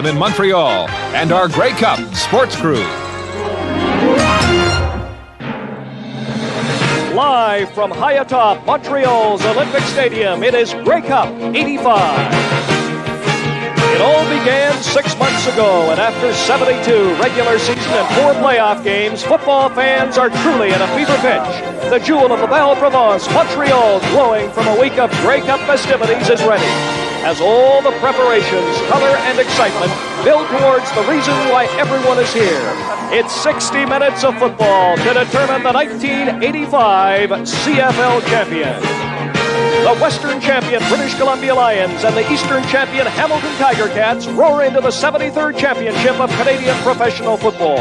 in Montreal and our Grey Cup sports crew. Live from high atop Montreal's Olympic Stadium, it is Grey Cup 85. It all began 6 months ago, and after 72 regular season and 4 playoff games, football fans are truly in a fever pitch. The jewel of the Belle Provence, Montreal, glowing from a week of Grey Cup festivities, is ready. As all the preparations, color, and excitement build towards the reason why everyone is here. It's 60 minutes of football to determine the 1985 CFL champion. The Western champion British Columbia Lions and the Eastern champion Hamilton Tiger Cats roar into the 73rd championship of Canadian professional football.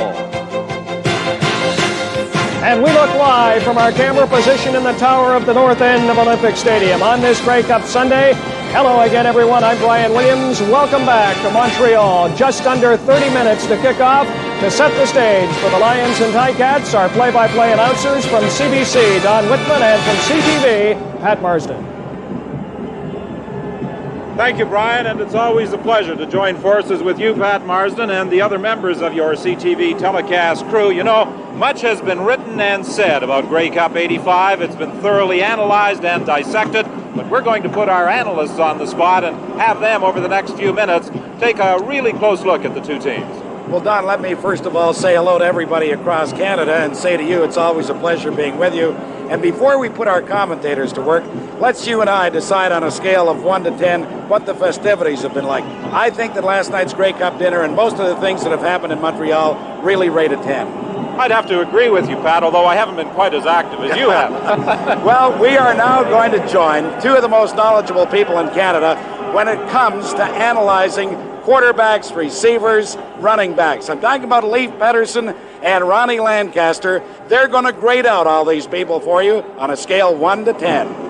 And we look live from our camera position in the tower of the north end of Olympic Stadium on this Grey Cup Sunday. Hello again, everyone. I'm Brian Williams. Welcome back to Montreal. Just under 30 minutes to kick off to set the stage for the Lions and Ticats. Our play-by-play announcers from CBC, Don Whitman, and from CTV, Pat Marsden. Thank you, Brian, and it's always a pleasure to join forces with you, Pat Marsden, and the other members of your CTV telecast crew. You know, much has been written and said about Grey Cup 85. It's been thoroughly analyzed and dissected, but we're going to put our analysts on the spot and have them, over the next few minutes, take a really close look at the two teams. Well, Don, let me first of all say hello to everybody across Canada and say to you it's always a pleasure being with you. And before we put our commentators to work, let's you and I decide on a scale of 1 to 10 what the festivities have been like. I think that last night's Grey Cup dinner and most of the things that have happened in Montreal really rate a 10. I'd have to agree with you, Pat, although I haven't been quite as active as you have. Well, we are now going to join two of the most knowledgeable people in Canada when it comes to analyzing quarterbacks, receivers, running backs. I'm talking about Leif Pedersen and Ronnie Lancaster. They're going to grade out all these people for you on a scale 1 to 10.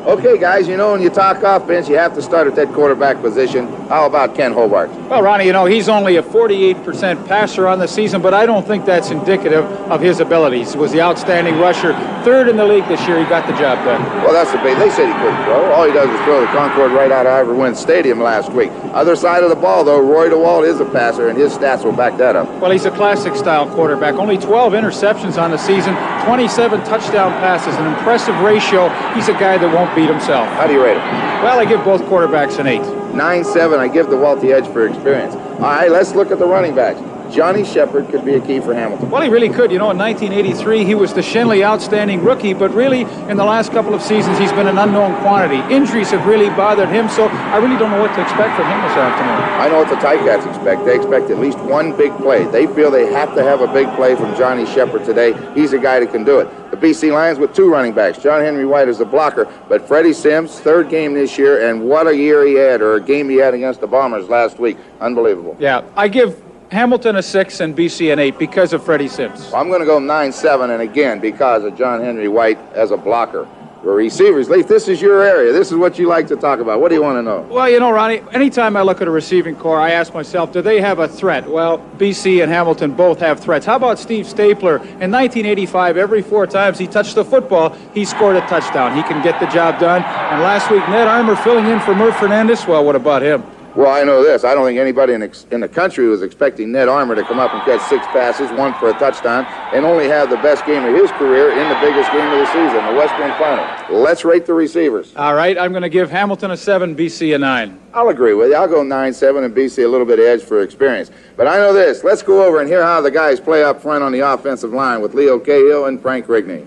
Okay, guys, you know, when you talk offense, you have to start at that quarterback position. How about Ken Hobart? Well, Ronnie, you know, he's only a 48% passer on the season, but I don't think that's indicative of his abilities. He was the outstanding rusher, third in the league this year. He got the job done. Well, that's the big. They said he couldn't throw. All he does is throw the Concorde right out of Ivor Wynne Stadium last week. Other side of the ball, though, Roy DeWalt is a passer, and his stats will back that up. Well, he's a classic-style quarterback. Only 12 interceptions on the season, 27 touchdown passes, an impressive ratio. He's a guy that won't beat himself. How do you rate him? Well, I give both quarterbacks an 8. 9-7. I give DeWalt the edge for experience. All right, let's look at the running backs. Johnny Shepard could be a key for Hamilton. Well, he really could. You know, in 1983, he was the Shenley outstanding rookie, but really, in the last couple of seasons, he's been an unknown quantity. Injuries have really bothered him, so I really don't know what to expect from him this afternoon. I know what the Ticats expect. They expect at least one big play. They feel they have to have a big play from Johnny Shepard today. He's a guy that can do it. The BC Lions with 2 running backs. John Henry White is the blocker, but Freddie Sims, 3rd game this year, and what a year he had, or a game he had against the Bombers last week. Unbelievable. Yeah, I give Hamilton a 6 and BC an 8 because of Freddie Sims. Well, I'm going to go 9-7, and again, because of John Henry White as a blocker. For receivers, Leif, this is your area. This is what you like to talk about. What do you want to know? Well, you know, Ronnie, anytime I look at a receiving core, I ask myself, do they have a threat? Well, BC and Hamilton both have threats. How about Steve Stapler? In 1985, every 4 times he touched the football, he scored a touchdown. He can get the job done. And last week, Ned Armour filling in for Murph Fernandez. Well, what about him? Well, I know this. I don't think anybody in the country was expecting Ned Armour to come up and catch 6 passes, 1 for a touchdown, and only have the best game of his career in the biggest game of the season, the Western Final. Let's rate the receivers. All right, I'm going to give Hamilton a 7, BC a 9. I'll agree with you. I'll go 9-7 and BC a little bit of edge for experience. But I know this. Let's go over and hear how the guys play up front on the offensive line with Leo Cahill and Frank Rigney.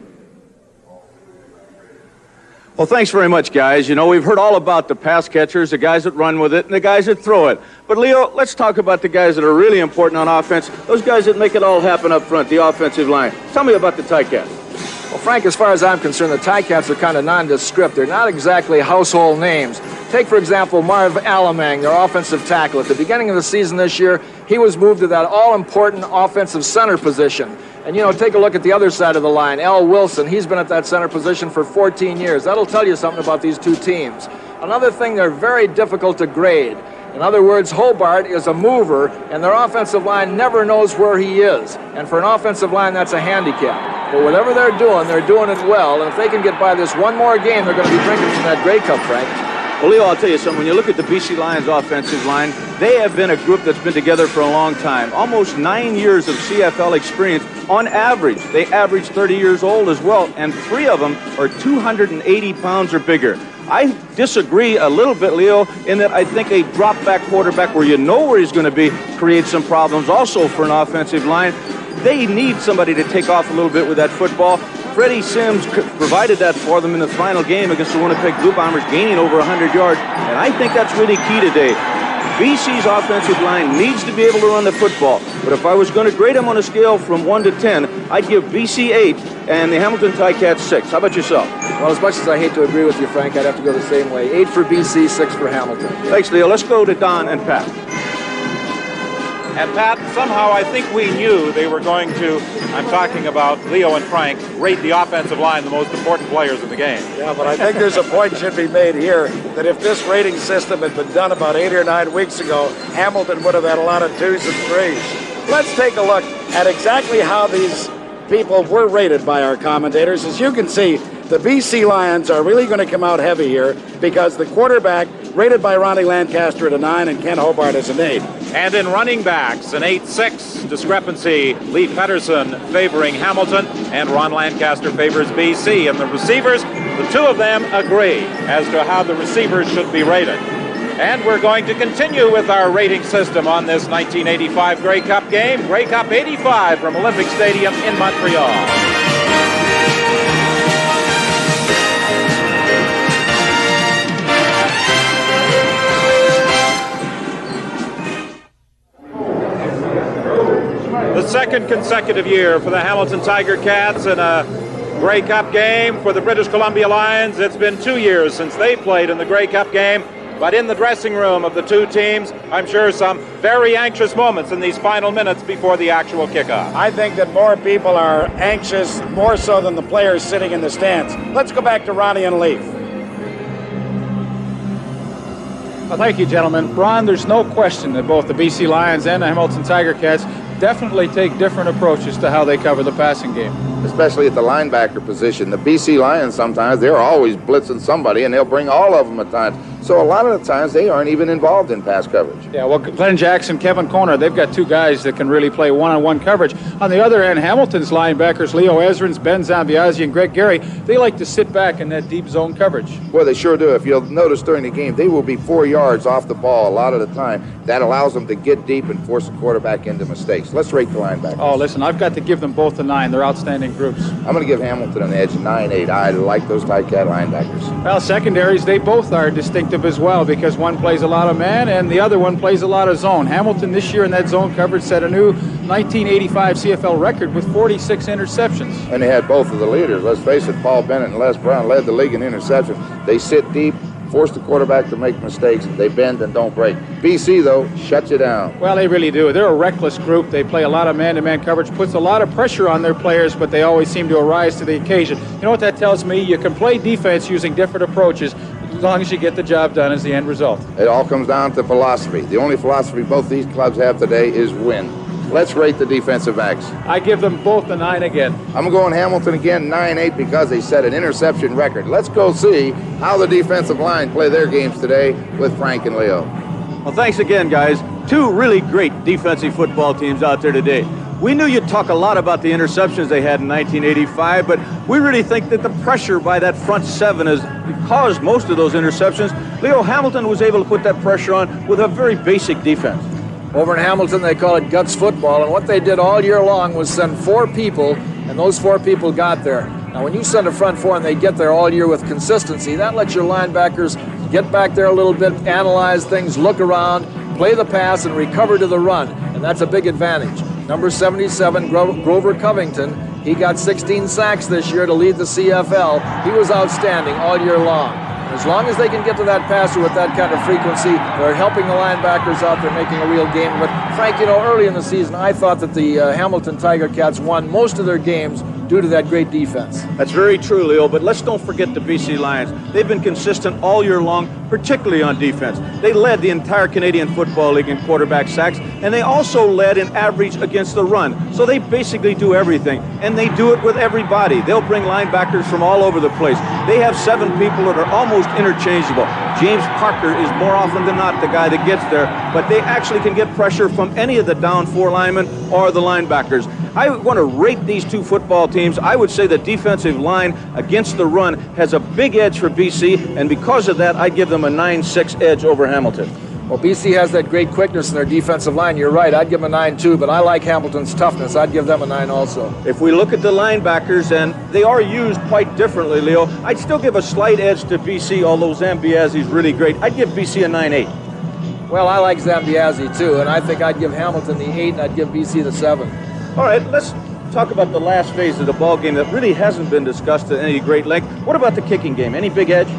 Well, thanks very much, guys. You know, we've heard all about the pass catchers, the guys that run with it, and the guys that throw it. But, Leo, let's talk about the guys that are really important on offense, those guys that make it all happen up front, the offensive line. Tell me about the Ticats. Well, Frank, as far as I'm concerned, the Ticats are kind of nondescript. They're not exactly household names. Take, for example, Marv Alamang, their offensive tackle. At the beginning of the season this year, he was moved to that all-important offensive center position. And, you know, take a look at the other side of the line. Al Wilson, he's been at that center position for 14 years. That'll tell you something about these two teams. Another thing, they're very difficult to grade. In other words, Hobart is a mover, and their offensive line never knows where he is. And for an offensive line, that's a handicap. But whatever they're doing it well. And if they can get by this one more game, they're going to be drinking from that Grey Cup, Frank. Well, Leo, I'll tell you something. When you look at the BC Lions offensive line, they have been a group that's been together for a long time. Almost 9 years of CFL experience on average. They average 30 years old as well, and 3 of them are 280 pounds or bigger. I disagree a little bit, Leo, in that I think a drop-back quarterback where you know where he's going to be creates some problems also for an offensive line. They need somebody to take off a little bit with that football. Freddie Sims provided that for them in the final game against the Winnipeg Blue Bombers, gaining over 100 yards, and I think that's really key today. BC's offensive line needs to be able to run the football, but if I was going to grade them on a scale from 1 to 10, I'd give BC 8 and the Hamilton Ticats 6. How about yourself? Well, as much as I hate to agree with you, Frank, I'd have to go the same way. 8 for BC, 6 for Hamilton. Thanks, Leo. Let's go to Don and Pat. And Pat, somehow I think we knew they were going to, I'm talking about Leo and Frank, rate the offensive line the most important players in the game. Yeah, but I think there's a point should be made here that if this rating system had been done about 8 or 9 weeks ago, Hamilton would have had a lot of 2s and 3s. Let's take a look at exactly how these people were rated by our commentators. As you can see, the BC Lions are really going to come out heavy here because the quarterback rated by Ronnie Lancaster at a 9 and Ken Hobart as an 8. And in running backs, an 8-6 discrepancy. Lee Pedersen favoring Hamilton, and Ron Lancaster favors BC. And the receivers, the 2 of them agree as to how the receivers should be rated. And we're going to continue with our rating system on this 1985 Grey Cup game. Grey Cup 85 from Olympic Stadium in Montreal. The second consecutive year for the Hamilton Tiger Cats in a Grey Cup game. For the British Columbia Lions, it's been 2 years since they played in the Grey Cup game. But in the dressing room of the 2 teams, I'm sure some very anxious moments in these final minutes before the actual kickoff. I think that more people are anxious, more so than the players sitting in the stands. Let's go back to Ronnie and Leaf. Well, thank you, gentlemen. Ron, there's no question that both the BC Lions and the Hamilton Tiger Cats definitely take different approaches to how they cover the passing game. Especially at the linebacker position. The BC Lions sometimes, they're always blitzing somebody, and they'll bring all of them at times. So a lot of the times, they aren't even involved in pass coverage. Yeah, well, Glenn Jackson, Kevin Conner, they've got 2 guys that can really play one-on-one coverage. On the other end, Hamilton's linebackers, Leo Ezrins, Ben Zambiazzi, and Greg Gary, they like to sit back in that deep zone coverage. Well, they sure do. If you'll notice during the game, they will be 4 yards off the ball a lot of the time. That allows them to get deep and force the quarterback into mistakes. Let's rate the linebackers. Oh, listen, I've got to give them both a 9. They're outstanding groups. I'm going to give Hamilton an edge, 9-8. I like those Ticat linebackers. Well, secondaries, they both are distinctive as well because one plays a lot of man and the other one plays a lot of zone. Hamilton this year in that zone coverage set a new 1985 CFL record with 46 interceptions. And they had both of the leaders. Let's face it, Paul Bennett and Les Brown led the league in interceptions. They sit deep, force the quarterback to make mistakes. They bend and don't break. BC, though, shuts you down. Well, they really do. They're a reckless group. They play a lot of man-to-man coverage, puts a lot of pressure on their players, but they always seem to arise to the occasion. You know what that tells me? You can play defense using different approaches as long as you get the job done as the end result. It all comes down to philosophy. The only philosophy both these clubs have today is win. Let's rate the defensive backs. I give them both a 9 again. I'm going Hamilton again, 9-8, because they set an interception record. Let's go see how the defensive line play their games today with Frank and Leo. Well, thanks again, guys. 2 really great defensive football teams out there today. We knew you'd talk a lot about the interceptions they had in 1985, but we really think that the pressure by that front 7 has caused most of those interceptions. Leo, Hamilton was able to put that pressure on with a very basic defense. Over in Hamilton, they call it guts football, and what they did all year long was send 4 people, and those 4 people got there. Now, when you send a front 4 and they get there all year with consistency, that lets your linebackers get back there a little bit, analyze things, look around, play the pass, and recover to the run, and that's a big advantage. Number 77, Grover Covington, he got 16 sacks this year to lead the CFL. He was outstanding all year long. As long as they can get to that passer with that kind of frequency, they're helping the linebackers out. They're making a real game. But Frank, you know, early in the season, I thought that the Hamilton Tiger Cats won most of their games due to that great defense. That's very true, Leo, but let's don't forget the BC Lions. They've been consistent all year long, particularly on defense. They led the entire Canadian Football League in quarterback sacks, and they also led in average against the run. So they basically do everything, and they do it with everybody. They'll bring linebackers from all over the place. They have 7 people that are almost interchangeable. James Parker is more often than not the guy that gets there, but they actually can get pressure from any of the down 4 linemen or the linebackers. I want to rate these two football teams. I would say the defensive line against the run has a big edge for BC, and because of that, I give them a 9-6 edge over Hamilton. Well, BC has that great quickness in their defensive line. You're right, I'd give them a 9 too, but I like Hamilton's toughness. I'd give them a 9 also. If we look at the linebackers, and they are used quite differently, Leo, I'd still give a slight edge to BC, although Zambiazi's really great. I'd give BC a 9-8. Well, I like Zambiazi too, and I think I'd give Hamilton the 8 and I'd give BC the 7. All right, let's talk about the last phase of the ball game that really hasn't been discussed at any great length. What about the kicking game? Any big edge?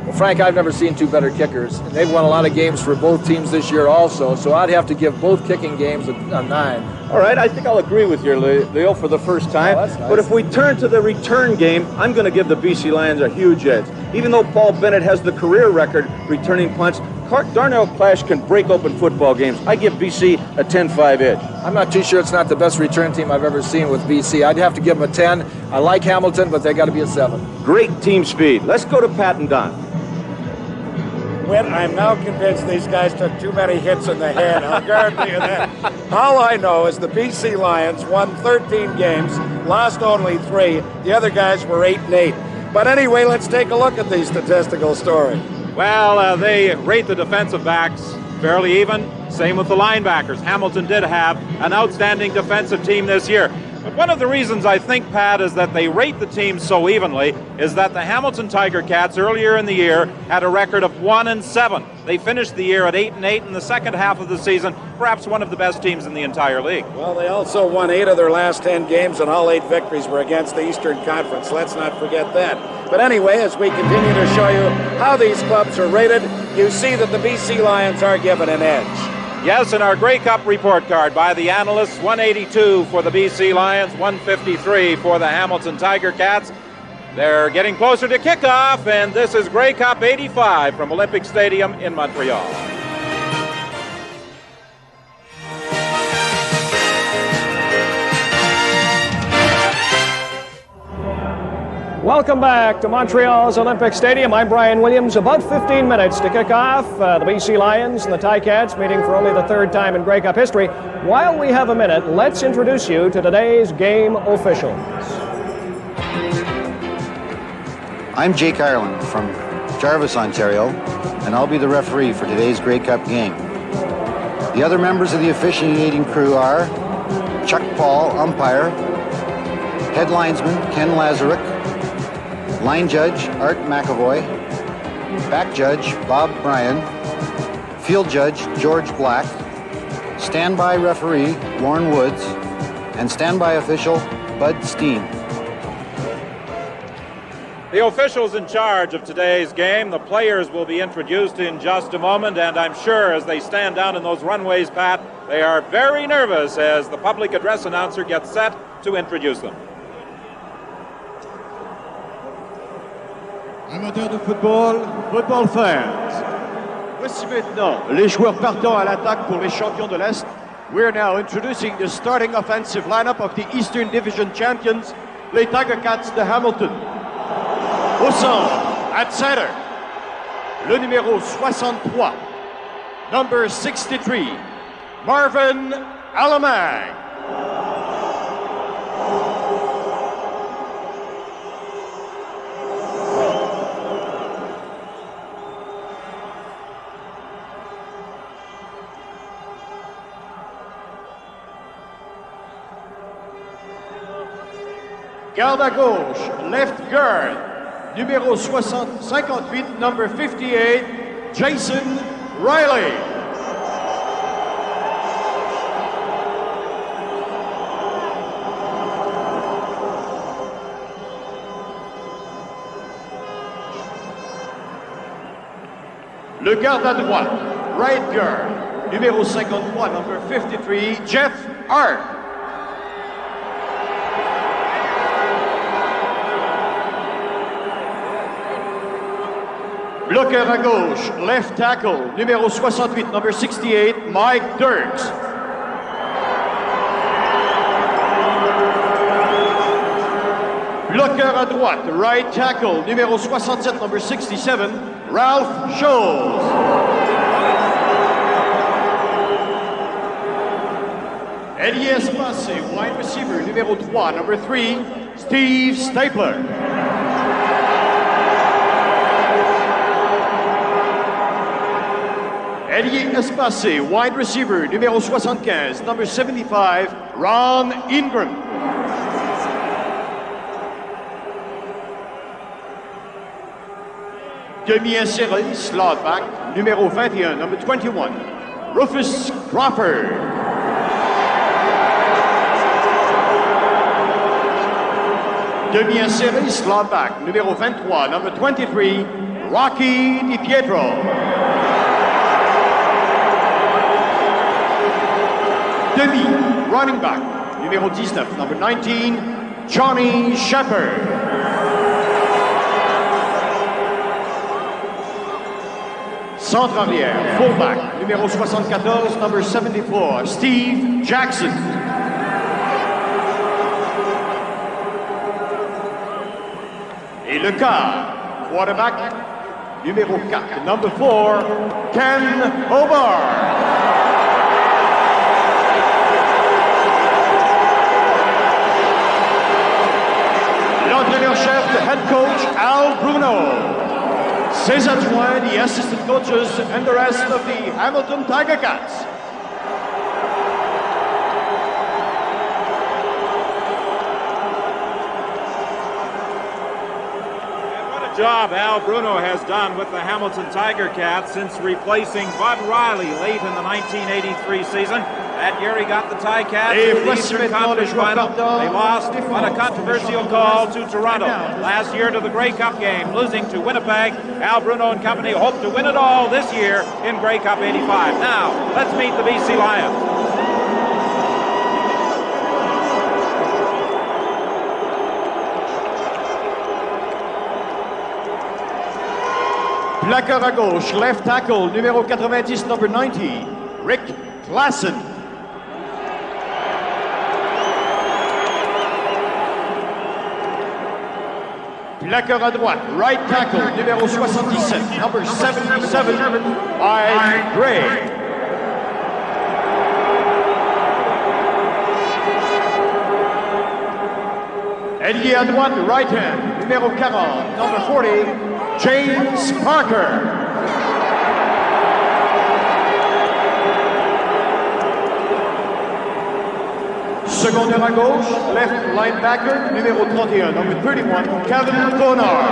Well, Frank, I've never seen 2 better kickers, and they've won a lot of games for both teams this year also, so I'd have to give both kicking games a 9. All right, I think I'll agree with you, Leo, for the first time. Oh, that's nice. But if we turn to the return game, I'm going to give the BC Lions a huge edge. Even though Paul Bennett has the career record returning punts, Darnell Clash can break open football games. I give BC a 10-5 edge. I'm not too sure it's not the best return team I've ever seen with BC. I'd have to give them a 10. I like Hamilton, but they got to be a 7. Great team speed. Let's go to Pat and Don. Whit, I'm now convinced these guys took too many hits in the head. I'll guarantee you that. All I know is the BC Lions won 13 games, lost only 3. The other guys were 8-8. But anyway, let's take a look at the statistical story. Well, they rate the defensive backs fairly even. Same with the linebackers. Hamilton did have an outstanding defensive team this year. But one of the reasons I think, Pat, is that they rate the teams so evenly is that the Hamilton Tiger Cats earlier in the year had a record of 1-7. They finished the year at 8-8 in the second half of the season, perhaps one of the best teams in the entire league. Well, they also won 8 of their last 10 games, and all 8 victories were against the Eastern Conference. Let's not forget that. But anyway, as we continue to show you how these clubs are rated, you see that the BC Lions are given an edge. Yes, in our Grey Cup report card by the analysts, 182 for the BC Lions, 153 for the Hamilton Tiger Cats. They're getting closer to kickoff, and this is Grey Cup 85 from Olympic Stadium in Montreal. Welcome back to Montreal's Olympic Stadium. I'm Brian Williams. About 15 minutes to kick off. The BC Lions and the Ticats meeting for only the 3rd time in Grey Cup history. While we have a minute, let's introduce you to today's game officials. I'm Jake Ireland from Jarvis, Ontario, and I'll be the referee for today's Grey Cup game. The other members of the officiating crew are Chuck Paul, umpire, head linesman Ken Lazaruk, line judge Art McAvoy, back judge Bob Bryan, field judge George Black, standby referee Lauren Woods, and standby official Bud Steen. The officials in charge of today's game, the players will be introduced in just a moment, and I'm sure as they stand down in those runways, Pat, they are very nervous as the public address announcer gets set to introduce them. Amateurs de football, football fans. Voici maintenant les joueurs partant à l'attaque pour les champions de l'Est. We're now introducing the starting offensive lineup of the Eastern Division champions, les Tiger Cats de Hamilton. Au centre, at center, le numéro 63, number 63, Marvin Alamang. Garde à gauche, left guard, numéro 58, number 58, Jason Riley. Le garde à droite, right guard, numéro 53, number 53, Jeff Hart. Bloqueur à gauche, left tackle, numéro 68, number 68, Mike Dirks. Bloqueur à droite, right tackle, numéro 67, number 67, Ralph Scholes. Ailier espacé, wide receiver, numéro 3, number 3, Steve Stapler. Ailier espacé, wide receiver, numéro 75, number 75, Ron Ingram. Demi-inséré, slot back, numéro 21, number 21, Rufus Crawford. Demi-inséré, slot back, numéro 23, number 23, Rocky DiPietro. Demi, running back, numéro 19, number 19, Johnny Shepard. Centre arrière, fullback, numéro 74, number 74, Steve Jackson. Et le quart, quarterback, numéro 4, number 4, Ken Hobart. L'entraîneur-chef, the head coach, Al Bruno. Ses adjoints, the assistant coaches, and the rest of the Hamilton Tiger Cats. What a job Al Bruno has done with the Hamilton Tiger Cats since replacing Bud Riley late in the 1983 season. That year he got the Ticats in the Eastern Conference Final. They lost on a controversial call to Toronto. Last year to the Grey Cup game, losing to Winnipeg. Al Bruno and company hope to win it all this year in Grey Cup 85. Now, let's meet the BC Lions. Plaqueur à gauche, left tackle, numéro 90, number 90, Rick Klassen. Plaqueur à droite, right tackle, numéro 77, number 77, Mike Gray. Ailier à droite, right hand, numéro 40, number 40, James Parker. Secondaire à gauche, left linebacker, numéro 31, number 31, Kevin Konar.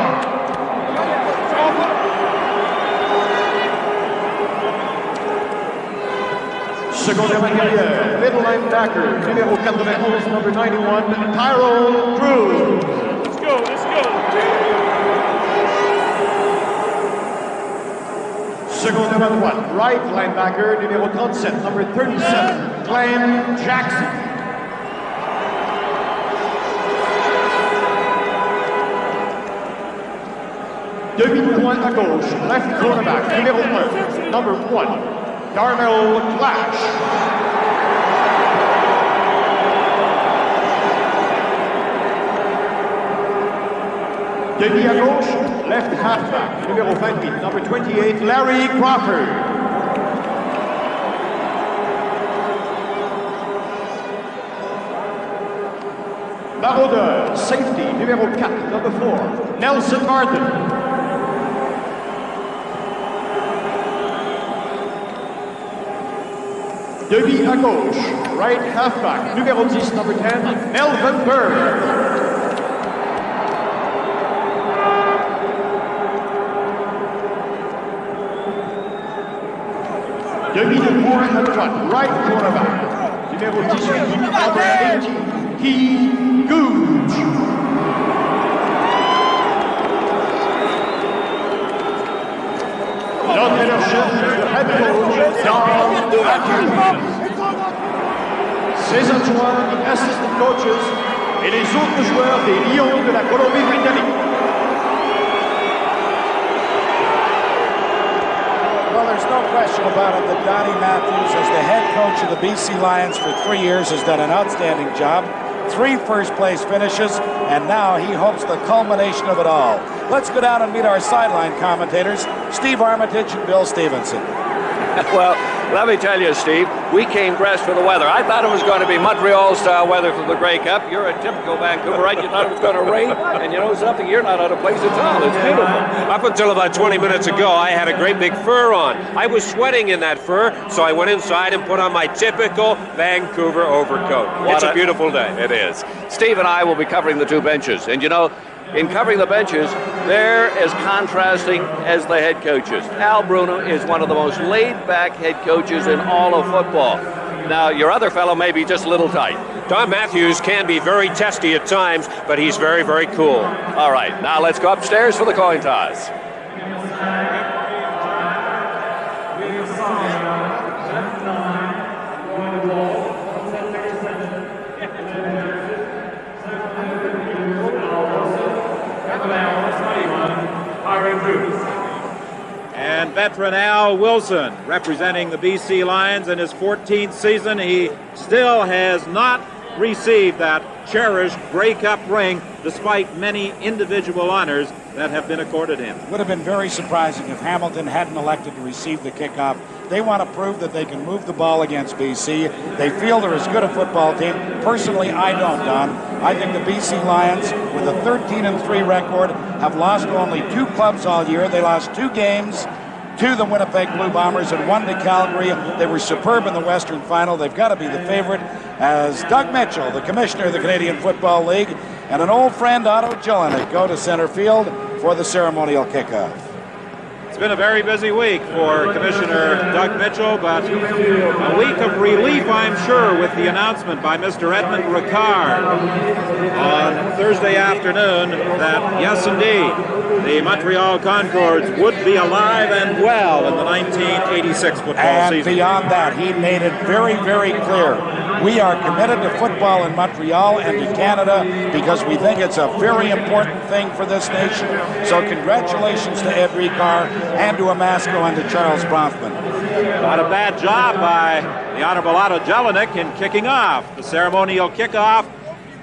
Secondaire intérieur, middle linebacker, numéro 91, number 91, Tyrone Cruz. Let's go, let's go. Secondaire à droite, right linebacker, numéro 37, number 37, Glenn Jackson. Demi-point à gauche, left cornerback, numéro 1, number 1, Darnell Clash. Demi à gauche, left halfback, numéro 28, number 28, Larry Crawford. Maraudeur, safety, numéro 4, number 4, Nelson Martin. Demi à gauche, right halfback, numéro 10, number 10, Melvin Bird. Demi de point à droite, right cornerback, numéro 18, number 18, Keith Gooch. L'entraîneur-chef, le head coach, Don Matthews. Ses adjoints, les assistant coaches et les autres joueurs des Lions de la Colombie-Britannique. there's no question about it that Donnie Matthews, as the head coach of the BC Lions for 3 years, has done an outstanding job. 3 first-place finishes, and now he hopes the culmination of it all. Let's go down and meet our sideline commentators, Steve Armitage and Bill Stevenson. Well, let me tell you, Steve, we came dressed for the weather. I thought it was going to be Montreal-style weather for the Grey Cup. You're a typical Vancouverite. You thought it was going to rain, and you know something? You're not out of place at all. It's beautiful. Up until about 20 minutes ago, I had a great big fur on. I was sweating in that fur, so I went inside and put on my typical Vancouver overcoat. It's a beautiful day. It is. Steve and I will be covering the 2 benches, and you know, in covering the benches, they're as contrasting as the head coaches. Al Bruno is one of the most laid-back head coaches in all of football. Now, your other fellow may be just a little tight. Don Matthews can be very testy at times, but he's very, very cool. All right, now let's go upstairs for the coin toss. And veteran Al Wilson, representing the BC Lions in his 14th season, he still has not received that cherished Grey Cup ring, despite many individual honors that have been accorded him. Would have been very surprising if Hamilton hadn't elected to receive the kickoff. They want to prove that they can move the ball against BC. They feel they're as good a football team. Personally, I don't, Don. I think the BC Lions, with a 13-3 record, have lost only 2 clubs all year. They lost 2 games to the Winnipeg Blue Bombers and 1 to Calgary. They were superb in the Western Final. They've got to be the favorite, as Doug Mitchell, the commissioner of the Canadian Football League, and an old friend, Otto Jelinek, go to center field for the ceremonial kickoff. It's been a very busy week for Commissioner Doug Mitchell, but a week of relief, I'm sure, with the announcement by Mr. Edmund Ricard on Thursday afternoon that, yes, indeed, the Montreal Concords would be alive and well in the 1986 football season. And beyond that, he made it very, very clear. We are committed to football in Montreal and to Canada because we think it's a very important thing for this nation. So congratulations to Ed Ricard and to Amasco and to Charles Bronfman. Not a bad job by the Honorable Otto Jelinek in kicking off the ceremonial kickoff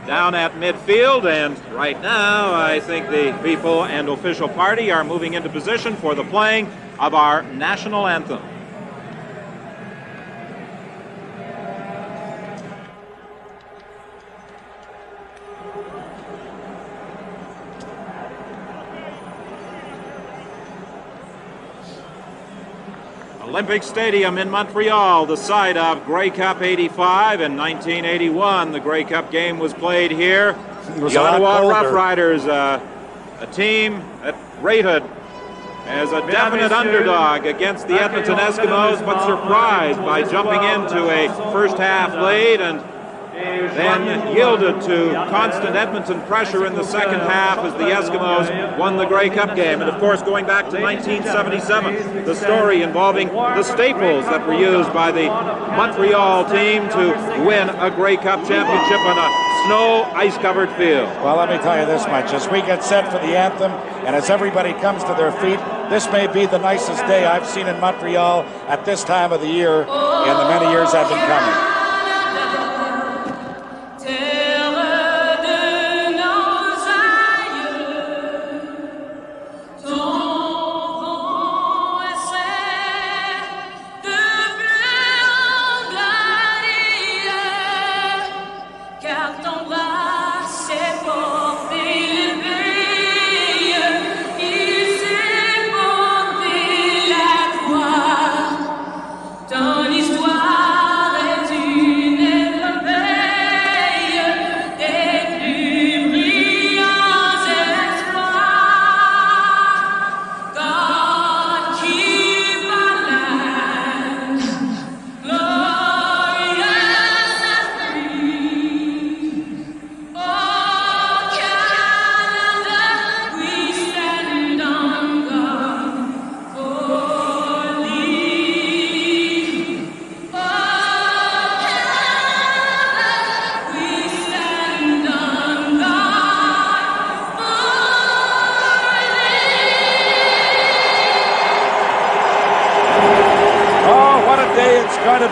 down at midfield, and right now I think the people and official party are moving into position for the playing of our national anthem. Olympic Stadium in Montreal, the site of Grey Cup 85. In 1981, the Grey Cup game was played here. The Ottawa Rough Riders, a team that rated as a definite underdog against the Edmonton Eskimos, but surprised by jumping into a first half lead and then yielded to constant Edmonton pressure in the second half as the Eskimos won the Grey Cup game. And of course, going back to 1977, the story involving the staples that were used by the Montreal team to win a Grey Cup championship on a snow, ice-covered field. Well, let me tell you this much. As we get set for the anthem, and as everybody comes to their feet, this may be the nicest day I've seen in Montreal at this time of the year in the many years I've been coming. Ton histoire est une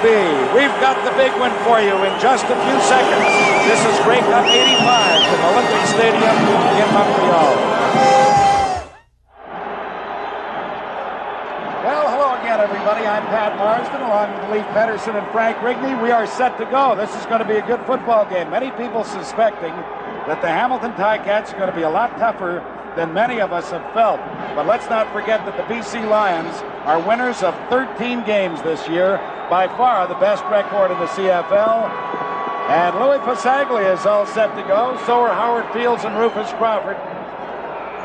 be. We've got the big one for you in just a few seconds. This is Grey Cup 85 from Olympic Stadium in Montreal. Well, hello again, everybody. I'm Pat Marsden, along with Lee Pedersen and Frank Rigney. We are set to go. This is going to be a good football game. Many people suspecting that the Hamilton Ticats are going to be a lot tougher than many of us have felt. But let's not forget that the BC Lions are winners of 13 games this year, by far the best record in the CFL. And Louis Pasaglia is all set to go. So are Howard Fields and Rufus Crawford.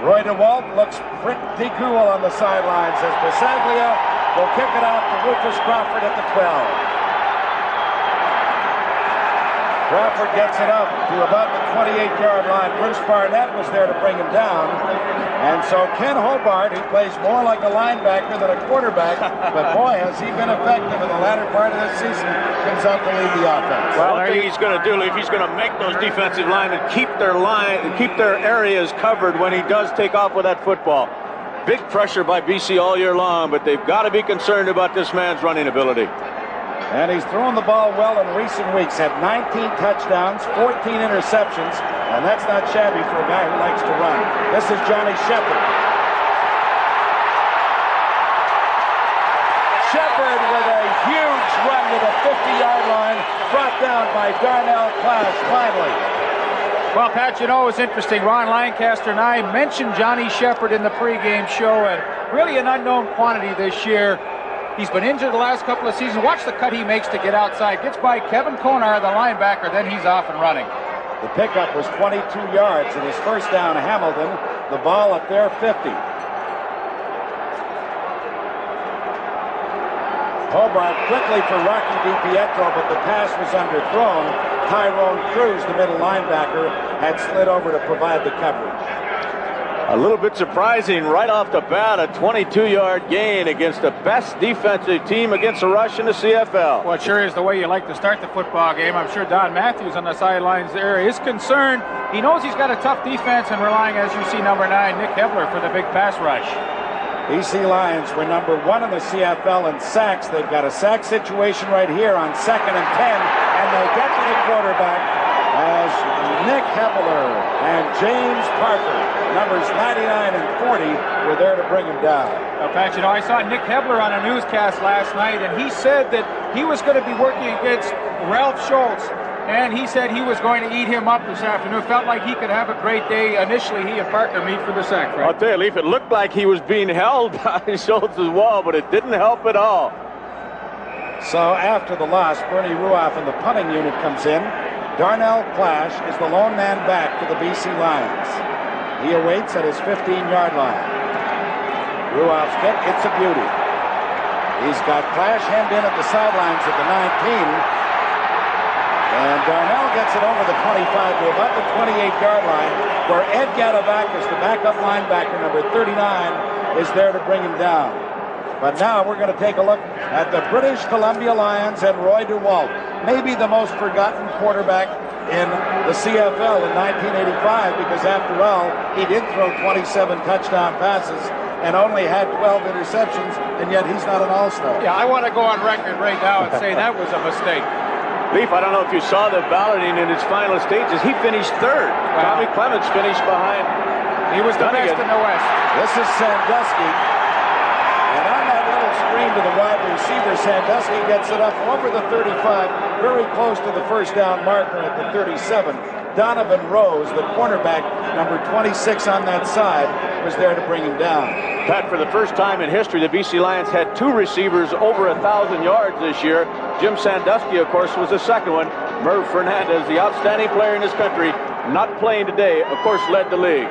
Roy DeWalt looks pretty cool on the sidelines as Pasaglia will kick it out to Rufus Crawford at the 12. Crawford gets it up to about the 28-yard line. Bruce Barnett was there to bring him down. And so Ken Hobart, who plays more like a linebacker than a quarterback, but boy, has he been effective in the latter part of this season, comes out to lead the offense. Well, one thing he's going to do, if he's going to make those defensive linemen keep their areas covered when he does take off with that football. Big pressure by BC all year long, but they've got to be concerned about this man's running ability. And he's thrown the ball well in recent weeks, had 19 touchdowns, 14 interceptions, and that's not shabby for a guy who likes to run. This is Johnny Shepard. Shepard with a huge run to the 50-yard line, brought down by Darnell Clash finally. Well, Pat, you know, it was interesting. Ron Lancaster and I mentioned Johnny Shepard in the pregame show, and really an unknown quantity this year. He's been injured the last couple of seasons. Watch the cut he makes to get outside. Gets by Kevin Konar, the linebacker, then he's off and running. The pickup was 22 yards, and his first down, Hamilton. The ball at their 50. Hobart quickly for Rocky DiPietro, but the pass was underthrown. Tyrone Cruz, the middle linebacker, had slid over to provide the coverage. A little bit surprising right off the bat, a 22-yard gain against the best defensive team against the rush in the CFL. Well, it sure is the way you like to start the football game. I'm sure Don Matthews on the sidelines there is concerned. He knows he's got a tough defense and relying, as you see, number 9, Nick Hebler, for the big pass rush. BC Lions were number 1 in the CFL in sacks. They've got a sack situation right here on 2nd and 10, and they get to the quarterback as Nick Hebler and James Parker, numbers 99 and 40, were there to bring him down. Now, Pat, you know, I saw Nick Hebler on a newscast last night, and he said that he was going to be working against Ralph Schultz, and he said he was going to eat him up this afternoon. Felt like he could have a great day. Initially, he and Parker meet for the sack. Right? I'll tell you, Leaf, it looked like he was being held by Schultz's wall, but it didn't help at all. So after the loss, Bernie Ruoff in the punting unit comes in. Darnell Clash is the lone man back for the BC Lions. He awaits at his 15-yard line. Ruoff's kick, it's a beauty. He's got Clash hemmed in at the sidelines at the 19. And Darnell gets it over the 25 to about the 28-yard line, where Ed Gadavakis, the backup linebacker, number 39, is there to bring him down. But now we're going to take a look at the British Columbia Lions and Roy DeWalt, maybe the most forgotten quarterback in the CFL in 1985, because after all, he did throw 27 touchdown passes and only had 12 interceptions, and yet he's not an all-star. Yeah, I want to go on record right now and say that was a mistake. Leaf, I don't know if you saw the balloting in its final stages. He finished 3rd. Wow. Tommy Clements finished behind. He was the best in the West. This is Sandusky. And on that little screen to the wide receiver, Sandusky gets it up over the 35, very close to the first down marker at the 37. Donovan Rose, the cornerback, number 26 on that side, was there to bring him down. Pat, for the first time in history, the BC Lions had 2 receivers over 1,000 yards this year. Jim Sandusky, of course, was the second one. Merv Fernandez, the outstanding player in this country, not playing today, of course, led the league.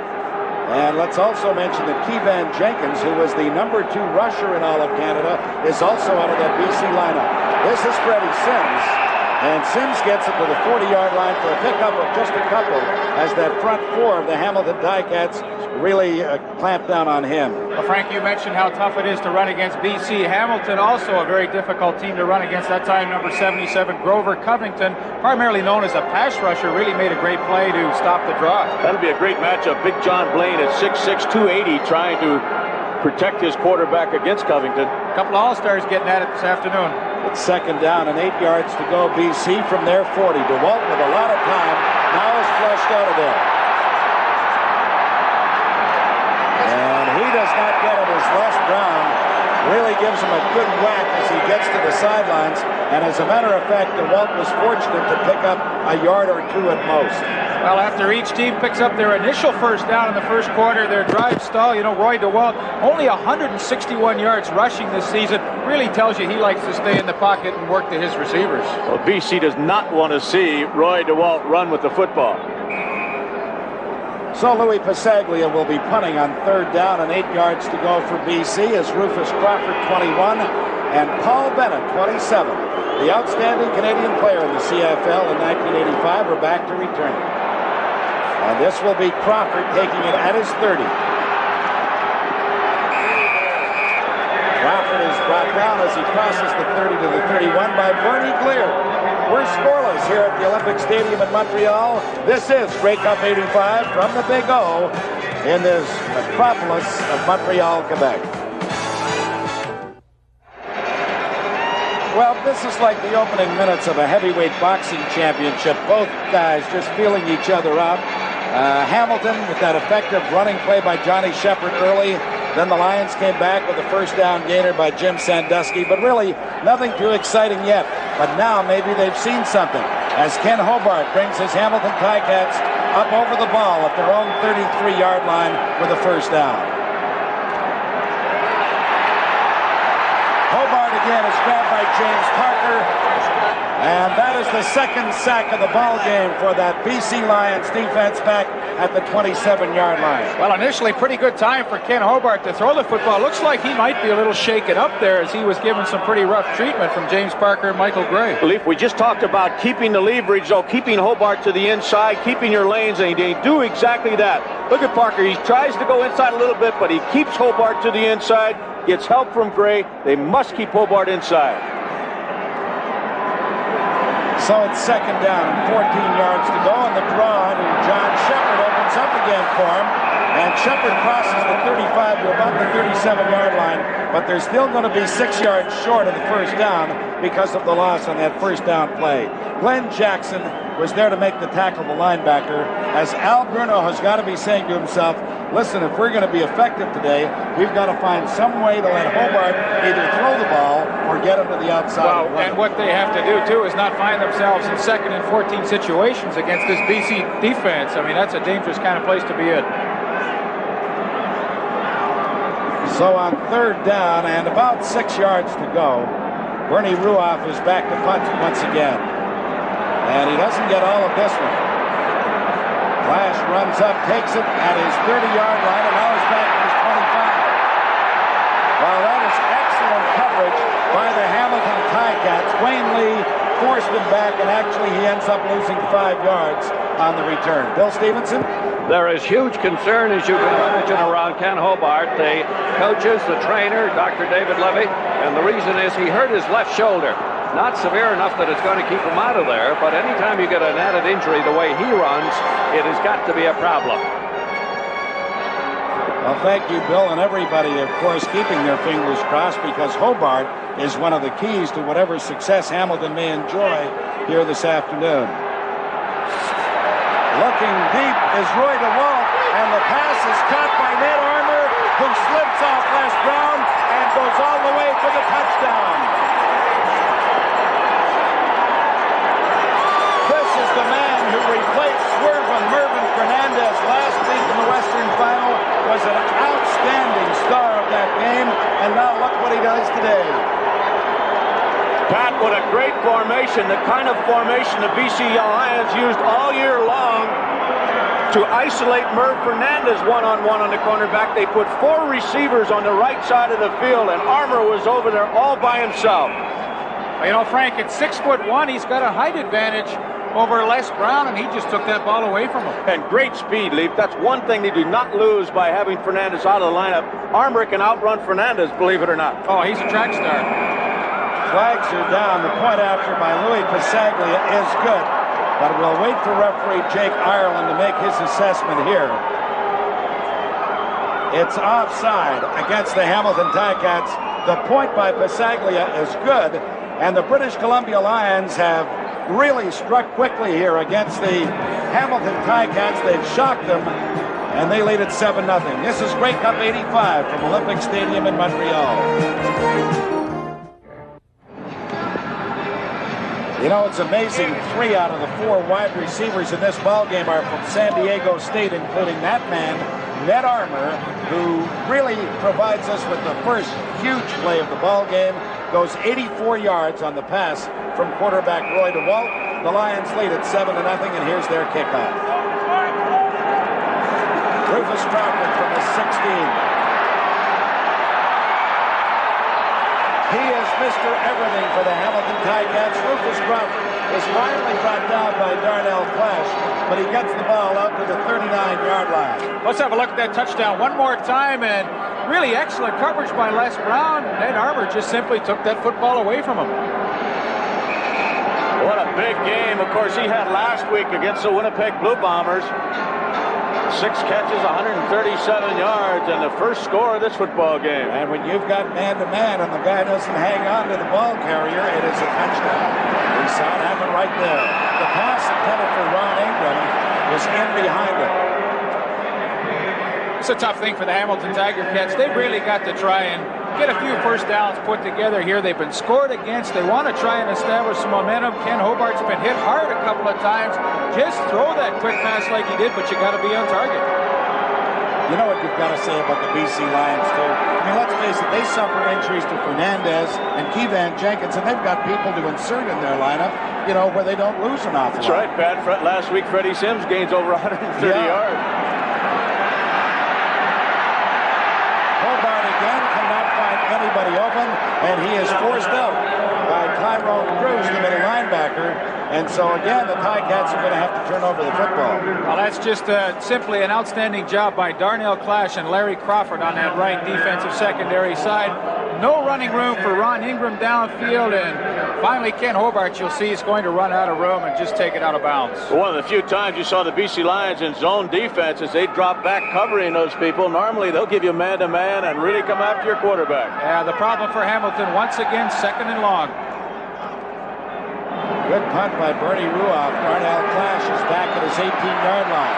And let's also mention that Keevan Jenkins, who was the number 2 rusher in all of Canada, is also out of that BC lineup. This is Freddie Sims. And Sims gets it to the 40-yard line for a pickup of just a couple as that front 4 of the Hamilton Ticats really clamped down on him. Well, Frank, you mentioned how tough it is to run against BC. Hamilton, also a very difficult team to run against. That time, number 77, Grover Covington, primarily known as a pass rusher, really made a great play to stop the draw. That'll be a great matchup. Big John Blaine at 6'6", 280, trying to protect his quarterback against Covington. A couple of All-Stars getting at it this afternoon. It's second down and 8 yards to go. BC from their 40. DeWalt with a lot of time now is flushed out of there. And he does not get it as Les Brown really gives him a good whack as he gets to the sidelines. And as a matter of fact, DeWalt was fortunate to pick up a yard or two at most. Well, after each team picks up their initial first down in the first quarter, their drive stall, you know, Roy DeWalt, only 161 yards rushing this season, really tells you he likes to stay in the pocket and work to his receivers. Well, BC does not want to see Roy DeWalt run with the football. So Louis Pasaglia will be punting on third down and 8 yards to go for BC as Rufus Crawford, 21, and Paul Bennett, 27. The outstanding Canadian player in the CFL in 1985 are back to return. And this will be Crawford taking it at his 30. Crawford is brought down as he crosses the 30 to the 31 by Bernie Glier. We're scoreless here at the Olympic Stadium in Montreal. This is Grey Cup 85 from the Big O in this metropolis of Montreal, Quebec. Well, this is like the opening minutes of a heavyweight boxing championship. Both guys just feeling each other out. Hamilton with that effective running play by Johnny Shepard early. Then the Lions came back with a first down gainer by Jim Sandusky, but really nothing too exciting yet. But now maybe they've seen something as Ken Hobart brings his Hamilton Ticats up over the ball at their own 33-yard line with a first down. Hobart again is grabbed by James Parker. And that is the second sack of the ball game for that BC Lions defense back at the 27-yard line. Well, initially pretty good time for Ken Hobart to throw the football. Looks like he might be a little shaken up there as he was given some pretty rough treatment from James Parker and Michael Gray. Leaf, we just talked about keeping the leverage, though, keeping Hobart to the inside, keeping your lanes, and they do exactly that. Look at Parker. He tries to go inside a little bit, but he keeps Hobart to the inside, gets help from Gray. They must keep Hobart inside. So it's second down and 14 yards to go, and the draw to John Shepard opens up again for him. And Shepard crosses the 35 to about the 37-yard line, but they're still going to be 6 yards short of the first down because of the loss on that first down play. Glenn Jackson was there to make the tackle, the linebacker, as Al Bruno has got to be saying to himself, listen, if we're going to be effective today, we've got to find some way to let Hobart either throw the ball or get him to the outside. Well, and what they have to do, too, is not find themselves in 2nd and 14 situations against this BC defense. I mean, that's a dangerous kind of place to be in. So on third down and about 6 yards to go, Bernie Ruoff is back to punt once again. And he doesn't get all of this one. Flash runs up, takes it at his 30-yard line, and now he's back to his 25. Well, that is excellent coverage by the Hamilton Ticats. Wayne Lee forced him back, and actually he ends up losing 5 yards on the return. Bill Stevenson? There is huge concern, as you can imagine, around Ken Hobart. The coaches, the trainer, Dr. David Levy, and the reason is he hurt his left shoulder. Not severe enough that it's going to keep him out of there, but anytime you get an added injury the way he runs, it has got to be a problem. Well, thank you, Bill, and everybody, of course, keeping their fingers crossed because Hobart is one of the keys to whatever success Hamilton may enjoy here this afternoon. Looking deep is Roy DeWalt, and the pass is caught by Ned Armour, who slips off Les Brown and goes all the way to the touchdown. This is the man who replaced Swerve Mervyn Fernandez last week in the Western Final, was an outstanding star of that game, and now look what he does today. Pat, what a great formation, the kind of formation the BC Lions used all year long to isolate Merv Fernandez one-on-one on the cornerback. They put 4 receivers on the right side of the field, and Armour was over there all by himself. You know, Frank, at 6'1", he's got a height advantage over Les Brown, and he just took that ball away from him. And great speed, Leaf. That's one thing they do not lose by having Fernandez out of the lineup. Armour can outrun Fernandez, believe it or not. Oh, he's a track star. Flags are down. The point after by Louis Pasaglia is good. But we'll wait for referee Jake Ireland to make his assessment here. It's offside against the Hamilton Ticats. The point by Pasaglia is good. And the British Columbia Lions have really struck quickly here against the Hamilton Ticats. They've shocked them, and they lead at 7-0. This is Grey Cup 85 from Olympic Stadium in Montreal. You know, it's amazing. 3 out of the 4 wide receivers in this ball game are from San Diego State, including that man, Ned Armour, who really provides us with the first huge play of the ball game. Goes 84 yards on the pass from quarterback Roy DeWalt. The Lions lead at 7-0, and here's their kickoff. Rufus Crawford from the 16. He is Mr. Everything for the Hamilton Ticats. Rufus Crawford is finally brought down by Darnell Clash, but he gets the ball out to the 39-yard line. Let's have a look at that touchdown one more time, and really excellent coverage by Les Brown. Ned Armour just simply took that football away from him. What a big game, of course, he had last week against the Winnipeg Blue Bombers. 6 catches, 137 yards, and the first score of this football game. And when you've got man-to-man and the guy doesn't hang on to the ball carrier, it is a touchdown. We saw it happen right there. The pass intended for Ron Ingram was in behind it. It's a tough thing for the Hamilton Tiger Cats. They've really got to try and get a few first downs put together here. They've been scored against. They want to try and establish some momentum. Ken Hobart's been hit hard a couple of times. Just throw that quick pass like he did, but you got to be on target. You know what you've got to say about the BC Lions, too? I mean, let's face it, they suffer injuries to Fernandez and Keevan Jenkins, and they've got people to insert in their lineup, you know, where they don't lose an awful lot. That's right, Pat. Last week, Freddie Sims gains over 130 yards. Hobart again cannot find anybody open, and he is forced out by Tyrone Cruz, the middle linebacker. And so, again, the Ticats are going to have to turn over the football. Well, that's just simply an outstanding job by Darnell Clash and Larry Crawford on that right defensive secondary side. No running room for Ron Ingram downfield, and finally Ken Hobart, you'll see, is going to run out of room and just take it out of bounds. One of the few times you saw the BC Lions in zone defense as they drop back covering those people. Normally, they'll give you man-to-man and really come after your quarterback. Yeah, the problem for Hamilton, once again, 2nd and long. Good punt by Bernie Ruoff. Darnell Clash is back at his 18-yard line.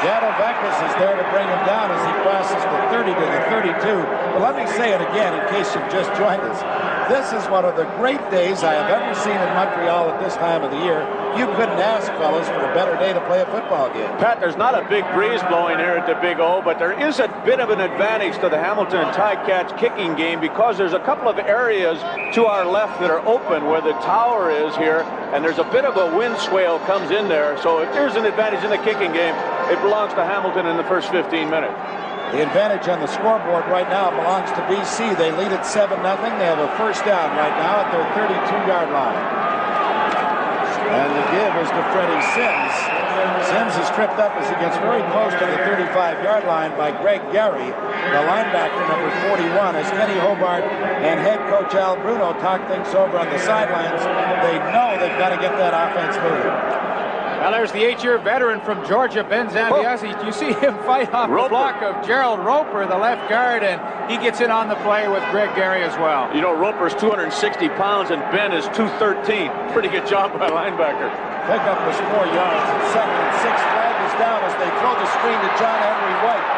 Jadovekis is there to bring him down as he crosses the 30 to the 32. But let me say it again in case you've just joined us. This is one of the great days I have ever seen in Montreal at this time of the year. You couldn't ask, fellas, for a better day to play a football game. Pat, there's not a big breeze blowing here at the Big O, but there is a bit of an advantage to the Hamilton Ticats kicking game because there's a couple of areas to our left that are open where the tower is here, and there's a bit of a wind swale comes in there. So if there's an advantage in the kicking game, it belongs to Hamilton in the first 15 minutes. The advantage on the scoreboard right now belongs to BC. They lead at 7-0. They have a first down right now at their 32-yard line. And the give is to Freddie Sims. Sims is tripped up as he gets very close to the 35-yard line by Greg Gary, the linebacker number 41, as Kenny Hobart and head coach Al Bruno talk things over on the sidelines. They know they've got to get that offense moving. Well, there's the 8-year veteran from Georgia, Ben Zambiasi. You see him fight off the block of Gerald Roper, the left guard, and he gets in on the play with Greg Gary as well. You know, Roper's 260 pounds and Ben is 213. Pretty good job by linebacker. Pickup was 4 yards. 2nd and 6. Flag is down as they throw the screen to John Henry White.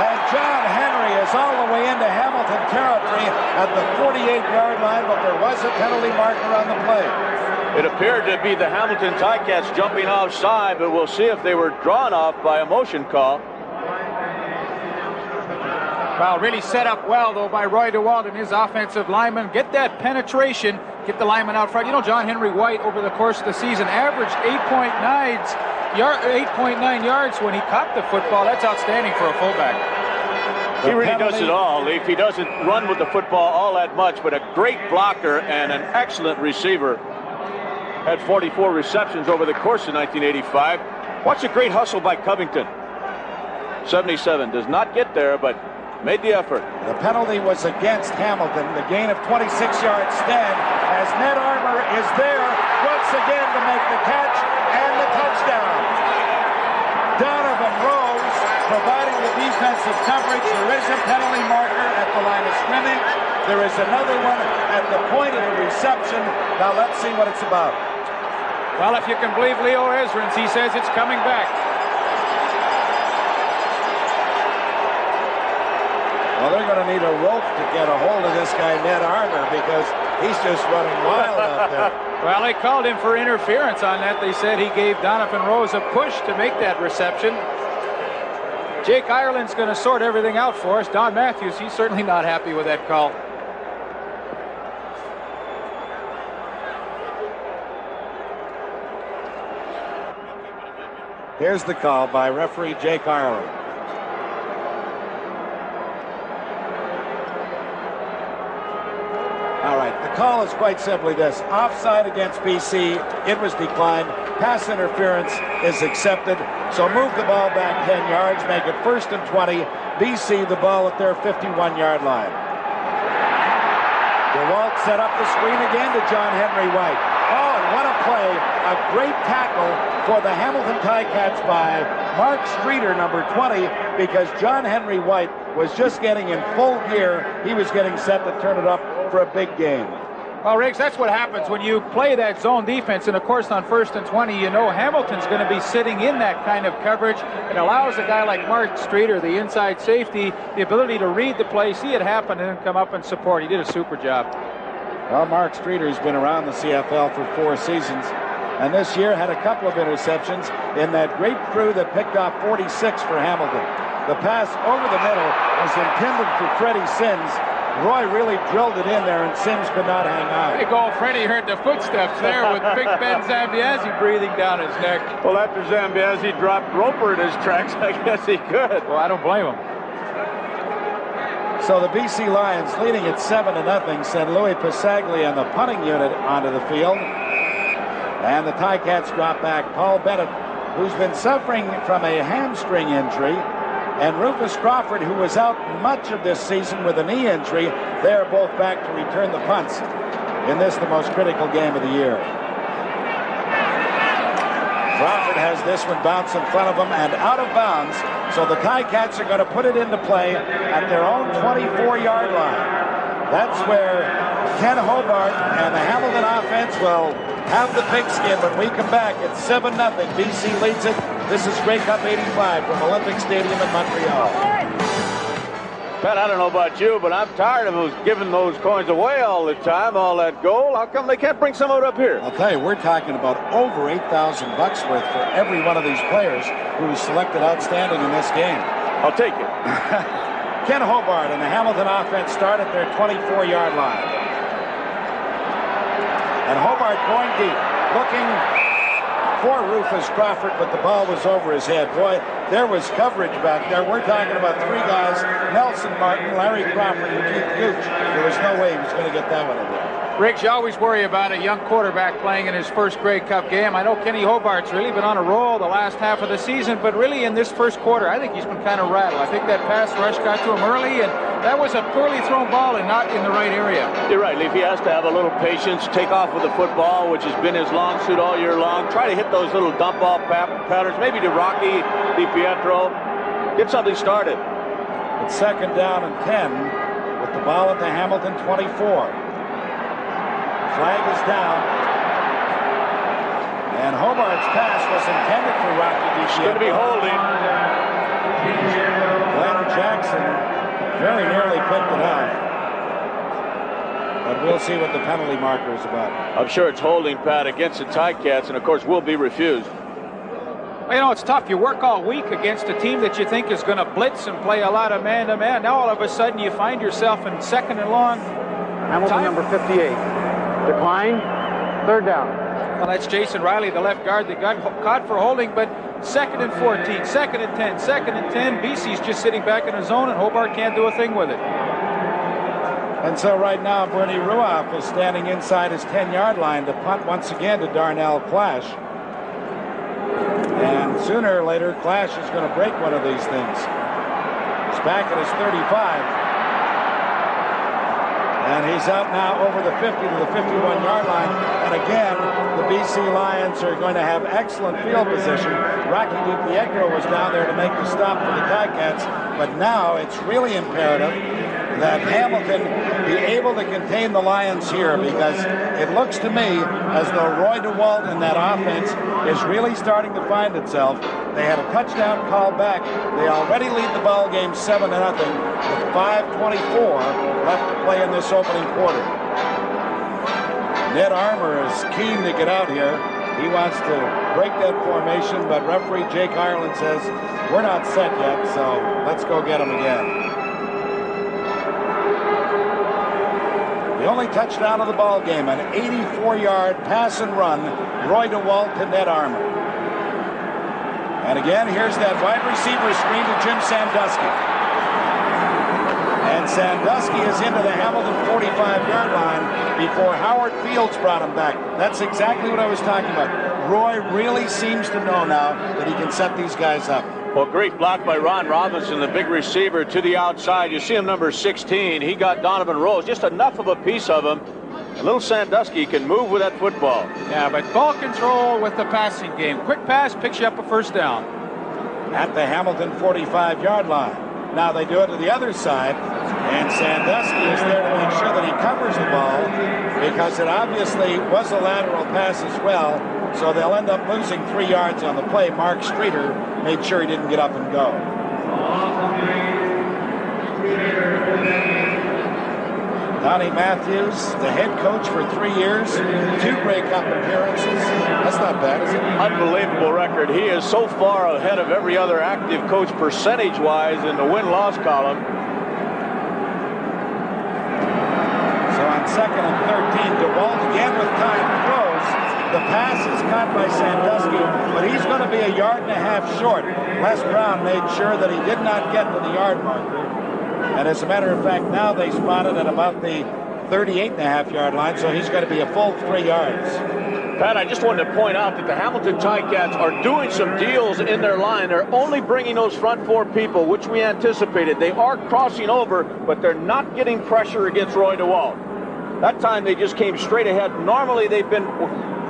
And John Henry is all the way into Hamilton territory at the 48-yard line, but there was a penalty marker on the play. It appeared to be the Hamilton Ticats jumping offside, but we'll see if they were drawn off by a motion call. Well, really set up well, though, by Roy DeWalt and his offensive lineman. Get that penetration, get the lineman out front. You know, John Henry White, over the course of the season, averaged 8.9 yards when he caught the football. That's outstanding for a fullback. He really does it all, Leaf. He doesn't run with the football all that much, but a great blocker and an excellent receiver. Had 44 receptions over the course of 1985. Watch a great hustle by Covington. 77 does not get there, but made the effort. The penalty was against Hamilton. The gain of 26 yards stand as Ned Armour is there once again to make the catch and the touchdown. Donovan Rose providing the defensive coverage. There is a penalty marker at the line of scrimmage. There is another one at the point of the reception. Now let's see what it's about. Well, if you can believe Leo Ezrins, he says it's coming back. Well, they're going to need a rope to get a hold of this guy, Ned Armour, because he's just running wild out there. Well, they called him for interference on that. They said he gave Donovan Rose a push to make that reception. Jake Ireland's going to sort everything out for us. Don Matthews, he's certainly not happy with that call. Here's the call by referee Jake Ireland. All right, the call is quite simply this. Offside against BC. It was declined. Pass interference is accepted. So move the ball back 10 yards. Make it 1st and 20. BC the ball at their 51-yard line. DeWalt set up the screen again to John Henry White. Oh, and what a play. A great tackle for the Hamilton Ticats by Mark Streeter, number 20, because John Henry White was just getting in full gear. He was getting set to turn it up for a big game. Well, Riggs, that's what happens when you play that zone defense. And, of course, on 1st and 20, you know Hamilton's going to be sitting in that kind of coverage. It allows a guy like Mark Streeter, the inside safety, the ability to read the play, see it happen, and then come up and support. He did a super job. Well, Mark Streeter's been around the CFL for 4 seasons, and this year had a couple of interceptions in that great crew that picked off 46 for Hamilton. The pass over the middle was intended for Freddie Sims. Roy really drilled it in there, and Sims could not hang on. Big old Freddie heard the footsteps there with Big Ben Zambiasi breathing down his neck. Well, after Zambiasi dropped Roper in his tracks, I guess he could. Well, I don't blame him. So the BC Lions, leading at 7-0, send Louis Pasaglia and the punting unit onto the field. And the Ticats drop back Paul Bennett, who's been suffering from a hamstring injury, and Rufus Crawford, who was out much of this season with a knee injury. They're both back to return the punts in this, the most critical game of the year. Crawford has this one bounce in front of him and out of bounds. So the Ticats are going to put it into play at their own 24-yard line. That's where Ken Hobart and the Hamilton offense will have the pigskin. When we come back, it's 7-0. BC leads it. This is Grey Cup 85 from Olympic Stadium in Montreal. Pat, I don't know about you, but I'm tired of giving those coins away all the time, all that gold. How come they can't bring some of it up here? I'll tell you, we're talking about over $8,000 worth for every one of these players who was selected outstanding in this game. I'll take it. Ken Hobart and the Hamilton offense start at their 24-yard line. And Hobart going deep, looking for Rufus Crawford, but the ball was over his head. Boy, there was coverage back there. We're talking about 3 guys, Nelson Martin, Larry Crawford, and Keith Gooch. There was no way he was going to get that one in there. Riggs, you always worry about a young quarterback playing in his first Grey Cup game. I know Kenny Hobart's really been on a roll the last half of the season, but really in this first quarter, I think he's been kind of rattled. I think that pass rush got to him early, and that was a poorly thrown ball and not in the right area. You're right, Leaf. He has to have a little patience, take off with the football, which has been his long suit all year long. Try to hit those little dump ball patterns, maybe to Rocky DiPietro. Get something started. It's 2nd down and 10 with the ball at the Hamilton 24. Flag is down. And Hobart's pass was intended for Rocky DiPietro. It's going to be holding. Glenn Jackson very nearly picked it up. But we'll see what the penalty marker is about. I'm sure it's holding, Pat, against the Ticats, and of course will be refused. Well, you know, it's tough. You work all week against a team that you think is going to blitz and play a lot of man-to-man. Now all of a sudden you find yourself in 2nd and long. Hamilton number 58. Decline, 3rd down. Well, that's Jason Riley, the left guard that got caught for holding, but 2nd and 14, 2nd and 10, 2nd and 10. BC's just sitting back in his zone, and Hobart can't do a thing with it. And so right now, Bernie Ruoff is standing inside his 10-yard line to punt once again to Darnell Clash. And sooner or later, Clash is going to break one of these things. He's back at his 35. And he's out now over the 50 to the 51-yard line. And again, the BC Lions are going to have excellent field position. Rocky DiPietro was down there to make the stop for the Ticats. But now it's really imperative that Hamilton be able to contain the Lions here, because it looks to me as though Roy DeWalt in that offense is really starting to find itself. They had a touchdown call back. They already lead the ball game 7-0 with 5:24 left to play in this opening quarter. Ned Armour is keen to get out here. He wants to break that formation, but referee Jake Ireland says, we're not set yet, so let's go get him again. The only touchdown of the ball game, an 84-yard pass and run, Roy DeWalt to Ned Armour. And again, here's that wide receiver screen to Jim Sandusky. And Sandusky is into the Hamilton 45-yard line before Howard Fields brought him back. That's exactly what I was talking about. Roy really seems to know now that he can set these guys up. Well, great block by Ron Robinson, the big receiver, to the outside. You see him, number 16. He got Donovan Rose, just enough of a piece of him. A little Sandusky can move with that football. Yeah, but ball control with the passing game. Quick pass picks you up a first down. At the Hamilton 45-yard line. Now they do it to the other side, and Sandusky is there to make sure that he covers the ball, because it obviously was a lateral pass as well, so they'll end up losing 3 yards on the play. Mark Streeter made sure he didn't get up and go. Donnie Matthews, the head coach for 3 years, 2 Grey Cup appearances. That's not bad, is it? Unbelievable record. He is so far ahead of every other active coach percentage-wise in the win-loss column. So on 2nd and 13, DeWalt again with time throws. The pass is caught by Sandusky, but he's going to be a yard and a half short. Les Brown made sure that he did not get to the yard marker. And as a matter of fact, now they spotted at about the 38.5-yard line, so he's going to be a full 3 yards. Pat, I just wanted to point out that the Hamilton Ticats are doing some deals in their line. They're only bringing those front 4 people, which we anticipated. They are crossing over, but they're not getting pressure against Roy DeWalt. That time they just came straight ahead. Normally they've been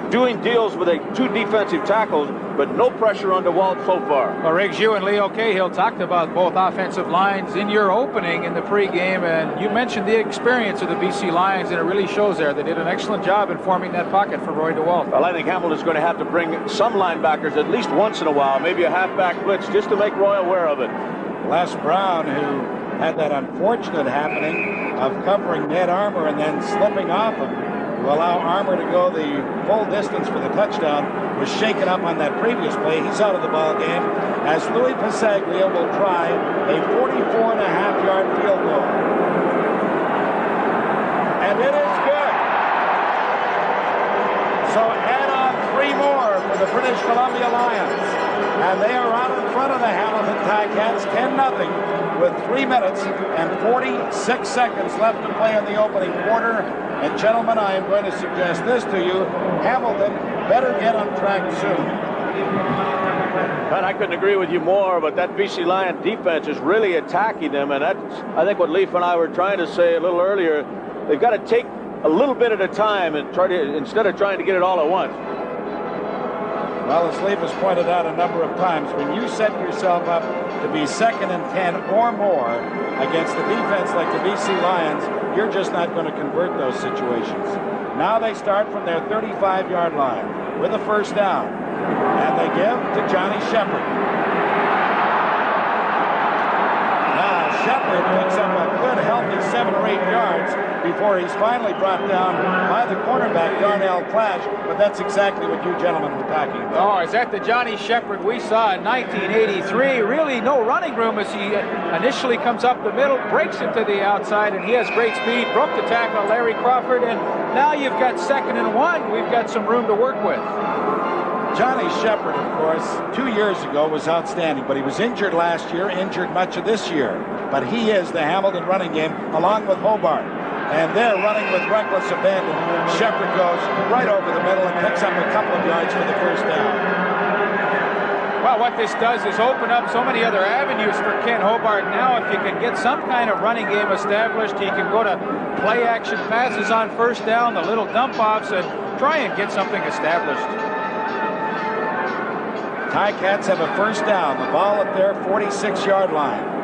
doing deals with 2 defensive tackles, but no pressure on DeWalt so far. Well, Riggs, you and Leo Cahill talked about both offensive lines in your opening in the pregame, and you mentioned the experience of the BC Lions, and it really shows there. They did an excellent job in forming that pocket for Roy DeWalt. Well, I think Hamilton's going to have to bring some linebackers at least once in a while, maybe a halfback blitz, just to make Roy aware of it. Les Brown, who had that unfortunate happening of covering Ned Armour and then slipping off him to allow Armour to go the full distance for the touchdown, was shaken up on that previous play. He's out of the ball game as Louis Pasaglia will try a 44.5-yard field goal. And it is good. So add on 3 more for the British Columbia Lions. And they are out in front of the Hamilton Ticats 10-0 with 3 minutes and 46 seconds left to play in the opening quarter. And gentlemen, I am going to suggest this to you. Hamilton better get on track soon. But I couldn't agree with you more, but that BC Lion defense is really attacking them, and that's, I think, what Leif and I were trying to say a little earlier. They've got to take a little bit at a time and try to, instead of trying to get it all at once. Well, as Leif has pointed out a number of times, when you set yourself up to be 2nd and 10 or more against the defense like the BC Lions, you're just not going to convert those situations. Now they start from their 35-yard line with a first down, and they give to Johnny Shepard. Now Shepard picks up a good, healthy 7 or 8 yards before he's finally brought down by the cornerback, Darnell Clash, but that's exactly what you gentlemen were talking about. Oh, is that the Johnny Shepard we saw in 1983? Really no running room as he initially comes up the middle, breaks it to the outside, and he has great speed, broke the tackle on Larry Crawford, and now you've got 2nd and 1. We've got some room to work with. Johnny Shepard, of course, 2 years ago was outstanding, but he was injured last year, injured much of this year. But he is the Hamilton running game along with Hobart. And they're running with reckless abandon. Shepard goes right over the middle and picks up a couple of yards for the first down. Well, what this does is open up so many other avenues for Ken Hobart now. If you can get some kind of running game established, he can go to play-action passes on first down, the little dump-offs, and try and get something established. Ticats have a first down. The ball at their 46-yard line.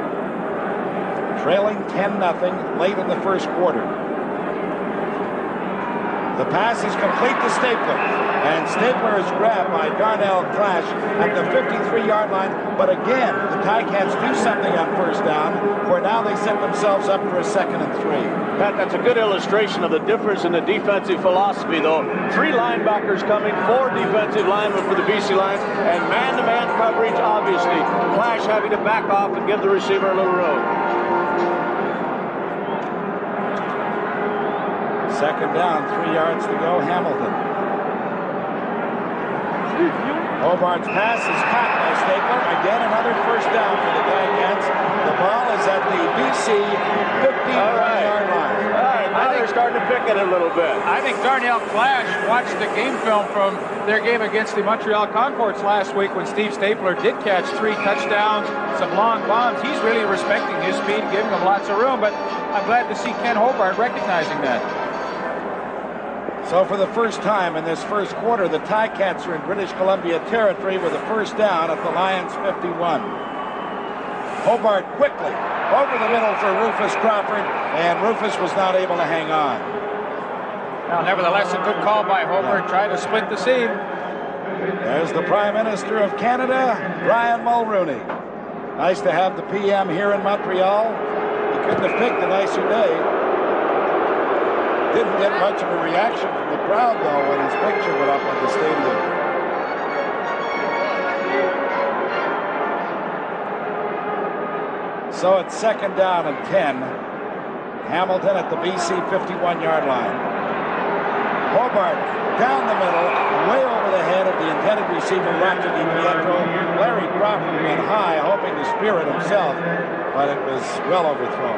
Trailing 10-0 late in the first quarter. The pass is complete to Stapler, and Stapler is grabbed by Darnell Clash at the 53-yard line. But again, the Ticats do something on first down, where now they set themselves up for a 2nd and 3. Pat, that's a good illustration of the difference in the defensive philosophy, though. 3 linebackers coming, 4 defensive linemen for the BC Lions, and man-to-man coverage, obviously. Clash having to back off and give the receiver a little room. 2nd down, 3 yards to go, Hamilton. Hobart's pass is caught by Stapler. Again, another first down for the Ticats. The ball is at the BC 15-yard line. All right, now they're starting to pick it a little bit. I think Darnell Clash watched the game film from their game against the Montreal Concords last week when Steve Stapler did catch 3 touchdowns, some long bombs. He's really respecting his speed, giving him lots of room, but I'm glad to see Ken Hobart recognizing that. So for the first time in this first quarter, the Ticats are in British Columbia territory with a first down at the Lions 51. Hobart quickly over the middle for Rufus Crawford, and Rufus was not able to hang on. Well, nevertheless, a good call by Hobart, trying to split the seam. There's the Prime Minister of Canada, Brian Mulroney. Nice to have the PM here in Montreal. He couldn't have picked a nicer day. Didn't get much of a reaction from the crowd, though, when his picture went up at the stadium. So it's 2nd down and 10. Hamilton at the BC 51-yard line. Hobart down the middle, way over the head of the intended receiver, Roger DiPietro. Larry Crawford went high, hoping to spear it himself, but it was well overthrown.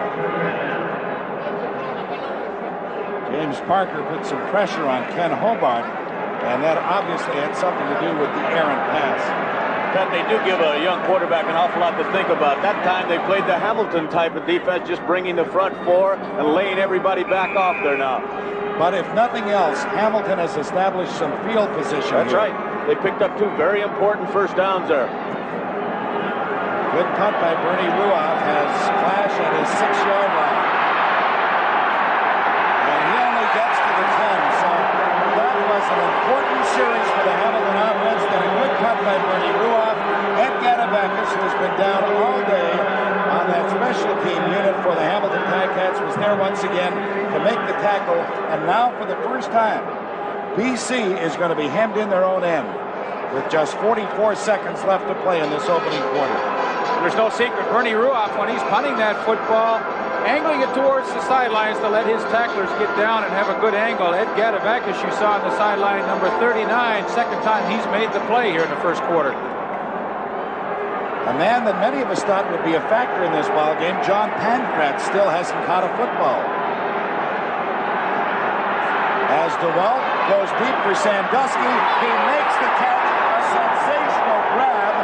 James Parker put some pressure on Ken Hobart, and that obviously had something to do with the errant pass. But they do give a young quarterback an awful lot to think about. That time they played the Hamilton type of defense, just bringing the front 4 and laying everybody back off there now. But if nothing else, Hamilton has established some field position. That's right. They picked up 2 very important first downs there. Good punt by Bernie Ruoff has Clash at his 6-yard line. Gets to the 10, so that was an important series for the Hamilton offense. Then a good cut by Bernie Ruoff. Ed Gadabakis, who has been down all day on that special team unit for the Hamilton Ticats, was there once again to make the tackle. And now for the first time, BC is going to be hemmed in their own end with just 44 seconds left to play in this opening quarter. There's no secret, Bernie Ruoff, when he's punting that football, angling it towards the sidelines to let his tacklers get down and have a good angle. Ed Gadabakis, you saw on the sideline, number 39, second time he's made the play here in the first quarter. A man that many of us thought would be a factor in this ball game, John Pankratz, still hasn't caught a football. As DeWalt goes deep for Sandusky, he makes the catch, a sensational grab.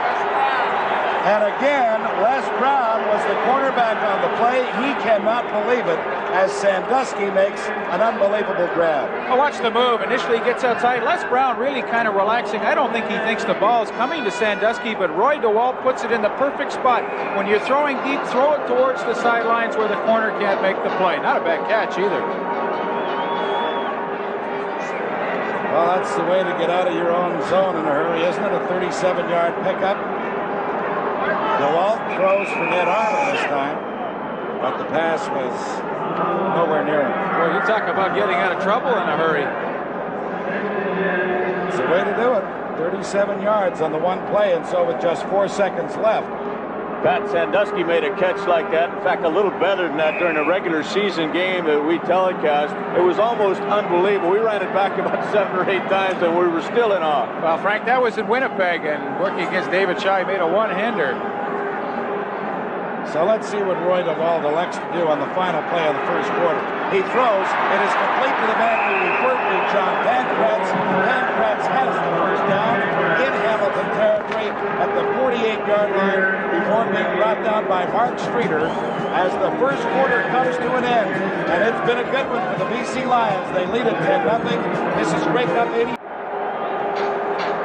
And again, Les Brown was the cornerback on the play. He cannot believe it as Sandusky makes an unbelievable grab. Oh, watch the move. Initially he gets outside. Les Brown really kind of relaxing. I don't think he thinks the ball is coming to Sandusky, but Roy DeWalt puts it in the perfect spot. When you're throwing deep, throw it towards the sidelines where the corner can't make the play. Not a bad catch either. Well, that's the way to get out of your own zone in a hurry, isn't it? A 37-yard pickup. DeWalt throws for Ned Arnold this time, but the pass was nowhere near him. Well, you talk about getting out of trouble in a hurry. It's the way to do it. 37 yards on the one play, and so with just 4 seconds left. Pat, Sandusky made a catch like that. In fact, a little better than that during a regular season game that we telecast. It was almost unbelievable. We ran it back about 7 or 8 times, and we were still in awe. Well, Frank, that was in Winnipeg, and working against David Shaw, he made a one-hander. So let's see what Roy DeWalt elects to do on the final play of the first quarter. He throws. It is complete to the man we referred to, John Pankratz. Pankratz has the first down in Hamilton Hamilton territory at the 48-yard line before being brought down by Mark Streeter as the first quarter comes to an end. And it's been a good one for the BC Lions. They lead it 10-0. This is Grey Cup 80.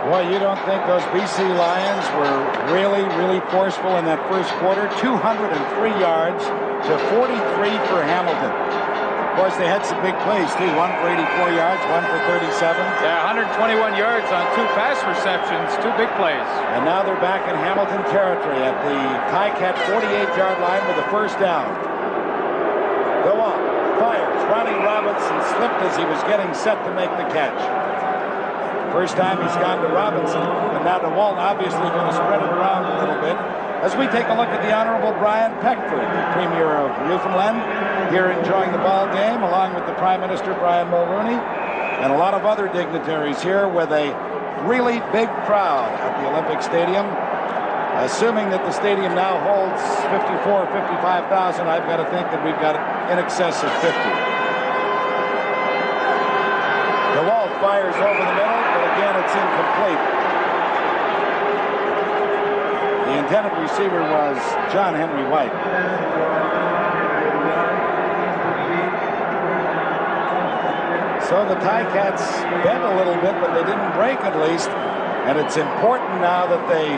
Boy, you don't think those BC Lions were really, really forceful in that first quarter? 203 yards to 43 for Hamilton. Of course, they had some big plays, too. One for 84 yards, one for 37. Yeah, 121 yards on 2 pass receptions, 2 big plays. And now they're back in Hamilton territory at the Ticat 48-yard line with a first down. Go on, fires. Ronnie Robinson slipped as he was getting set to make the catch. First time he's gone to Robinson, and now DeWalt obviously going to spread it around a little bit. As we take a look at the Honorable Brian Peckford, the Premier of Newfoundland, here enjoying the ball game, along with the Prime Minister Brian Mulroney, and a lot of other dignitaries here with a really big crowd at the Olympic Stadium. Assuming that the stadium now holds 54,000, 55,000, I've got to think that we've got in excess of 50. DeWalt fires over the middle, but again, it's incomplete. The intended receiver was John Henry White. So the Ticats bent a little bit, but they didn't break at least. And it's important now that they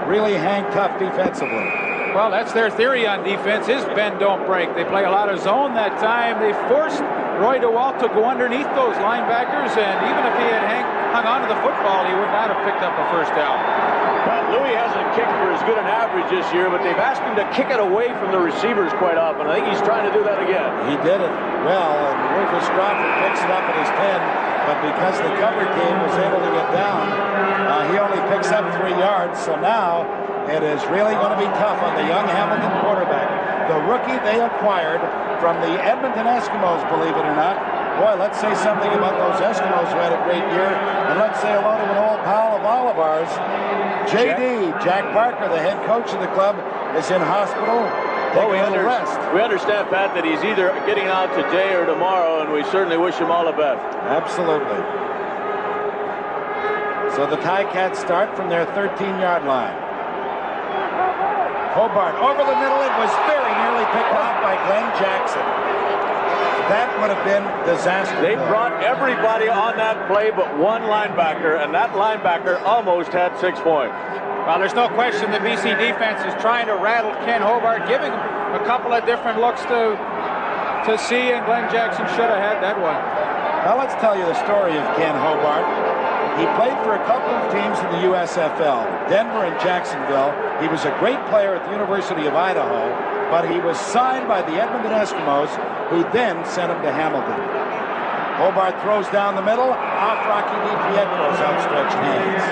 really hang tough defensively. Well, that's their theory on defense, is bend, don't break. They play a lot of zone that time. They forced Roy DeWalt to go underneath those linebackers, and even if he had hung on to the football, he would not have picked up a first down. But Louis hasn't kicked for as good an average this year, but they've asked him to kick it away from the receivers quite often. I think he's trying to do that again. He did it well, and Rufus Crawford picks it up at his 10, but because the cover team was able to get down, he only picks up 3 yards, so now it is really going to be tough on the young Hamilton quarterback. The rookie they acquired from the Edmonton Eskimos, believe it or not. Boy, let's say something about those Eskimos who had a great year, and let's say hello to an old pal of all of ours. JD, Jack Barker, the head coach of the club, is in hospital. Well, we understand, Pat, that he's either getting out today or tomorrow, and we certainly wish him all the best. Absolutely. So the Ticats start from their 13-yard line. Hobart over the middle. It was very nearly picked off by Glenn Jackson. That would have been disastrous. They brought everybody on that play but one linebacker, and that linebacker almost had 6 points. Well, there's no question the BC defense is trying to rattle Ken Hobart, giving him a couple of different looks to see, and Glenn Jackson should have had that one. Now let's tell you the story of Ken Hobart. He played for a couple of teams in the USFL, Denver and Jacksonville. He was a great player at the University of Idaho, but he was signed by the Edmonton Eskimos, who then sent him to Hamilton. Hobart throws down the middle, off Rocky DiPietro's outstretched hands.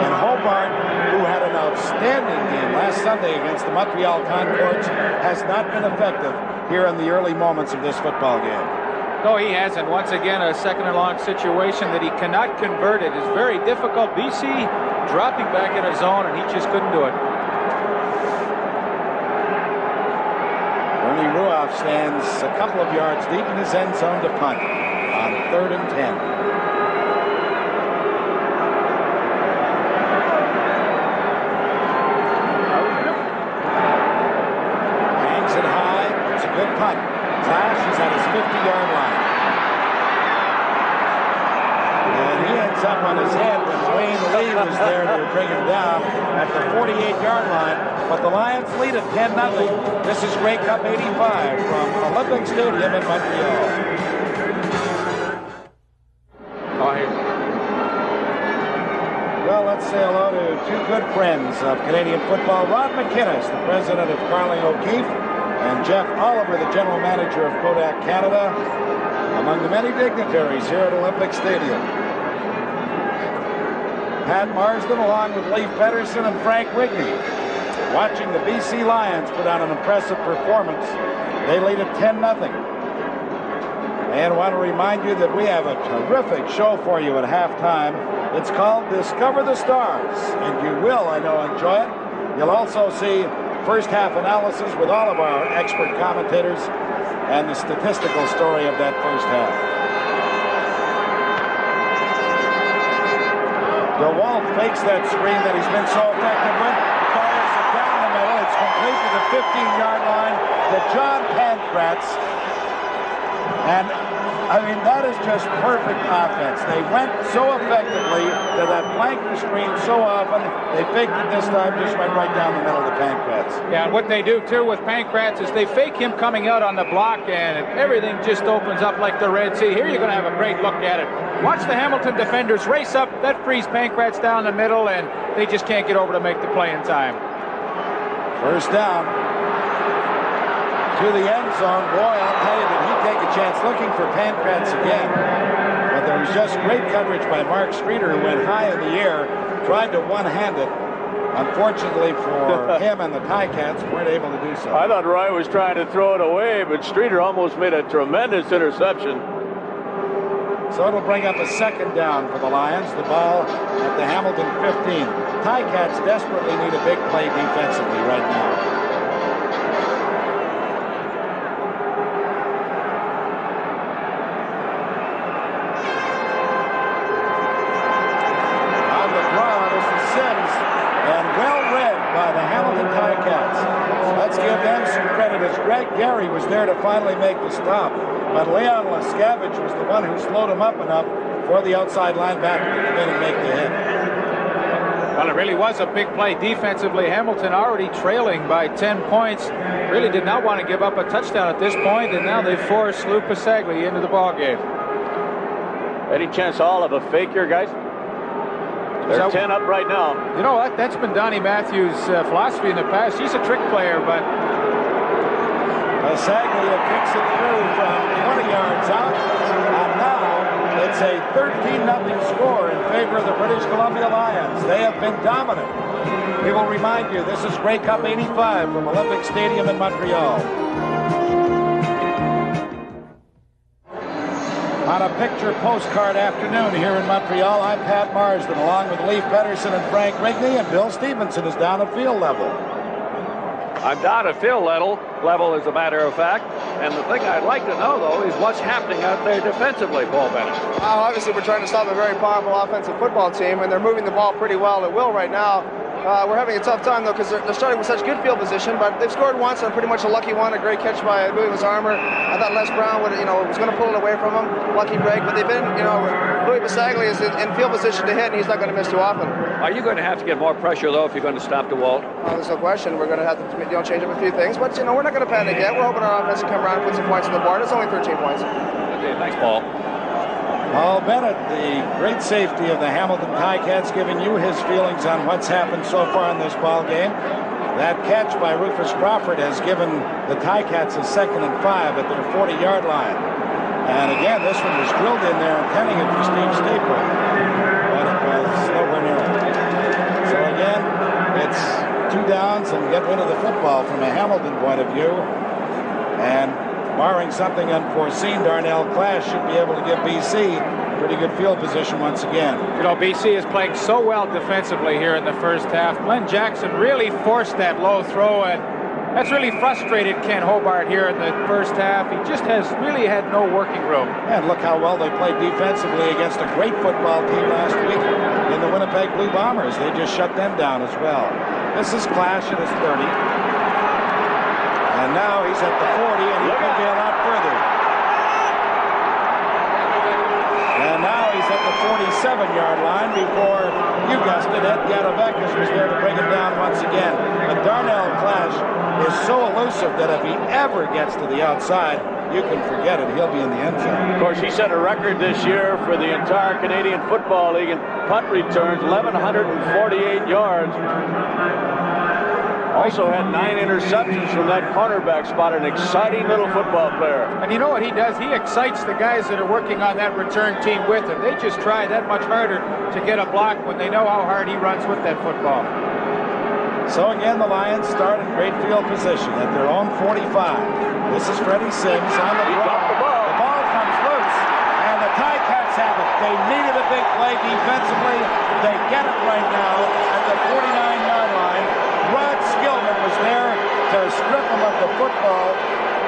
And Hobart, who had an outstanding game last Sunday against the Montreal Concords, has not been effective here in the early moments of this football game. No, he hasn't. Once again, a second and long situation that he cannot convert. It is very difficult. BC dropping back in a zone, and he just couldn't do it. Bernie Ruoff stands a couple of yards deep in his end zone to punt on 3rd and 10. Hangs it high. It's a good punt. Clash is at his 50-yard line. And he ends up on his head when Wayne Lee was there to bring him down at the 48-yard line. But the Lions lead at 10-0. This is Grey Cup 85 from Olympic Stadium in Montreal. Well, let's say hello to 2 good friends of Canadian football. Rod McInnes, the president of Carling O'Keefe, and Jeff Oliver, the general manager of Kodak Canada, among the many dignitaries here at Olympic Stadium. Pat Marsden, along with Leif Pedersen and Frank Rigney, watching the BC Lions put on an impressive performance. They lead at 10-0. And I want to remind you that we have a terrific show for you at halftime. It's called Discover the Stars, and you will, I know, enjoy it. You'll also see first half analysis with all of our expert commentators and the statistical story of that first half. DeWalt fakes that screen that he's been so effective with. Fires it down the middle. It's complete to the 15-yard line to John Pankratz. And I mean, that is just perfect offense. They went so effectively to that flanking screen so often. They faked it this time, just went right down the middle to Pankratz. Yeah, and what they do, too, with Pankratz is they fake him coming out on the block, and everything just opens up like the Red Sea. Here you're going to have a great look at it. Watch the Hamilton defenders race up. That frees Pankratz down the middle, and they just can't get over to make the play in time. First down to the end zone. Boy, I'll tell you, did he take a chance looking for Pankratz again. But there was just great coverage by Mark Streeter, who went high in the air, tried to one-hand it. Unfortunately for him and the Ticats, weren't able to do so. I thought Roy was trying to throw it away, but Streeter almost made a tremendous interception. So it'll bring up a second down for the Lions. The ball at the Hamilton 15. Ticats desperately need a big play defensively right now. Gary was there to finally make the stop, but Leon Lescavage was the one who slowed him up enough for the outside linebacker to come in and make the hit. Well, it really was a big play defensively. Hamilton already trailing by 10 points. Really did not want to give up a touchdown at this point, and now they force Lou Pasaglia into the ballgame. Any chance all of a fake here, guys? They're 10 up right now. You know what? That's been Donnie Matthews' philosophy in the past. He's a trick player, but Pasaglia kicks it through from 20 yards out, and now it's a 13-0 score in favor of the British Columbia Lions. They have been dominant. We will remind you, this is Grey Cup 85 from Olympic Stadium in Montreal. On a picture postcard afternoon here in Montreal, I'm Pat Marsden, along with Leif Pedersen and Frank Rigney, and Bill Stevenson is down at field level. I'm down at field level, as a matter of fact. And the thing I'd like to know, though, is what's happening out there defensively, Paul Bennett. Obviously, we're trying to stop a very powerful offensive football team, and they're moving the ball pretty well at will right now. We're having a tough time, though, because they're starting with such good field position, but they've scored once on pretty much a lucky one, a great catch by Louis Armour. I thought Les Brown would, was going to pull it away from him. Lucky break, but they've been, Louis Pasaglia is in field position to hit, and he's not going to miss too often. Are you going to have to get more pressure, though, if you're going to stop DeWalt? There's no question. We're going to have to change up a few things, but, we're not going to panic yet. We're hoping our offense will come around and put some points on the board. It's only 13 points. Okay, thanks, Paul. Paul Bennett, the great safety of the Hamilton Ticats, giving you his feelings on what's happened so far in this ball game. That catch by Rufus Crawford has given the Ticats a 2nd and 5 at their 40-yard line. And again, this one was drilled in there, intending it for Steve Stapler, but it was nowhere near it. So again, it's 2 downs and get rid of the football from a Hamilton point of view. And barring something unforeseen, Darnell Clash should be able to give BC pretty good field position once again. BC is playing so well defensively here in the first half. Glenn Jackson really forced that low throw, and that's really frustrated Ken Hobart here in the first half. He just has really had no working room. And look how well they played defensively against a great football team last week in the Winnipeg Blue Bombers. They just shut them down as well. This is Clash at his 30. And now he's at the 40, and he could be a lot further. And now he's at the 47-yard line before, you guessed it, Ed Gatovekis was there to bring him down once again. But Darnell Clash is so elusive that if he ever gets to the outside, you can forget it. He'll be in the end zone. Of course, he set a record this year for the entire Canadian Football League in punt returns, 1,148 yards. Also had 9 interceptions from that cornerback spot, an exciting little football player. And you know what he does? He excites the guys that are working on that return team with him. They just try that much harder to get a block when they know how hard he runs with that football. So again, the Lions start in great field position at their own 45. This is Freddie Sims on the draw. The ball comes loose, and the Ticats have it. They needed a big play defensively. They get it right now at the 49-yard line. Rod Skillman was there to strip him of the football,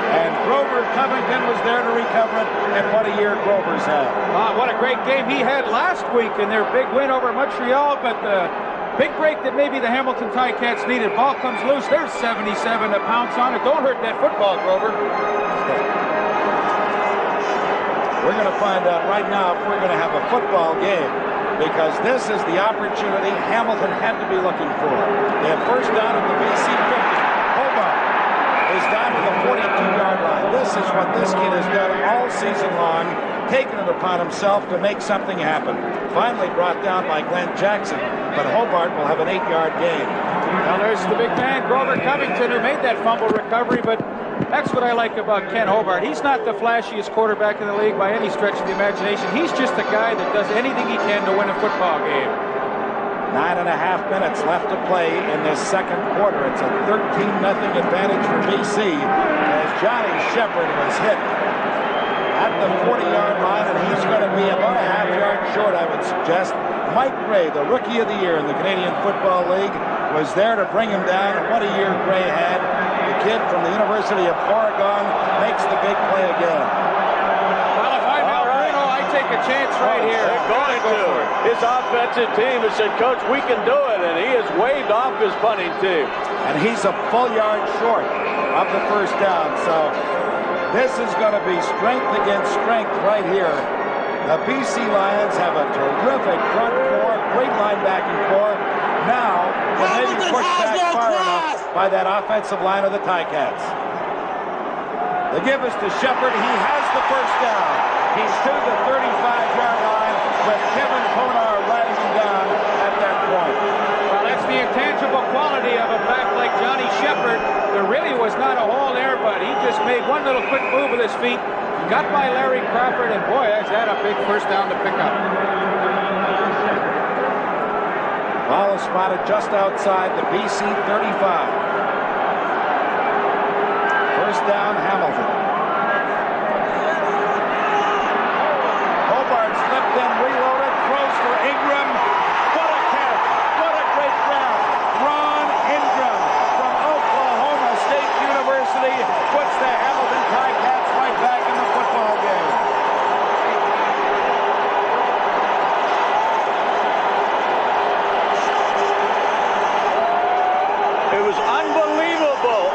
And Grover Covington was there to recover it, and what a year Grover's had. What a great game he had last week in their big win over Montreal, but the big break that maybe the Hamilton Ticats needed. Ball comes loose. There's 77 to pounce on it. Don't hurt that football, Grover. We're going to find out right now if we're going to have a football game, because this is the opportunity Hamilton had to be looking for. They have first down at the BC 50. Hobart is down to the 42-yard line. This is what this kid has done all season long, taking it upon himself to make something happen. Finally brought down by Glenn Jackson, but Hobart will have an 8-yard gain. Now there's the big man, Grover Covington, who made that fumble recovery, but that's what I like about Ken Hobart. He's not the flashiest quarterback in the league by any stretch of the imagination. He's just a guy that does anything he can to win a football game. 9.5 minutes left to play in this second quarter. It's a 13-0 advantage for BC as Johnny Shepard was hit at the 40-yard line, and he's going to be about a half-yard short, I would suggest. Mike Gray, the Rookie of the Year in the Canadian Football League, was there to bring him down, and what a year Gray had. The kid from the University of Oregon makes the big play again. Well, if I'm Al Bruno, I take a chance right here. They're going to. His offensive team has said, Coach, we can do it, and he has waved off his punting team. And he's a full yard short of the first down, so this is going to be strength against strength right here. The BC Lions have a terrific front four, great linebacking core. Now, will they be pushed back far enough by that offensive line of the Ticats? The give is to Shepard. He has the first down. He's to the 35-yard line with Kevin Konar riding him down at that point. Well, that's the intangible quality of a back like Johnny Shepard. There really was not a hole there, but he just made one little quick move with his feet, got by Larry Crawford, and boy, is that a big first down to pick up. Ball is spotted just outside the BC 35. First down, Hamilton. Hobart slipped and reloaded, throws for Ingram. What a catch! What a great grab! Ron Ingram from Oklahoma State University puts the Hamilton Ticats right back in the football game. It was unbelievable.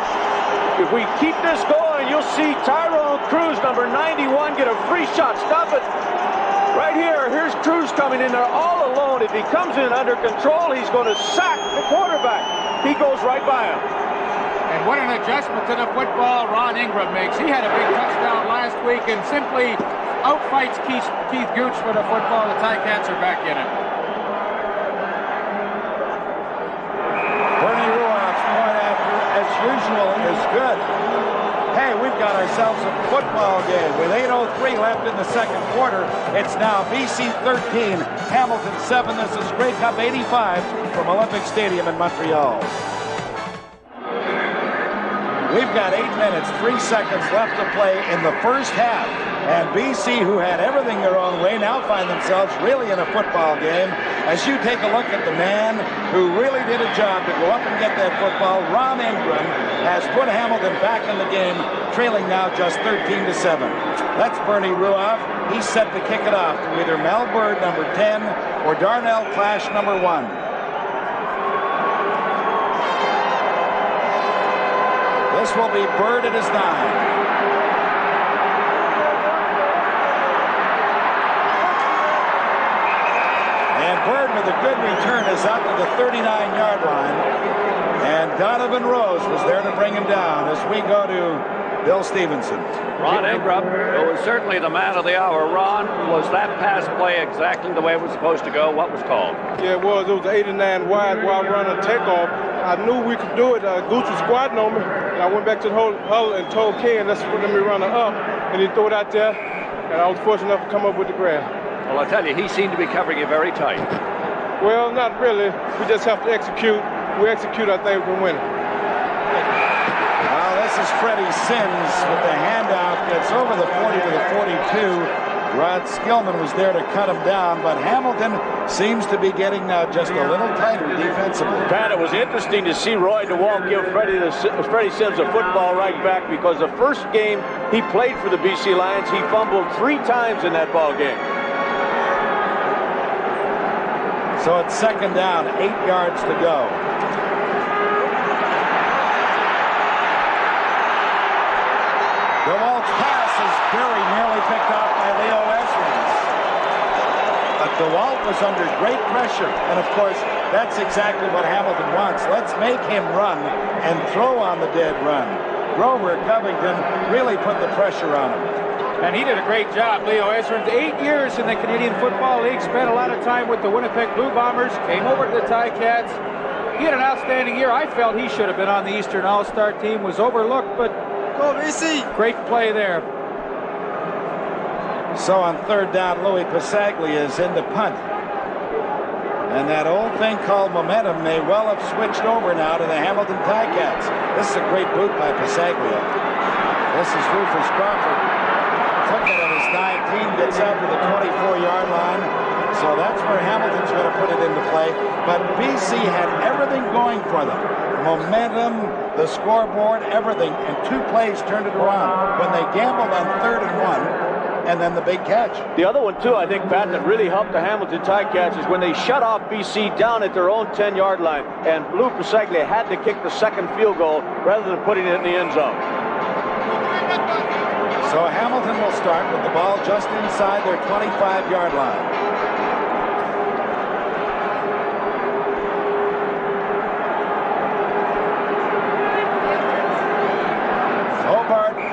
If we keep this going, you'll see Tyrone Cruz, number 91, get a free shot. Stop it. Right here. Here's Cruz coming in there all alone. If he comes in under control, he's going to sack the quarterback. He goes right by him. And what an adjustment to the football Ron Ingram makes. He had a big touchdown last week and simply outfights Keith Gooch for the football. The Ticats are back in it. Bernie Ruoff's point after, as usual, is good. Hey, we've got ourselves a football game. With 8:03 left in the second quarter, it's now BC 13, Hamilton 7. This is Grey Cup 85 from Olympic Stadium in Montreal. We've got 8 minutes, 3 seconds left to play in the first half. And BC, who had everything their own way, now find themselves really in a football game. As you take a look at the man who really did a job to go up and get that football, Ron Ingram has put Hamilton back in the game, trailing now just 13-7. That's Bernie Ruoff. He's set to kick it off to either Mel Bird, number 10, or Darnell Clash, number 1. This will be Bird at his 9. And Bird with a good return is out to the 39-yard line. And Donovan Rose was there to bring him down as we go to Bill Stevenson. Ron Ingram, who was certainly the man of the hour. Ron, was that pass play exactly the way it was supposed to go? What was called? Yeah, it was. It was 89 wide while running takeoff. I knew we could do it. Gooch was squatting on me. And I went back to the huddle and told Ken, let's let me run it up. And he threw it out there. And I was fortunate enough to come up with the grab. Well, I tell you, he seemed to be covering you very tight. Well, not really. We just have to execute. We execute, I think we can win it. Well, this is Freddie Sims with the handout. Gets over the 40 to the 42. Rod Skillman was there to cut him down, but Hamilton seems to be getting now just a little tighter defensively. Pat, it was interesting to see Roy DeWalt give Freddie Sims a football right back, because the first game he played for the BC Lions, he fumbled 3 times in that ball game. So it's second down, 8 yards to go. DeWalt's pass is very nearly picked off by Leo Esrins. But DeWalt was under great pressure, and of course, that's exactly what Hamilton wants. Let's make him run and throw on the dead run. Grover Covington really put the pressure on him. And he did a great job, Leo Esrins. 8 years in the Canadian Football League, spent a lot of time with the Winnipeg Blue Bombers, came over to the Ticats. He had an outstanding year. I felt he should have been on the Eastern All-Star team, was overlooked, but go BC! Great play there. So on third down, Louis Pasaglia is in the punt. And that old thing called momentum may well have switched over now to the Hamilton Ticats. This is a great boot by Pasaglia. This is Rufus Crawford. Took it at his 19, gets out to the 24-yard line. So that's where Hamilton's going to put it into play. But BC had everything going for them. Momentum, the scoreboard, everything. And 2 plays turned it around when they gambled on 3rd and 1. And then the big catch. The other one, too, I think, Pat, that really helped the Hamilton Ticats is when they shut off BC down at their own 10-yard line, and Lou Pasaglia had to kick the second field goal rather than putting it in the end zone. So Hamilton will start with the ball just inside their 25-yard line.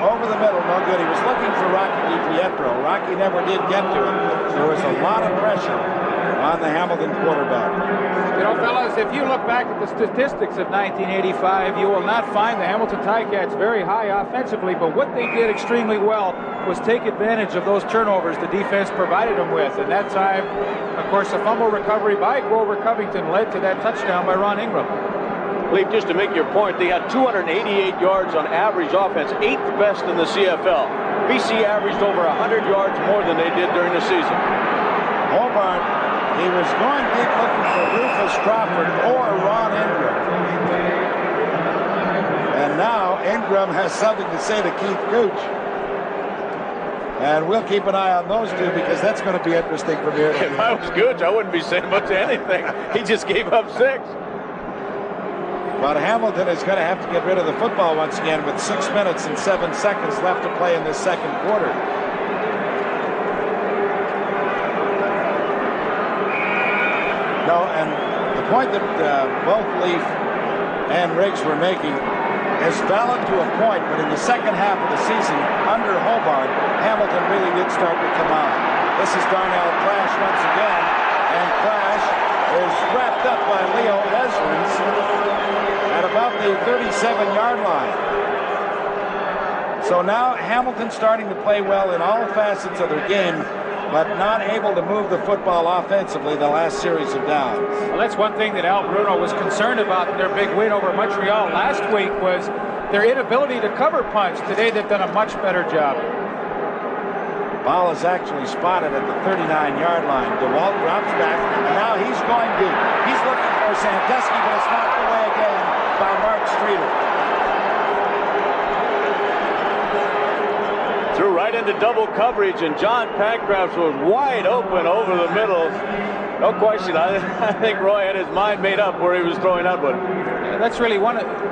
Over the middle, no good. He was looking for Rocky DiPietro. Rocky never did get to him. There was a lot of pressure on the Hamilton quarterback. You know, fellas, if you look back at the statistics of 1985, you will not find the Hamilton Ticats very high offensively, but what they did extremely well was take advantage of those turnovers the defense provided them with. And that time, of course, a fumble recovery by Grover Covington led to that touchdown by Ron Ingram. Leaf, just to make your point, they had 288 yards on average offense, 8th best in the CFL. BC averaged over 100 yards more than they did during the season. Hobart, he was going deep looking for Rufus Crawford or Ron Ingram. And now Ingram has something to say to Keith Gooch. And we'll keep an eye on those two because that's going to be interesting from here. If I was Gooch, I wouldn't be saying much of anything. He just gave up 6. But Hamilton is going to have to get rid of the football once again with 6 minutes and 7 seconds left to play in this second quarter. No, and the point that both Leaf and Riggs were making is valid to a point, but in the second half of the season, under Hobart, Hamilton really did start to come on. This is Darnell Clash once again, and Clash is wrapped up by Leo Esrins at about the 37-yard line. So now Hamilton's starting to play well in all facets of their game, but not able to move the football offensively the last series of downs. Well, that's one thing that Al Bruno was concerned about in their big win over Montreal last week was their inability to cover punch. Today they've done a much better job. Ball is actually spotted at the 39-yard line. DeWalt drops back, and now he's going deep. He's looking for Sandusky, but it's knocked away again by Mark Streeter. Threw right into double coverage, and John Pancraft was wide open over the middle. No question. I think Roy had his mind made up where he was throwing Udwood. That's really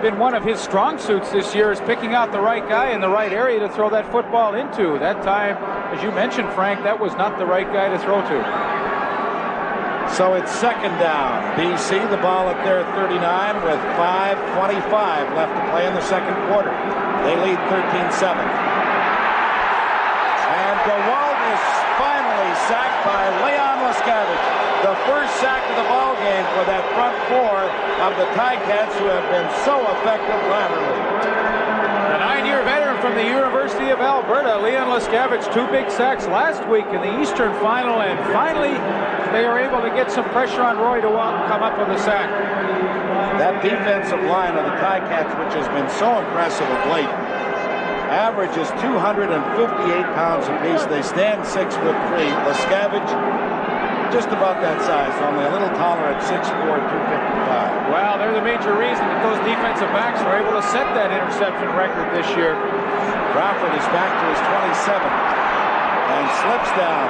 been one of his strong suits this year, is picking out the right guy in the right area to throw that football into. That time, as you mentioned, Frank, that was not the right guy to throw to. So it's second down. BC, the ball at their 39 with 5:25 left to play in the second quarter. They lead 13-7. And DeWalt is finally sacked by Leon Lescavage. The first sack of the ball game for that front four of the Ticats, who have been so effective laterally. The 9-year veteran from the University of Alberta, Leon Lescavage, 2 big sacks last week in the Eastern Final, and finally they are able to get some pressure on Roy DeWalt and come up with a sack. That defensive line of the Ticats, which has been so impressive of late, averages 258 pounds apiece. They stand 6'3". Lescavage, just about that size, only a little taller at 6'4", 255. Well, they're the major reason that those defensive backs were able to set that interception record this year. Crawford is back to his 27 and slips down.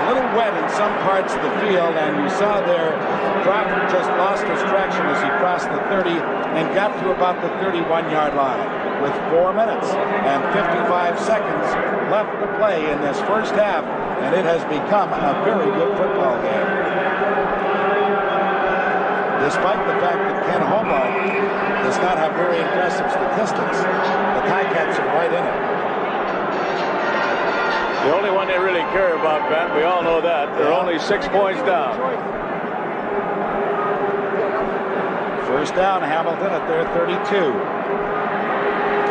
A little wet in some parts of the field, and you saw there Crawford just lost his traction as he crossed the 30 and got to about the 31-yard line with 4 minutes and 55 seconds left to play in this first half, and it has become a very good football game. Despite the fact that Ken Hobart does not have very impressive statistics, the Ticats are right in it. The only one they really care about, Ben, we all know that. They're only 6 points down. First down, Hamilton at their 32.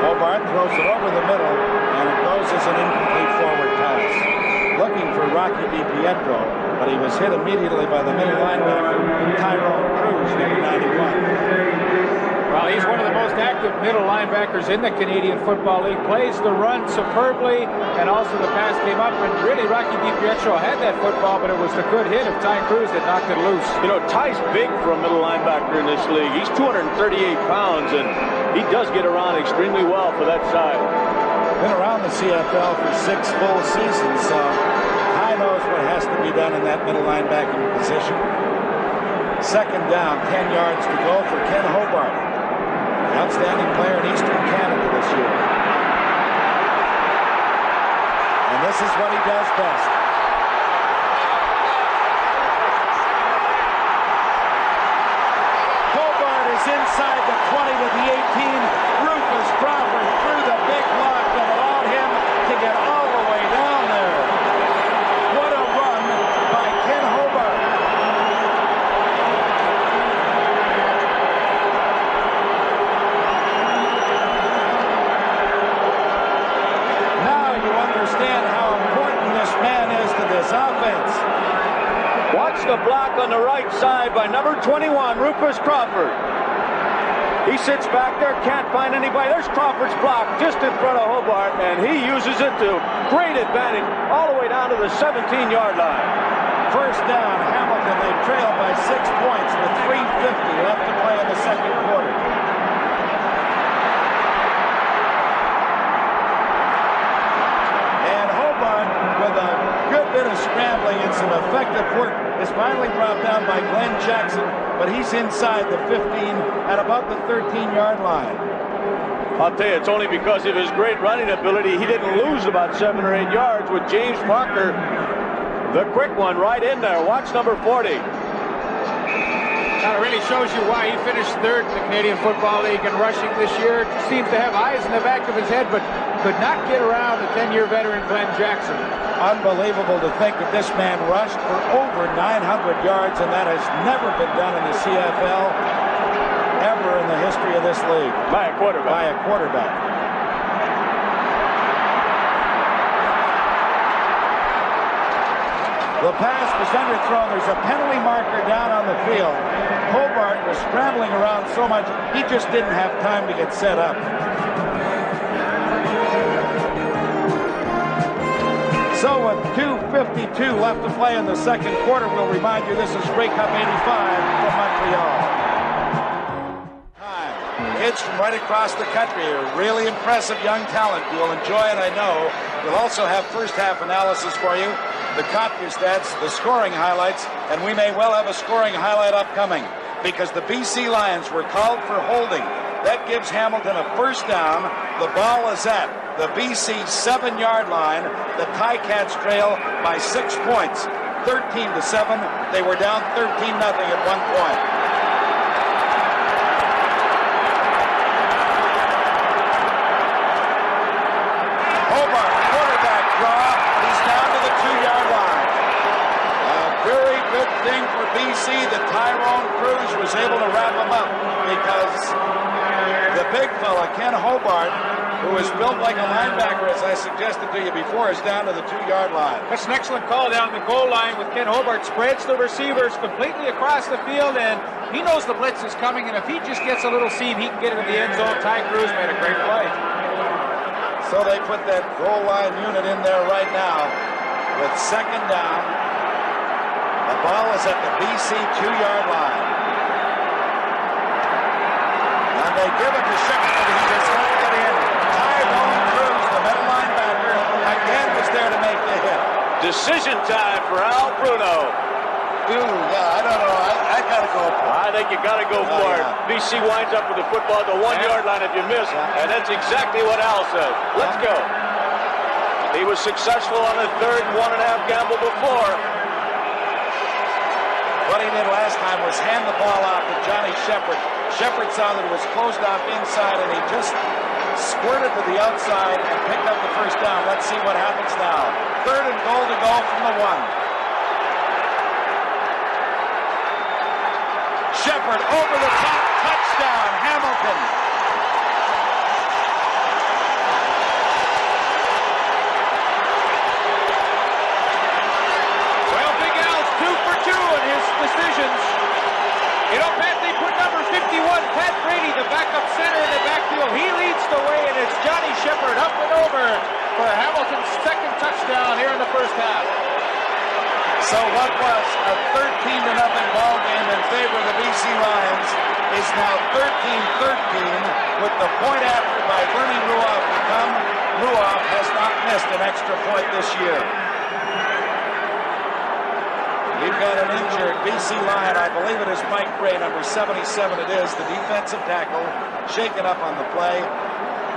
Hobart throws it over the middle, and it goes as an incomplete forward pass. Looking for Rocky DiPietro, but he was hit immediately by the middle linebacker, Tyrone Cruz, number 91. Well, he's one of the most active middle linebackers in the Canadian Football League. Plays the run superbly, and also the pass came up, and really Rocky DiPietro had that football, but it was the good hit of Ty Cruz that knocked it loose. You know, Ty's big for a middle linebacker in this league. He's 238 pounds, and he does get around extremely well for that side. Been around the CFL for 6 full seasons, so Ty knows what has to be done in that middle linebacking position. Second down, 10 yards to go for Ken Hobart. Outstanding player in Eastern Canada this year. And this is what he does best. Hobart is inside the 20 to the 18. Rufus Crawford threw the big block that allowed him to get all the way down there. What a run by Ken Hobart. Understand how important this man is to this offense. Watch the block on the right side by number 21, Rufus Crawford. He sits back there, can't find anybody. There's Crawford's block just in front of Hobart, and he uses it to great advantage all the way down to the 17-yard line. First down, Hamilton. They trail by 6 points with 3:50 left to play in the second quarter. With a good bit of scrambling and some effective work, is finally brought down by Glenn Jackson, but he's inside the 15 at about the 13-yard line. I'll tell you, it's only because of his great running ability. He didn't lose about 7 or 8 yards with James Parker, the quick one, right in there. Watch number 40. That really shows you why he finished third in the Canadian Football League in rushing this year. Seems to have eyes in the back of his head, but could not get around the 10-year veteran Glenn Jackson. Unbelievable to think that this man rushed for over 900 yards, and that has never been done in the CFL ever in the history of this league. By a quarterback. The pass was underthrown. There's a penalty marker down on the field. Hobart was scrambling around so much, he just didn't have time to get set up. So with 2:52 left to play in the second quarter, we'll remind you this is Grey Cup 85 from Montreal. Kids from right across the country, a really impressive young talent. You'll enjoy it, I know. We'll also have first half analysis for you, the copy stats, the scoring highlights, and we may well have a scoring highlight upcoming because the BC Lions were called for holding. That gives Hamilton a first down. The ball is at the BC 7-yard line. The Ticats trail by 6 points, 13-7. They were down 13-0 at one point. Hobart, quarterback draw. He's down to the 2-yard line. A very good thing for BC that Tyrone Cruz was able to wrap him up because the big fella, Ken Hobart, who is built like a linebacker, as I suggested to you before, is down to the 2-yard line. That's an excellent call down the goal line with Ken Hobart. Spreads the receivers completely across the field, and he knows the blitz is coming, and if he just gets a little seam, he can get it in the end zone. Ty Cruz made a great play. So they put that goal line unit in there right now with second down. The ball is at the BC 2-yard line. And they give it to Shepard, but he does not get in. Tyrone Cruz, the middle linebacker, again was there to make the hit. Decision time for Al Bruno. Yeah, I don't know. I got to go for it. I think you got to go for it. BC winds up with the football at the 1-yard line if you miss, and that's exactly what Al says. Let's go. He was successful on a 3rd and 1.5 gamble before. What he did last time was hand the ball out to Johnny Shepard. Shepard saw that it was closed off inside, and he just squirted to the outside and picked up the first down. Let's see what happens now. 3rd and goal to go from the 1. Shepard over the top, touchdown, Hamilton. Well, Big Al's 2 for 2 in his decisions. You know, Pat, they put number 51, Pat Brady, the backup center in the backfield. He leads the way, and it's Johnny Shepard up and over for Hamilton's 2nd touchdown here in the first half. So what was a 13-0 ball game in favor of the BC Lions is now 13-13 with the point after by Bernie Ruoff to come. Ruoff has not missed an extra point this year. We've got an injured BC Lion. I believe it is Mike Gray, number 77 it is, the defensive tackle, shaken up on the play.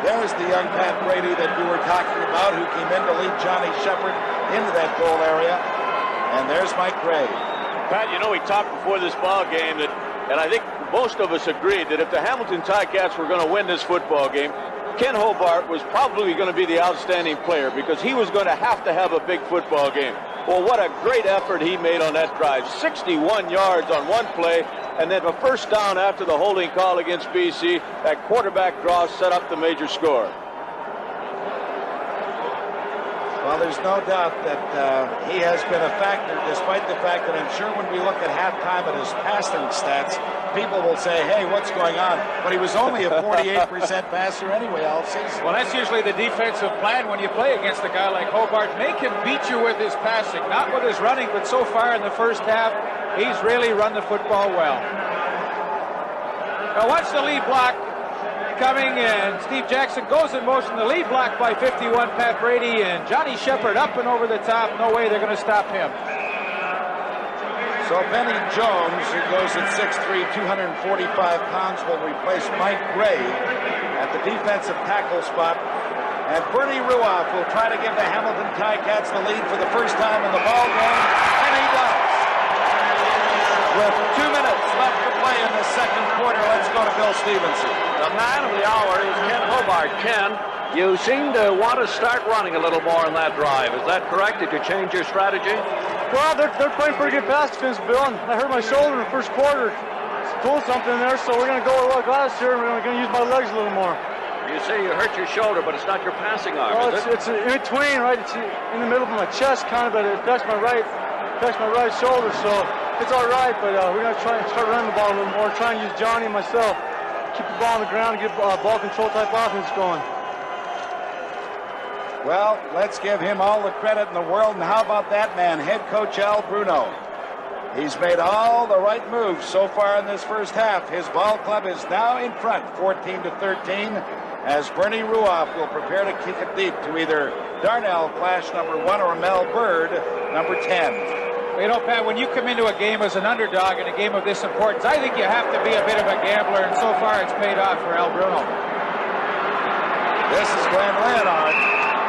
There's the young Pat Brady that we were talking about who came in to lead Johnny Shepard into that goal area. And there's Mike Gray. Pat, you know, we talked before this ball game that, and I think most of us agreed that if the Hamilton Ticats were going to win this football game, Ken Hobart was probably going to be the outstanding player because he was going to have a big football game. Well, what a great effort he made on that drive. 61 yards on one play, and then a first down after the holding call against BC. That quarterback draw set up the major score. Well, there's no doubt that he has been a factor, despite the fact that I'm sure when we look at halftime at his passing stats, people will say, hey, what's going on? But he was only a 48% passer anyway all season. Well, that's usually the defensive plan when you play against a guy like Hobart. Make him beat you with his passing, not with his running, but so far in the first half, he's really run the football well. Now watch the lead block coming, and Steve Jackson goes in motion. The lead block by 51, Pat Brady, and Johnny Shepard up and over the top. No way they're going to stop him. So Benny Jones, who goes at 6'3", 245 pounds, will replace Mike Gray at the defensive tackle spot. And Bernie Ruoff will try to give the Hamilton Ticats the lead for the first time in the ball game, and he does. With 2 minutes left to play in the second quarter, let's go to Bill Stevenson. The man of the hour is Ken Hobart. Ken, you seem to want to start running a little more on that drive. Is that correct? Did you change your strategy? Well, they're playing pretty good pass defense, Bill, and I hurt my shoulder in the first quarter. Pulled something there, so we're going to go with a lot of glass here, and we're going to use my legs a little more. You say you hurt your shoulder, but it's not your passing arm, well, is it? It's in between, right? It's in the middle of my chest, kind of, but it affects my right shoulder, so it's all right, but we're going to try and start running the ball a little more, try and use Johnny and myself, keep the ball on the ground and get ball control type offense going. Well, let's give him all the credit in the world, and how about that man, head coach Al Bruno? He's made all the right moves so far in this first half. His ball club is now in front, 14-13, as Bernie Ruoff will prepare to kick it deep to either Darnell Flash, number 1, or Mel Bird, number 10. You know, Pat, when you come into a game as an underdog in a game of this importance, I think you have to be a bit of a gambler, and so far it's paid off for Al Bruno. This is Glenn Leonard,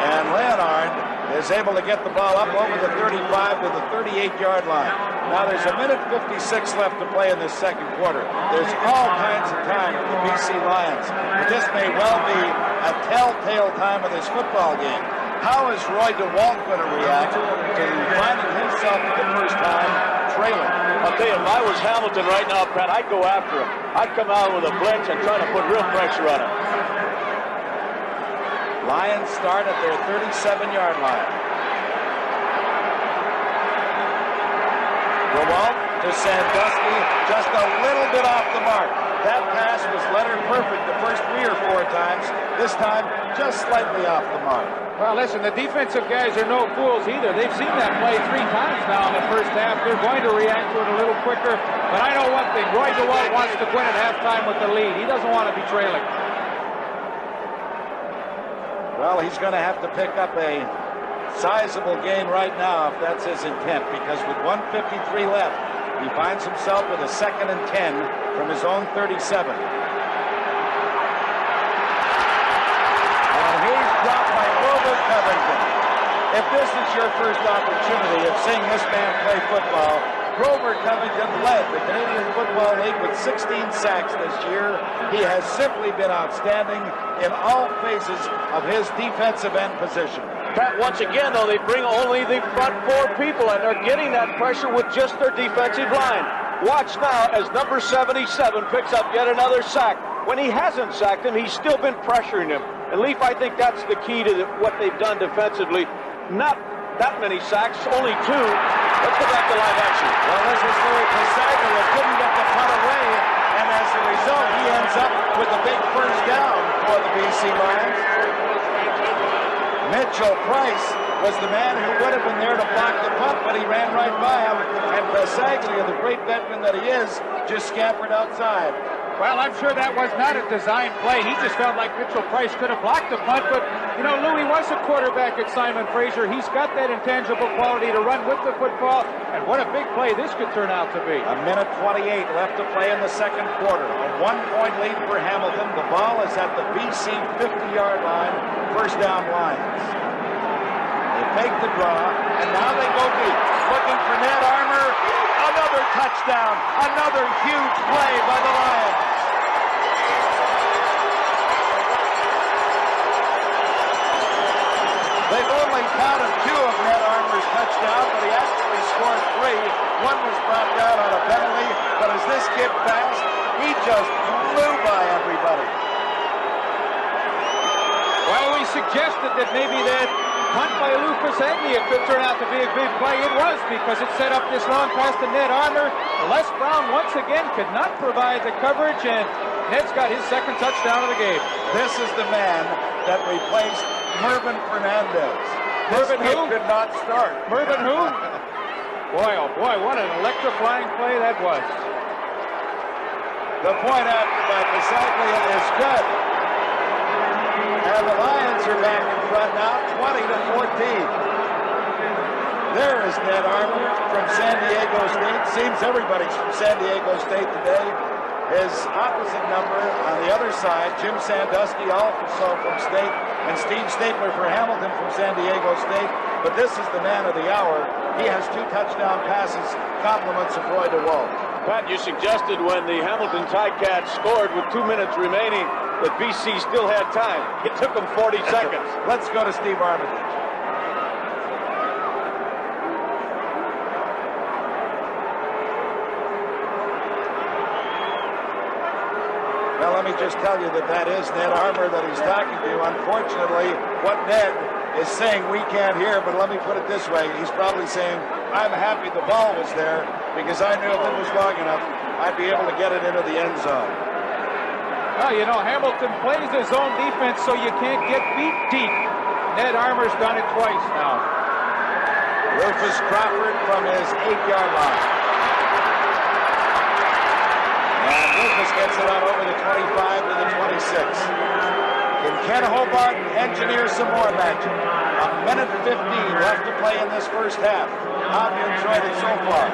and Leonard is able to get the ball up over the 35 to the 38-yard line. Now there's a minute 56 left to play in this second quarter. There's all kinds of time for the BC Lions, but this may well be a telltale time of this football game. How is Roy DeWalt going to react to finding himself for the first time trailing? I'll tell you, if I was Hamilton right now, Pat, I'd go after him. I'd come out with a blitz and try to put real pressure on him. Lions start at their 37-yard line. DeWalt to Sandusky, just a little bit off the mark. That pass was letter perfect the first 3 or 4 times. This time, just slightly off the mark. Well, listen, the defensive guys are no fools either. They've seen that play 3 times now in the first half. They're going to react to it a little quicker. But I know one thing. Roy DeWalt wants to win at halftime with the lead. He doesn't want to be trailing. Well, he's going to have to pick up a sizable gain right now if that's his intent, because with 1:53 left, he finds himself with a 2nd and 10 from his own 37. And he's dropped by Grover Covington. If this is your first opportunity of seeing this man play football, Grover Covington led the Canadian Football League with 16 sacks this year. He has simply been outstanding in all phases of his defensive end position. Pat, once again, though, they bring only the front 4 people, and they're getting that pressure with just their defensive line. Watch now as number 77 picks up yet another sack. When he hasn't sacked him, he's still been pressuring him. And, Leaf, I think that's the key to what they've done defensively. Not that many sacks, only 2. Let's go back to live action. Well, this is Louis Pasaglia couldn't get the punt away, and as a result, he ends up with a big first down for the BC Lions. Mitchell Price was the man who would have been there to block the punt, but he ran right by him, and Pasaglia, the great veteran that he is, just scampered outside. Well, I'm sure that was not a design play. He just felt like Mitchell Price could have blocked the punt, but, you know, Louis was a quarterback at Simon Fraser. He's got that intangible quality to run with the football, and what a big play this could turn out to be. 1:28 left to play in the second quarter. A 1-point lead for Hamilton. The ball is at the BC 50-yard line. First down Lions. They take the draw, and now they go deep. Looking for Ned Armour. Another touchdown. Another huge play by the Lions. They've only counted 2 of Ned Armour's touchdowns, but he actually scored 3. One was brought down on a penalty, but as this kid passed, he just flew by everybody. Well, we suggested that maybe that punt by Lou Pasaglia could turn out to be a big play. It was, because it set up this long pass to Ned Armour. Les Brown once again could not provide the coverage, and Ned's got his 2nd touchdown of the game. This is the man that replaced Mervyn Fernandez. Mervyn who could not start. Mervyn who? Boy, oh boy, what an electrifying play that was. The point after by Pasaglia is good. And the Lions are back in front now, 20-14. There is Ned Armour from San Diego State. Seems everybody's from San Diego State today. His opposite number on the other side, Jim Sandusky, also from State, and Steve Stapler for Hamilton from San Diego State. But this is the man of the hour. He has 2 touchdown passes, compliments of Roy DeWalt. Pat, you suggested when the Hamilton Ticats scored with 2 minutes remaining that BC still had time. It took them 40 seconds. Let's go to Steve Armitage. Well, let me just tell you that is Ned Armour that he's talking to. Unfortunately, what Ned is saying we can't hear, but let me put it this way. He's probably saying, I'm happy the ball was there, because I knew if it was long enough, I'd be able to get it into the end zone. Well, you know, Hamilton plays his own defense so you can't get beat deep. Ned Armour's done it twice now. Rufus Crawford from his 8-yard line. And Rufus gets it on over the 25 to the 26. Can Ken Hobart engineer some more magic? 1:15 left to play in this first half. How have you enjoyed it so far?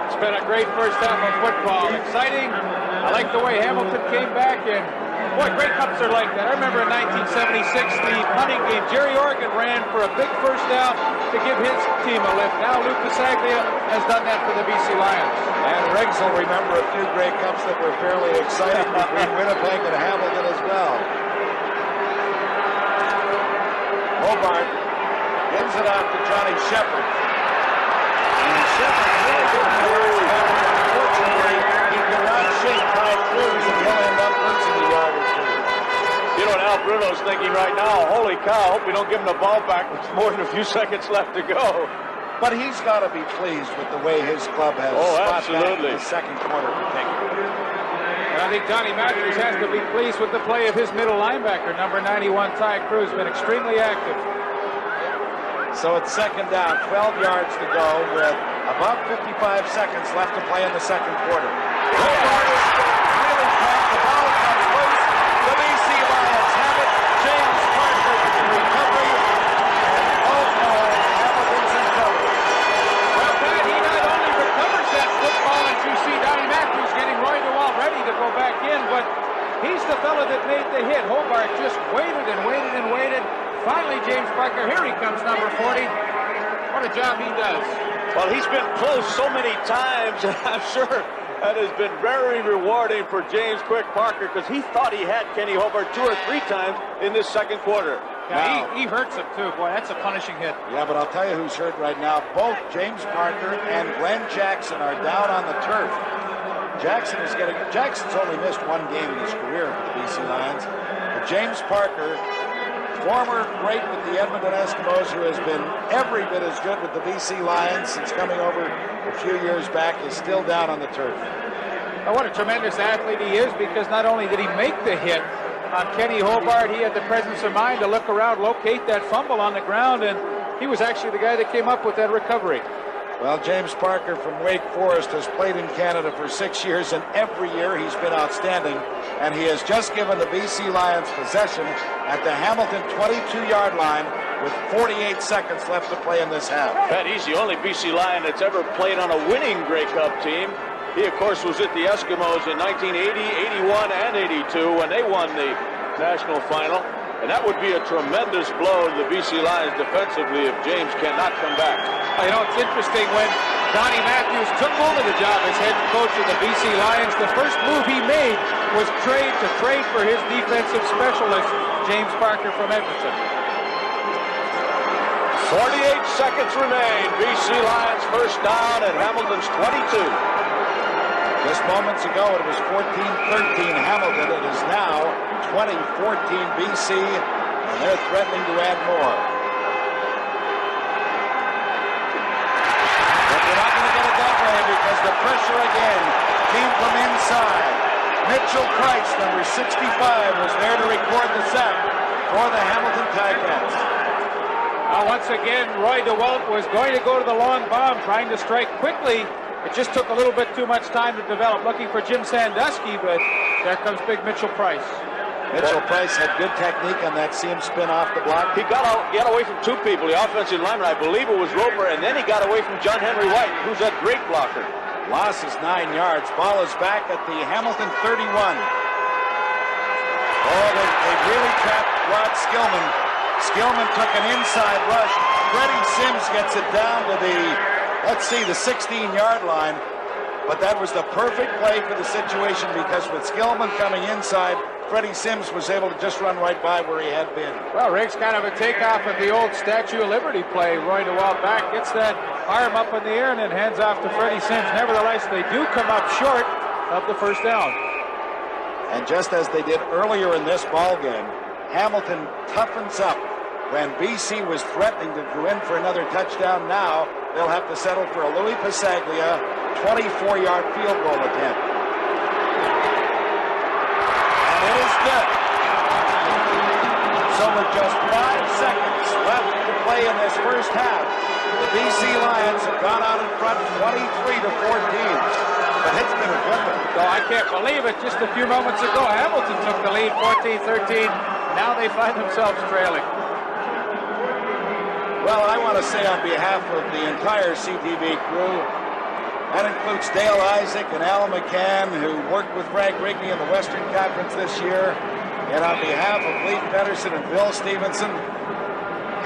It's been a great first half of football. Exciting. I like the way Hamilton came back, and boy, Grey Cups are like that. I remember in 1976, the punting game, Jerry Organ ran for a big first down to give his team a lift. Now Lou Pasaglia has done that for the BC Lions. And Riggs will remember a few Grey Cups that were fairly exciting between Winnipeg and Hamilton as well. Hobart gives it out to Johnny Shepard. And Shepard really didn't know where he was going. Unfortunately, he could not shake Ty Cruz, and he'll end up losing a yard or 2. You know what Al Bruno's thinking right now? Holy cow, hope we don't give him the ball back with more than a few seconds left to go. But he's got to be pleased with the way his club has fought back in the second quarter particularly. And I think Donnie Matthews has to be pleased with the play of his middle linebacker, number 91, Ty Cruz, been extremely active. So it's second down, 12 yards to go with about 55 seconds left to play in the second quarter. Hobart is really cracked. The ball comes loose. The BC Lions have it. James Parker with the recovery. And Hamilton's in trouble. Well, Pat, he not only recovers that football, as you see Donnie Matthews getting Roy DeWalt ready to go back in, but he's the fellow that made the hit. Hobart just waited and waited and waited. Finally, James Parker, here he comes, number 40. What a job he does. Well, he's been close so many times, and I'm sure that has been very rewarding for James Quick Parker, because he thought he had Kenny Hobart 2 or 3 times in this second quarter. Yeah, he hurts him too. Boy, that's a punishing hit. Yeah, but I'll tell you who's hurt right now. Both James Parker and Glenn Jackson are down on the turf. Jackson's only missed 1 game in his career with the BC Lions. But James Parker, former great with the Edmonton Eskimos, who has been every bit as good with the BC Lions since coming over a few years back, is still down on the turf. Oh, what a tremendous athlete he is, because not only did he make the hit on Kenny Hobart, he had the presence of mind to look around, locate that fumble on the ground, and he was actually the guy that came up with that recovery. Well, James Parker from Wake Forest has played in Canada for 6 years, and every year he's been outstanding. And he has just given the BC Lions possession at the Hamilton 22-yard line with 48 seconds left to play in this half. Pat, he's the only BC Lion that's ever played on a winning Grey Cup team. He, of course, was at the Eskimos in 1980, 81, and 82 when they won the national final. And that would be a tremendous blow to the BC Lions defensively if James cannot come back. You know, it's interesting, when Donnie Matthews took over the job as head coach of the BC Lions, the first move he made was trade for his defensive specialist, James Parker from Edmonton. 48 seconds remain. BC Lions first down at Hamilton's 22. Just moments ago, it was 14-13 Hamilton. It is now 20-14 BC, and they're threatening to add more. But they're not going to get it that way, because the pressure again came from inside. Mitchell Price, number 65, was there to record the sack for the Hamilton Ticats. Once again, Roy DeWalt was going to go to the long bomb, trying to strike quickly. It just took a little bit too much time to develop, looking for Jim Sandusky, but there comes big Mitchell Price. Mitchell Price had good technique on that seam spin off the block. He got away from 2 people, the offensive lineman, I believe it was Roper, and then he got away from John Henry White, who's a great blocker. Loss is 9 yards. Ball is back at the Hamilton 31. Oh, they really trapped Rod Skillman. Skillman took an inside rush. Freddie Sims gets it down to the 16-yard line. But that was the perfect play for the situation, because with Skillman coming inside, Freddie Sims was able to just run right by where he had been. Well, Riggs, kind of a takeoff of the old Statue of Liberty play. Roy DeWalt back, gets that arm up in the air, and then hands off to Freddie Sims. Nevertheless, they do come up short of the first down. And just as they did earlier in this ball game, Hamilton toughens up. When BC was threatening to go in for another touchdown, now they'll have to settle for a Louis Pasaglia 24-yard field goal attempt. And it is good. So with just 5 seconds left to play in this first half, the BC Lions have gone out in front 23-14. But it's been a good one. Oh, I can't believe it. Just a few moments ago, Hamilton took the lead 14-13. Now they find themselves trailing. Well, I want to say on behalf of the entire CTV crew, that includes Dale Isaac and Al McCann, who worked with Frank Rigney in the Western Conference this year, and on behalf of Lee Pedersen and Bill Stevenson,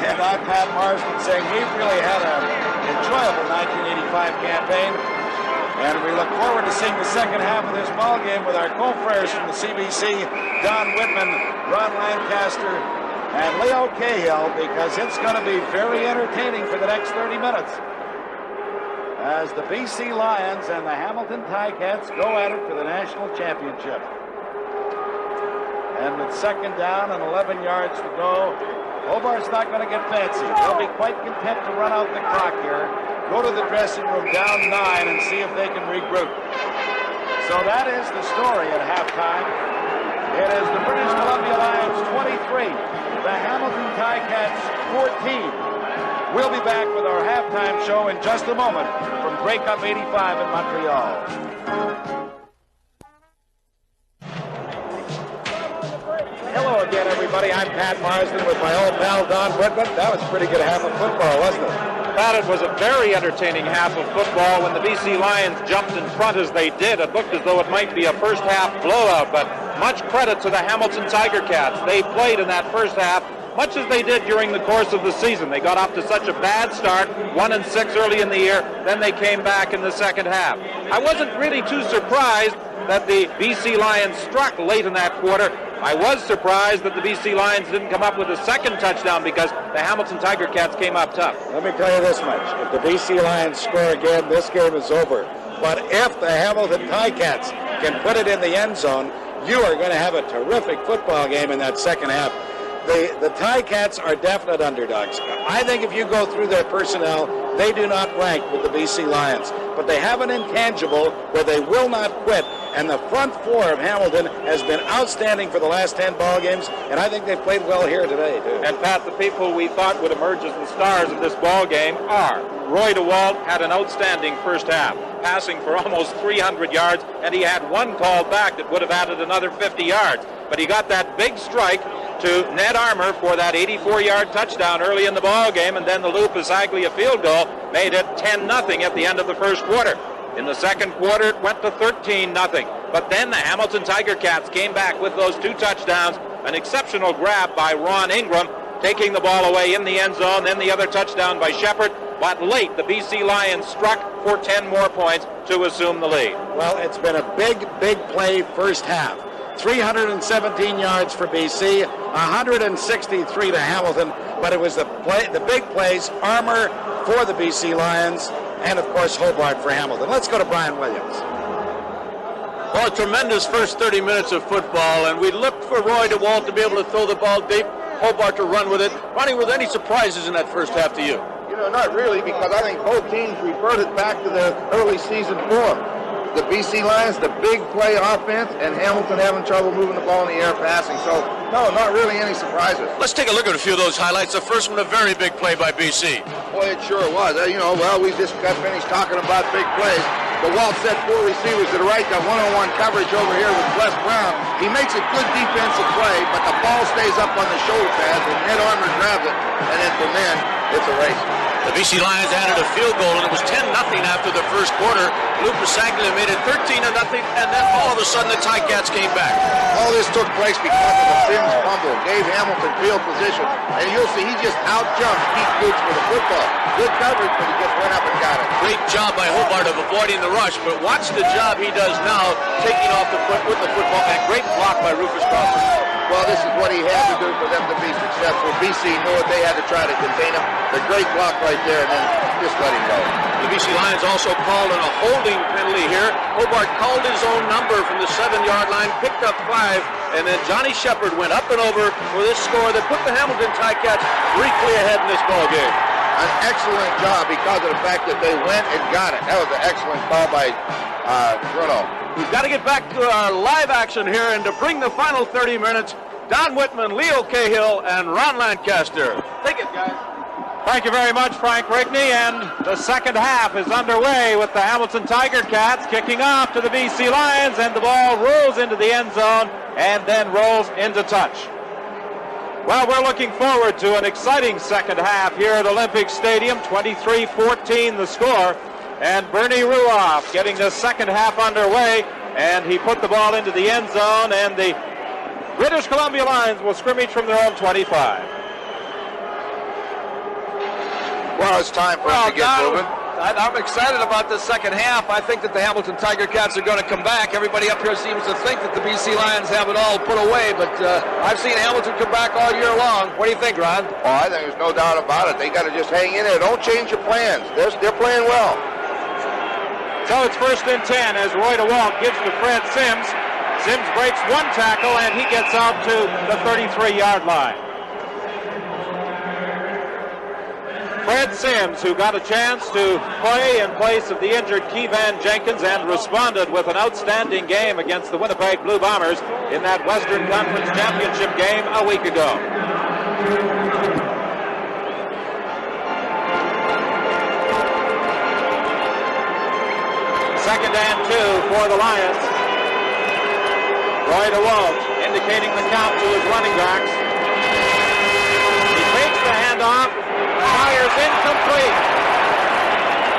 and I'm Pat Marsden, saying we've really had an enjoyable 1985 campaign, and we look forward to seeing the second half of this ball game with our confreres from the CBC, Don Whitman, Ron Lancaster, and Leo Cahill, because it's going to be very entertaining for the next 30 minutes as the BC Lions and the Hamilton Ticats go at it for the national championship. And with second down and 11 yards to go, Hobart's not going to get fancy. They'll be quite content to run out the clock here, go to the dressing room down 9 and see if they can regroup. So that is the story at halftime. It is the British Columbia Lions 23, the Hamilton Ticats 14. We'll be back with our halftime show in just a moment from Grey Cup 85 in Montreal. Hello again, everybody. I'm Pat Marsden with my old pal Don Whitman. That was a pretty good half of football, wasn't it? Pat, it was a very entertaining half of football. When the BC Lions jumped in front as they did, it looked as though it might be a first half blowout, but much credit to the Hamilton Tiger Cats. They played in that first half much as they did during the course of the season. They got off to such a bad start, 1-6 early in the year, then they came back in the second half. I wasn't really too surprised that the BC Lions struck late in that quarter. I was surprised that the BC Lions didn't come up with a second touchdown because the Hamilton Tiger Cats came up tough. Let me tell you this much. If the BC Lions score again, this game is over. But if the Hamilton Ticats can put it in the end zone, you are going to have a terrific football game in that second half. The Ticats are definite underdogs. I think if you go through their personnel, they do not rank with the BC Lions. But they have an intangible where they will not quit. And the front four of Hamilton has been outstanding for the last 10 ball games, and I think they've played well here today, too. And, Pat, the people we thought would emerge as the stars of this ball game are. Roy DeWalt had an outstanding first half, passing for almost 300 yards, and he had one called back that would have added another 50 yards. But he got that big strike to Ned Armour for that 84-yard touchdown early in the ball game, and then the Lou Pasaglia field goal made it 10-0 at the end of the first quarter. In the second quarter, it went to 13-0. But then the Hamilton Tiger Cats came back with those two touchdowns, an exceptional grab by Ron Ingram, taking the ball away in the end zone, then the other touchdown by Shepard. But late, the BC Lions struck for 10 more points to assume the lead. Well, it's been a big play first half. 317 yards for BC, 163 to Hamilton, but it was the big plays, Armour for the BC Lions, and of course Hobart for Hamilton. Let's go to Brian Williams. Well, a tremendous first 30 minutes of football, and we looked for Roy DeWalt to be able to throw the ball deep, Hobart to run with it. Ronnie, were there any surprises in that first half to you? You know, not really, because I think both teams reverted back to their early season form. The BC Lions, the big play offense, and Hamilton having trouble moving the ball in the air passing. So, no, not really any surprises. Let's take a look at a few of those highlights. The first one, a very big play by BC. Boy, it sure was. We just got finished talking about big plays. The Walt set four receivers to the right, got one-on-one coverage over here with Les Brown. He makes a good defensive play, but the ball stays up on the shoulder pads, and Ned Armour grabs it, and then from then, it's a race. The BC Lions added a field goal, and it was 10-0 after the first quarter. Lou Pasaglia made it 13-0, and then all of a sudden the Ticats came back. All this took place because of the Sims fumble. Gave Hamilton field position, and you'll see he just out-jumped Keith Gooch for the football. Good coverage, but he just went up and got it. Great job by Hobart of avoiding the rush, but watch the job he does now, taking off the foot with the football, and great block by Rufus Crawford. Well, this is what he had to do for them to be successful. BC knew it. They had to try to contain him. The great block right there, and then just let him go. The BC Lions also called on a holding penalty here. Hobart called his own number from the 7-yard line, picked up 5, and then Johnny Shepard went up and over for this score that put the Hamilton Ticats briefly ahead in this ball game. An excellent job because of the fact that they went and got it. That was an excellent call by Bruno. We've got to get back to our live action here, and to bring the final 30 minutes, Don Whitman, Leo Cahill, and Ron Lancaster. Take it, guys. Thank you very much, Frank Rigney, and the second half is underway with the Hamilton Tiger Cats kicking off to the BC Lions, and the ball rolls into the end zone and then rolls into touch. Well, we're looking forward to an exciting second half here at Olympic Stadium, 23-14 the score. And Bernie Ruoff getting the second half underway, and he put the ball into the end zone, and the British Columbia Lions will scrimmage from their own 25. Well, it's time for us to get moving. I'm excited about this second half. I think that the Hamilton Tiger Cats are going to come back. Everybody up here seems to think that the BC Lions have it all put away, but I've seen Hamilton come back all year long. What do you think, Ron? Oh, I think there's no doubt about it. They got to just hang in there. Don't change your plans. They're playing well. So it's 1st and 10 as Roy DeWalt gives to Fred Sims. Sims breaks one tackle, and he gets out to the 33-yard line. Fred Sims, who got a chance to play in place of the injured Kevan Jenkins and responded with an outstanding game against the Winnipeg Blue Bombers in that Western Conference Championship game a week ago. Second and 2 for the Lions. Roy DeWalt indicating the count to his running backs. He fakes the handoff, fires incomplete.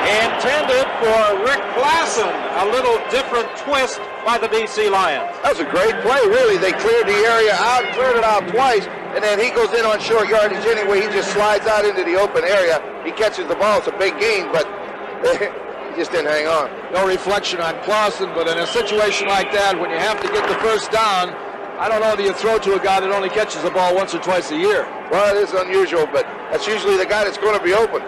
Intended for Rick Klassen, a little different twist by the BC Lions. That was a great play, really. They cleared the area out, cleared it out twice, and then he goes in on short yardage anyway. He just slides out into the open area. He catches the ball. It's a big gain, but he just didn't hang on. No reflection on Clausen, but in a situation like that, when you have to get the first down, I don't know that you throw to a guy that only catches the ball once or twice a year. Well, it is unusual, but that's usually the guy that's going to be open.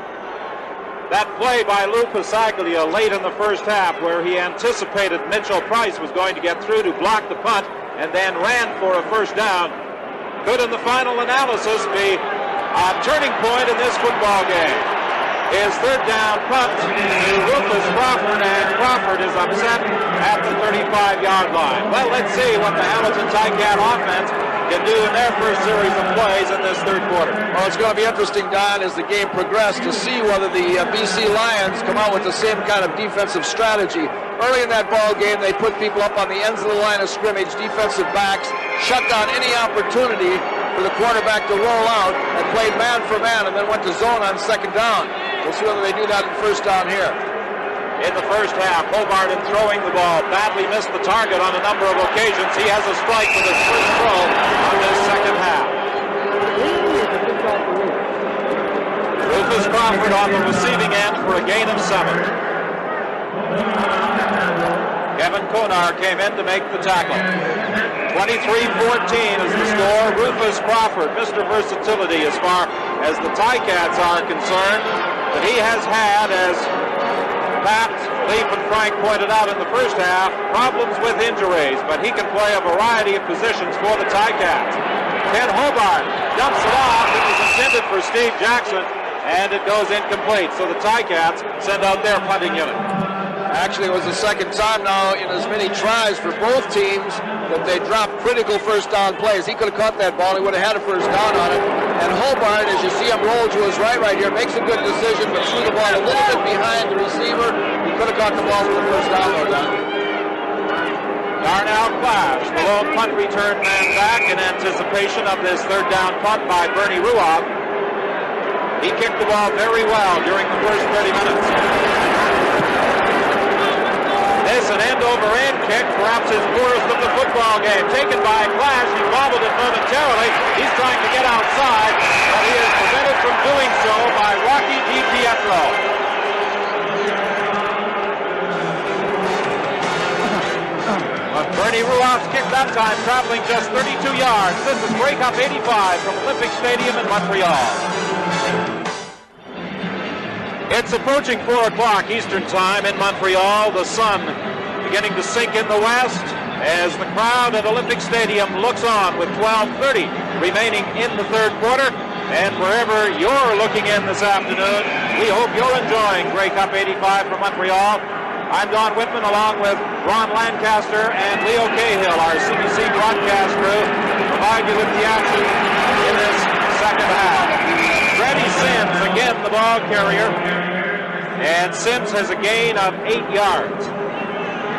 That play by Lou Pasaglia late in the first half, where he anticipated Mitchell Price was going to get through to block the punt and then ran for a first down, could in the final analysis be a turning point in this football game. His third down punt to Rufus Crawford, and Crawford is upset at the 35-yard line. Well, let's see what the Hamilton Ticat offense can do in their first series of plays in this third quarter. Well, it's going to be interesting, Don, as the game progressed to see whether the BC Lions come out with the same kind of defensive strategy. Early in that ball game, they put people up on the ends of the line of scrimmage, defensive backs, shut down any opportunity for the quarterback to roll out, and played man for man, and then went to zone on second down. We'll see whether they do that in first down here. In the first half, Hobart in throwing the ball badly missed the target on a number of occasions. He has a strike with his first throw on this second half. Rufus Crawford on the receiving end for a gain of 7. Kevin Konar came in to make the tackle. 23-14 is the score. Rufus Crawford, Mr. Versatility as far as the Ticats are concerned. But he has had, as Pat, Leaf, and Frank pointed out in the first half, problems with injuries, but he can play a variety of positions for the Ticats. Ken Hobart dumps it off. It was intended for Steve Jackson, and it goes incomplete. So the Ticats send out their punting unit. Actually, it was the second time now in as many tries for both teams that they dropped critical first down plays. He could have caught that ball. He would have had a first down on it. And Hobart, as you see him roll to his right here, makes a good decision, but threw the ball a little bit behind the receiver. He could have caught the ball for the first down, though, Don. Darnell Clash, the lone punt return man, back in anticipation of this third down punt by Bernie Ruoff. He kicked the ball very well during the first 30 minutes. This an end-over-end kick, perhaps his poorest of the football game. Taken by Clash, he bobbled it momentarily. He's trying to get outside, but he is prevented from doing so by Rocky DiPietro. But Bernie Ruoff's kick that time, traveling just 32 yards. This is Grey Cup 85 from Olympic Stadium in Montreal. It's approaching 4 o'clock Eastern Time in Montreal. The sun beginning to sink in the west as the crowd at Olympic Stadium looks on with 12:30 remaining in the third quarter. And wherever you're looking in this afternoon, we hope you're enjoying Grey Cup 85 from Montreal. I'm Don Whitman along with Ron Lancaster and Leo Cahill, our CBC broadcast crew, provide you with the action in this second half. Freddie Sims, again the ball carrier, and Sims has a gain of 8 yards.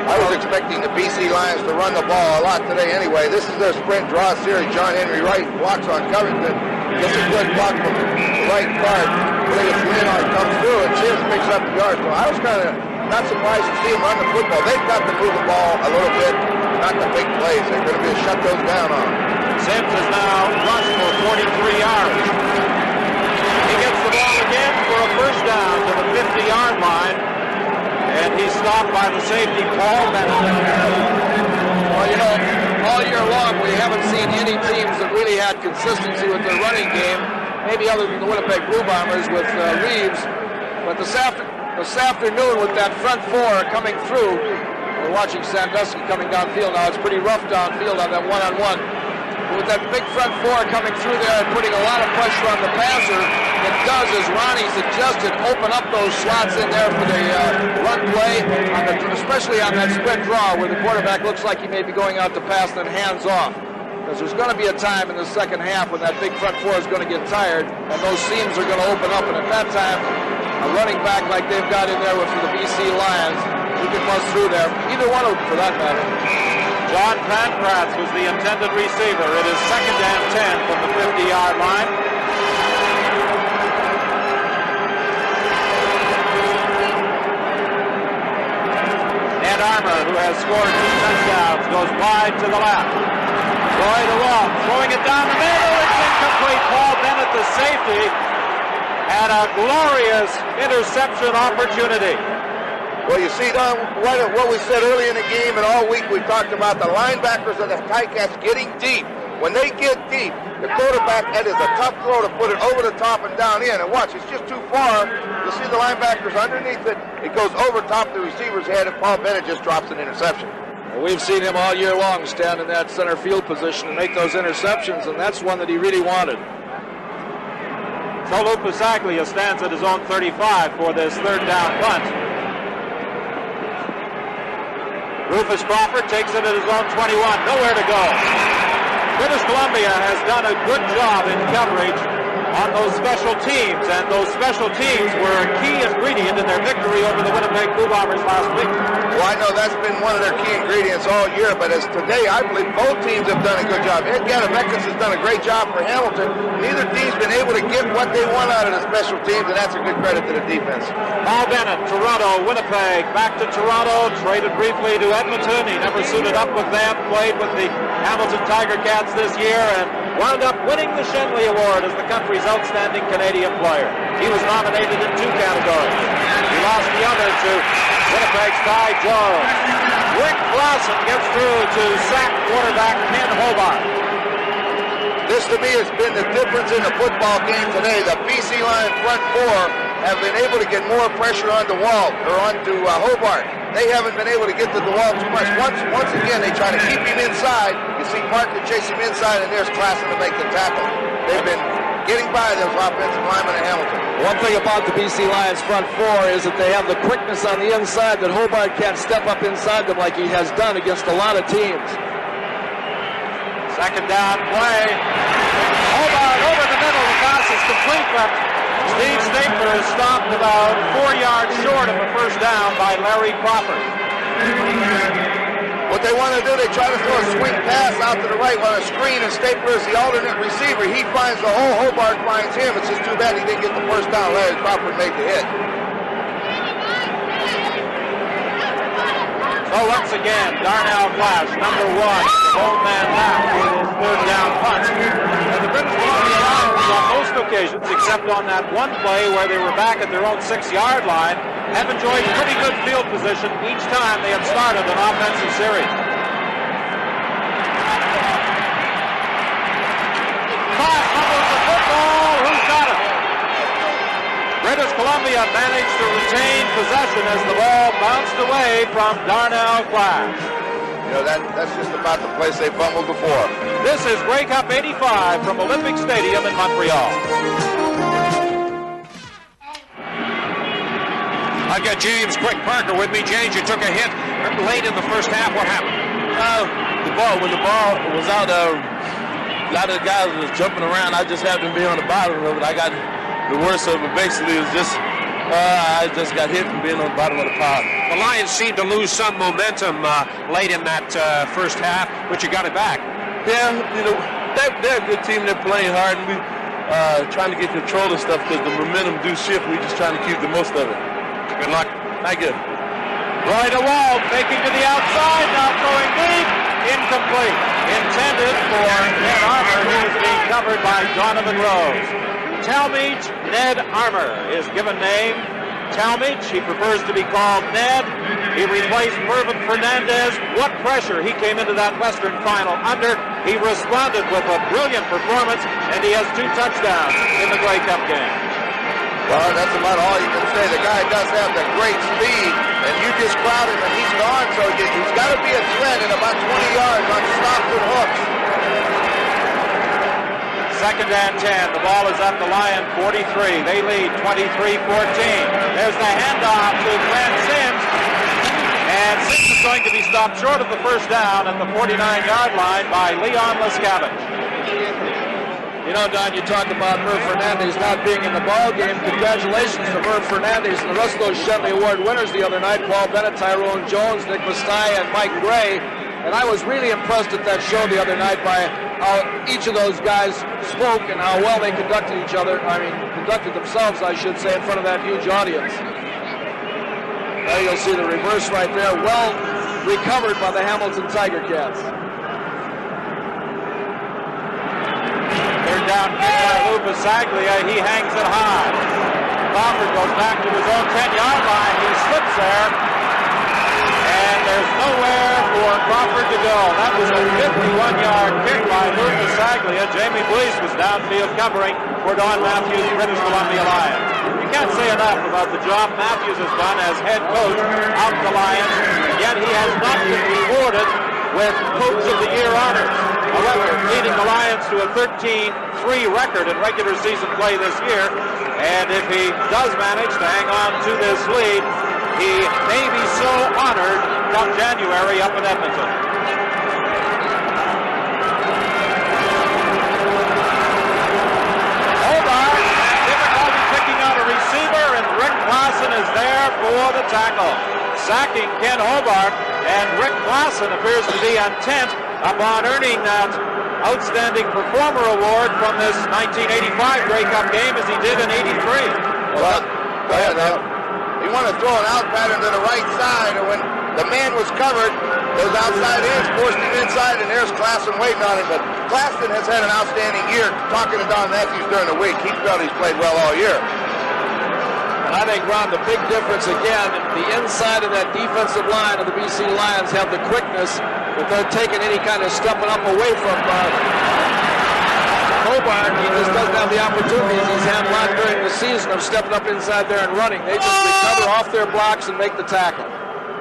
I was expecting the BC Lions to run the ball a lot today anyway. This is their sprint draw series. John Henry Wright blocks on Covington, gets a good block from the right guard. Williams Leonard comes through, and Sims picks up the yard. So I was kind of not surprised to see him run the football. They've got to move the ball a little bit, not the big plays. They're going to be shut those down on. Sims has now rushed for 43 yards. He gets the ball again for a first down to the 50-yard line, and he's stopped by the safety, Paul Bennett. Well, you know, all year long we haven't seen any teams that really had consistency with their running game, maybe other than the Winnipeg Blue Bombers with Reeves. But this afternoon with that front four coming through, we're watching Sandusky coming downfield now. It's pretty rough downfield on that one-on-one. With that big front four coming through there and putting a lot of pressure on the passer, it does, as Ronnie suggested, open up those slots in there for the run play, especially on that sprint draw where the quarterback looks like he may be going out to pass and then hands off. Because there's going to be a time in the second half when that big front four is going to get tired and those seams are going to open up, and at that time, a running back like they've got in there for the BC Lions, he can bust through there. Either one of them, for that matter. John Pankratz was the intended receiver. It is 2nd and 10 from the 50-yard line. Ned Armour, who has scored 2 touchdowns, goes wide to the left. Roy DeWalt throwing it down the middle. It's incomplete. Paul Bennett, the safety, had a glorious interception opportunity. Well, you see, Don, what we said early in the game and all week we talked about the linebackers of the Ticats getting deep. When they get deep, the quarterback, that is a tough throw to put it over the top and down in. And watch, it's just too far. You'll see the linebackers underneath it. It goes over top the receiver's head, and Paul Bennett just drops an interception. Well, we've seen him all year long stand in that center field position and make those interceptions, and that's one that he really wanted. So Lou Pasaglia stands at his own 35 for this 3rd down punt. Rufus Crawford takes it at his own 21. Nowhere to go. British Columbia has done a good job in coverage on those special teams, and those special teams were a key ingredient in their victory over the Winnipeg Blue Bombers last week. Well, I know that's been one of their key ingredients all year, but as today, I believe both teams have done a good job. Ed Gadavekas has done a great job for Hamilton. Neither team's been able to get what they want out of the special teams, and that's a good credit to the defense. Paul Bennett, Toronto, Winnipeg, back to Toronto, traded briefly to Edmonton. He never suited up with them, played with the Hamilton Tiger Cats this year, and wound up winning the Shenley Award as the country's outstanding Canadian player. He was nominated in 2 categories. He lost the other to Winnipeg's Ty Jones. Rick Clausen gets through to sack quarterback Ken Hobart. This to me has been the difference in the football game today. The BC Lion front four have been able to get more pressure on DeWalt or onto Hobart. They haven't been able to get to DeWalt too much. Once again, they try to keep him inside. You see Parker chase him inside, and there's Clausen to make the tackle. They've been getting by those offensive linemen in Hamilton. One thing about the BC Lions front four is that they have the quickness on the inside that Hobart can't step up inside them like he has done against a lot of teams. 2nd down play. Hobart over the middle. The pass is complete, but Steve Stapler is stopped about 4 yards short of the 1st down by Larry Crawford. What they want to do, they try to throw a swing pass out to the right on a screen, and Stapler is the alternate receiver. He finds the hole, Hobart finds him. It's just too bad he didn't get the 1st down. Larry Crawford made the hit. So once again, Darnell Flash, number 1, the old man now with his 3rd down punt. And the British Columbia Lions, on most occasions, except on that one play where they were back at their own 6-yard line, have enjoyed pretty good field position each time they have started an offensive series. Class fumbles the football. Who's got it? British Columbia managed to retain possession as the ball bounced away from Darnell Class. You know, that's just about the place they fumbled before. This is Grey Cup 85 from Olympic Stadium in Montreal. I've got James Quick Parker with me. James, you took a hit late in the 1st half. What happened? When the ball was out, a lot of the guys was jumping around. I just happened to be on the bottom of it. I got the worst of it. Basically, it was just I just got hit from being on the bottom of the pile. The Lions seemed to lose some momentum late in that 1st half, but you got it back. Yeah, you know, they're a good team. They're playing hard, and we trying to get control of stuff because the momentum do shift. We're just trying to keep the most of it. Good luck. Thank you. Roy DeWalt faking to the outside, now throwing deep, incomplete. Intended for Ned Armour, who is being covered by Donovan Rose. Talmadge Ned Armour, his given name. Talmadge, he prefers to be called Ned. He replaced Mervyn Fernandez. What pressure he came into that Western final under. He responded with a brilliant performance, and he has 2 touchdowns in the Grey Cup game. Well, that's about all you can say. The guy does have the great speed, and you just crowd him, and he's gone. So he's got to be a threat in about 20 yards on stops and hooks. Second and 10. The ball is at the Lion 43. They lead 23-14. There's the handoff to Glenn Sims. And Sims is going to be stopped short of the first down at the 49-yard line by Leon Lescavage. You know, Don, you talked about Murph Fernandez not being in the ball game. Congratulations to Murph Fernandez and the rest of those Shenley Award winners the other night. Paul Bennett, Tyrone Jones, Nick Mastai, and Mike Gray. And I was really impressed at that show the other night by how each of those guys spoke and how well they conducted conducted themselves, I should say, in front of that huge audience. Now you'll see the reverse right there. Well recovered by the Hamilton Tiger Cats. Third down kick by Lou Bisaglia. He hangs it high. Crawford goes back to his own 10-yard line. He slips there. And there's nowhere for Crawford to go. That was a 51-yard kick by Lou Bisaglia. Jamie Blease was downfield covering for Don Matthews, British Columbia Lions. You can't say enough about the job Matthews has done as head coach of the Lions, yet he has not been rewarded with Coach of the Year honors. However, leading the Lions to a 13-3 record in regular season play this year, and if he does manage to hang on to this lead, he may be so honored come January up in Edmonton. Hobart, difficulty picking out a receiver, and Rick Klassen is there for the tackle. Sacking Ken Hobart, and Rick Klassen appears to be intent upon earning that Outstanding Performer Award from this 1985 Grey Cup game as he did in '83. Well, go ahead now. He wanted to throw an out pattern to the right side, and when the man was covered, those outside ends forced him inside, and there's Klassen waiting on him. But Klassen has had an outstanding year. Talking to Don Matthews during the week, he felt he's played well all year. And I think, Ron, the big difference again, the inside of that defensive line of the BC Lions have the quickness that they're taking any kind of stepping up away from Hobart. He just doesn't have the opportunities he's had a lot during the season of stepping up inside there and running. They just recover off their blocks and make the tackle.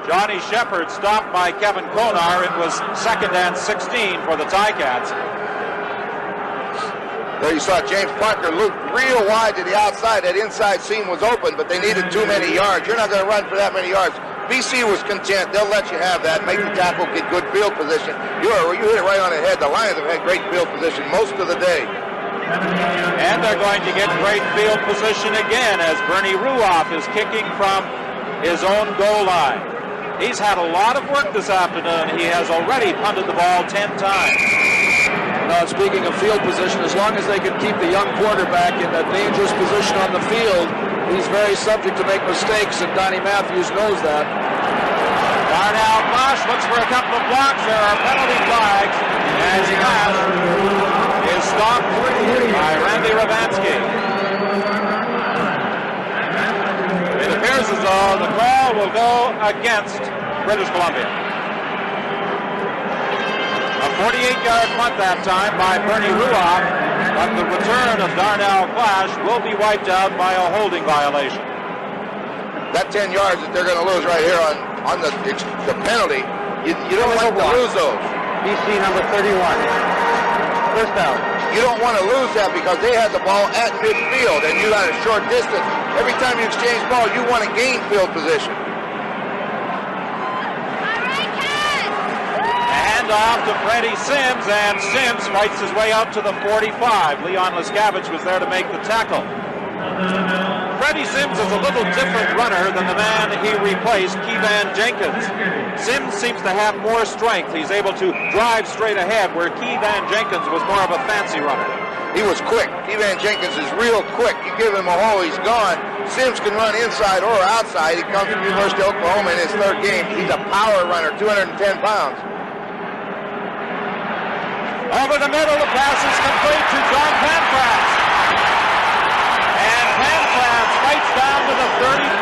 Johnny Shepard stopped by Kevin Konar. It was second and 16 for the Ticats. There you saw James Parker loop real wide to the outside. That inside seam was open, but they needed too many yards. You're not going to run for that many yards. BC was content. They'll let you have that, make the tackle, get good field position. You hit it right on the head. The Lions have had great field position most of the day. And they're going to get great field position again as Bernie Ruoff is kicking from his own goal line. He's had a lot of work this afternoon. He has already punted the ball 10 times. Now, speaking of field position, as long as they can keep the young quarterback in a dangerous position on the field, he's very subject to make mistakes, and Donnie Matthews knows that. Darnell Clash looks for a couple of blocks. There are penalty flags as Clash is stopped by Randy Ravansky. It appears as though the call will go against British Columbia. A 48-yard punt that time by Bernie Ruoff, but the return of Darnell Clash will be wiped out by a holding violation. That 10 yards that they're going to lose right here on the penalty, you don't like to lose those. BC number 31. First down. You don't want to lose that because they had the ball at midfield and you got a short distance. Every time you exchange ball, you want to gain field position. Off to Freddie Sims, and Sims fights his way out to the 45. Leon Lescavage was there to make the tackle. Freddie Sims is a little different runner than the man he replaced, Keevan Jenkins. Sims seems to have more strength. He's able to drive straight ahead, where Keevan Jenkins was more of a fancy runner. He was quick. Keevan Jenkins is real quick. You give him a hole, he's gone. Sims can run inside or outside. He comes from University of Oklahoma in his third game. He's a power runner, 210 pounds. Over the middle, the pass is complete to John Pancratz. And Pancratz fights down to the 34.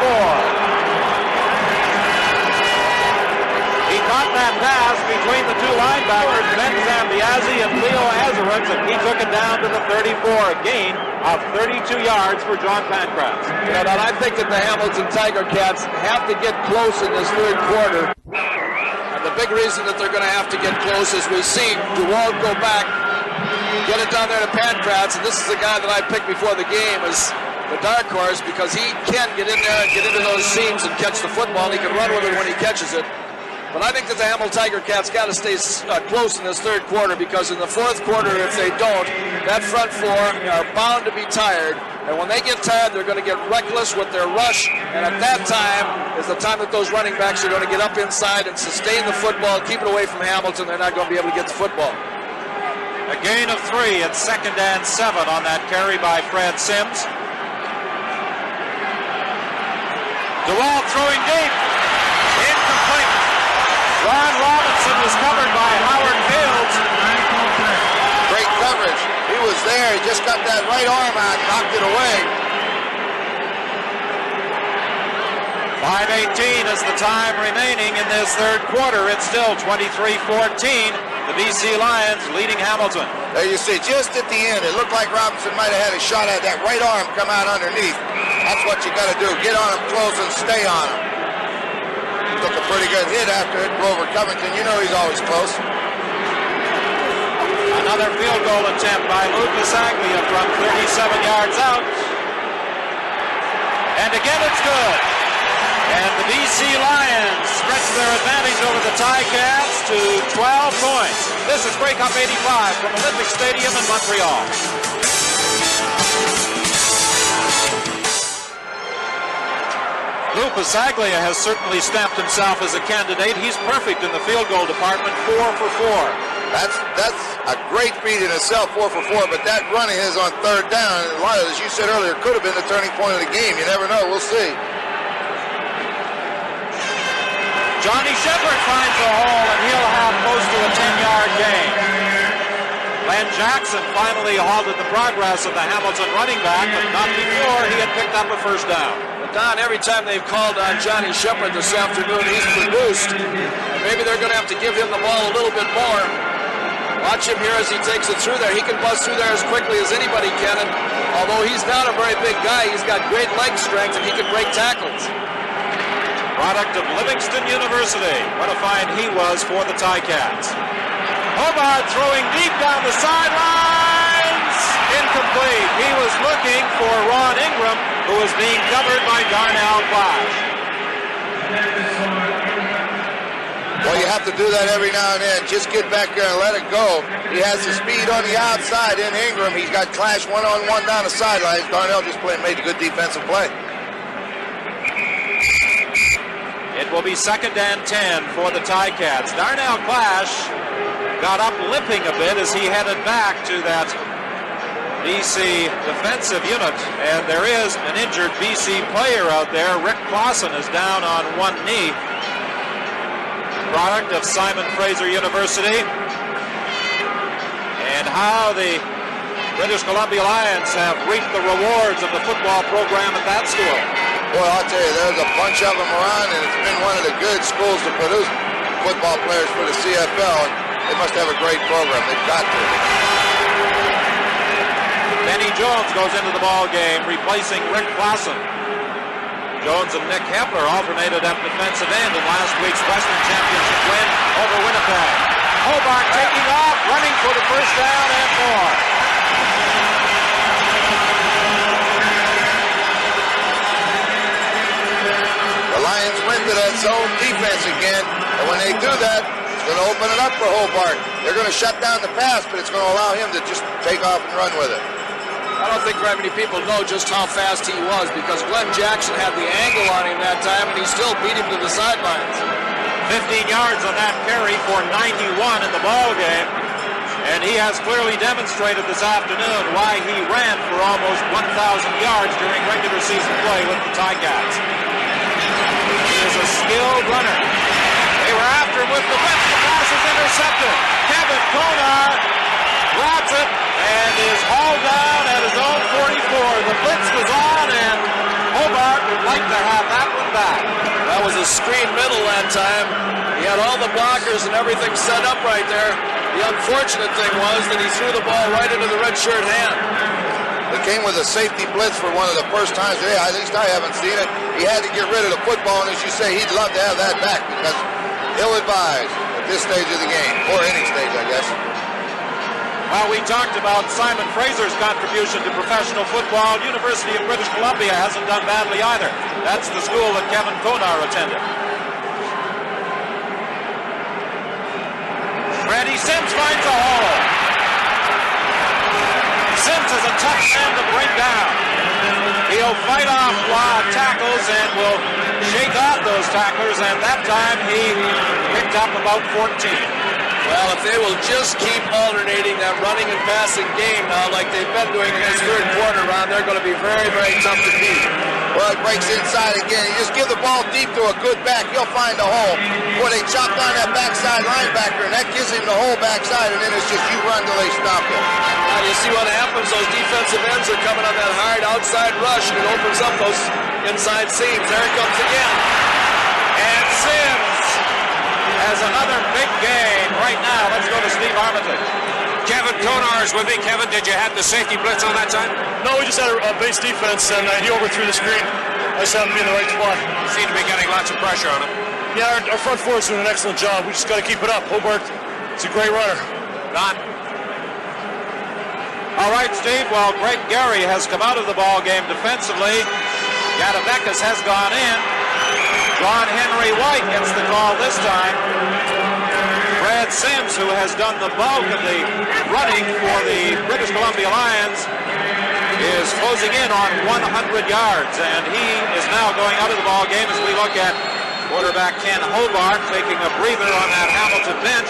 He caught that pass between the two linebackers, Ben Zambiazzi and Leo Azarens, and he took it down to the 34. A gain of 32 yards for John Pancratz. You know, I think that the Hamilton Tiger Cats have to get close in this third quarter. The big reason that they're going to have to get close is we see DeWalt go back get it down there to Pankratz, and this is the guy that I picked before the game as the dark horse because he can get in there and get into those seams and catch the football, and he can run with it when he catches it. But I think that the Hamilton Tiger Cats got to stay close in this third quarter because in the fourth quarter, if they don't, that front four are bound to be tired. And when they get tired, they're going to get reckless with their rush. And at that time is the time that those running backs are going to get up inside and sustain the football, keep it away from Hamilton. They're not going to be able to get the football. A gain of 3 at 2nd and 7 on that carry by Fred Sims. DeWalt throwing deep. Incomplete. Ron Robinson was covered by Howard Fields. Great coverage. He was there. He just got that right arm out, knocked it away. 5:18 is the time remaining in this third quarter. It's still 23-14. The BC Lions leading Hamilton. There you see, just at the end, it looked like Robinson might have had a shot at that right arm come out underneath. That's what you got to do. Get on him close and stay on him. Took a pretty good hit after it. Grover Covington, you know he's always close. Another field goal attempt by Lou Pasaglia from 37 yards out. And again it's good. And the BC Lions stretch their advantage over the Ticats to 12 points. This is Grey Cup 85 from Olympic Stadium in Montreal. Lou Pasaglia has certainly stamped himself as a candidate. He's perfect in the field goal department, 4 for 4. That's a great feat in itself, 4 for 4, but that running is on third down. A lot of, as you said earlier, could have been the turning point of the game. You never know. We'll see. Johnny Shepard finds a hole, and he'll have close to a 10-yard gain. Glenn Jackson finally halted the progress of the Hamilton running back, but not before he had picked up a first down. Don, every time they've called on Johnny Shepard this afternoon, he's produced. And maybe they're going to have to give him the ball a little bit more. Watch him here as he takes it through there. He can bust through there as quickly as anybody can. And although he's not a very big guy, he's got great leg strength and he can break tackles. Product of Livingston University. What a find he was for the Ticats. Hobart throwing deep down the sidelines. Incomplete. He was looking for Ron Ingram, who was being covered by Darnell Clash. Well, you have to do that every now and then. Just get back there and let it go. He has the speed on the outside in Ingram. He's got Clash one-on-one down the sidelines. Darnell just made a good defensive play. It will be 2nd and 10 for the Ticats. Darnell Clash got up limping a bit as he headed back to that BC defensive unit, and there is an injured BC player out there. Rick Clausen is down on one knee. Product of Simon Fraser University. And how the British Columbia Lions have reaped the rewards of the football program at that school. Boy, I'll tell you, there's a bunch of them around, and it's been one of the good schools to produce football players for the CFL. They must have a great program. They've got to. Benny Jones goes into the ball game, replacing Rick Clausen. Jones and Nick Hepler alternated at defensive end in last week's Western Championship win over Winnipeg. Hobart taking off, running for the first down and more. The Lions went to that zone defense again, and when they do that, it's going to open it up for Hobart. They're going to shut down the pass, but it's going to allow him to just take off and run with it. I don't think very many people know just how fast he was because Glenn Jackson had the angle on him that time, and he still beat him to the sidelines. 15 yards on that carry for 91 in the ball game, and he has clearly demonstrated this afternoon why he ran for almost 1,000 yards during regular season play with the Ticats. He is a skilled runner. They were after him with the blitz. The pass is intercepted. Kevin Konar grabs it and is hauled down at his own 44. The blitz was on, and Hobart would like to have that one back. That was a screen middle that time. He had all the blockers and everything set up right there. The unfortunate thing was that he threw the ball right into the red shirt hand. It came with a safety blitz for one of the first times today. At least I haven't seen it. He had to get rid of the football, and as you say, he'd love to have that back because ill-advised at this stage of the game, or any stage, I guess. Well, we talked about Simon Fraser's contribution to professional football. University of British Columbia hasn't done badly either. That's the school that Kevin Konar attended. Freddie Sims finds a hole. Sims is a tough man to bring down. He'll fight off tackles and will shake off those tacklers, and that time he picked up about 14. Well, if they will just keep alternating that running and passing game now like they've been doing in this third quarter round, they're going to be very, very tough to beat. Well, it breaks inside again. You just give the ball deep to a good back, he'll find a hole. Boy, they chopped on that backside linebacker, and that gives him the whole backside, and then it's just you run till they stop him. Now, you see what happens? Those defensive ends are coming on that hard outside rush, and it opens up those inside seams. There it comes again. And Sims has another big game right now. Let's go to Steve Armitage. Kevin Konar is with me. Kevin, did you have the safety blitz on that time? No, we just had a base defense, and he overthrew the screen. I just happened to be in the right spot. Seem to be getting lots of pressure on him. Yeah, our front four is doing an excellent job. We just got to keep it up. Hobart, it's a great runner. Don. All right, Steve. Well, Greg Gary has come out of the ball game defensively. Gadavekas has gone in. John Henry White gets the call this time. Brad Sims, who has done the bulk of the running for the British Columbia Lions, is closing in on 100 yards, and he is now going out of the ball game as we look at quarterback Ken Hobart taking a breather on that Hamilton bench.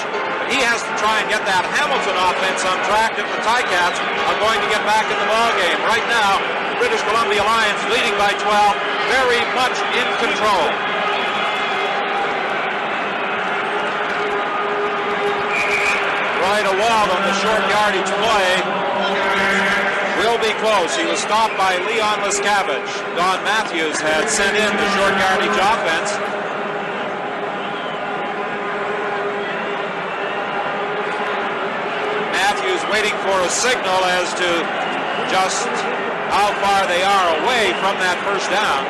He has to try and get that Hamilton offense on track if the Ticats are going to get back in the ball game. Right now, the British Columbia Lions leading by 12, very much in control. Right a wall on the short yardage play will be close. He was stopped by Leon Lescavage. Don Matthews had sent in the short yardage offense. Matthews waiting for a signal as to just how far they are away from that first down.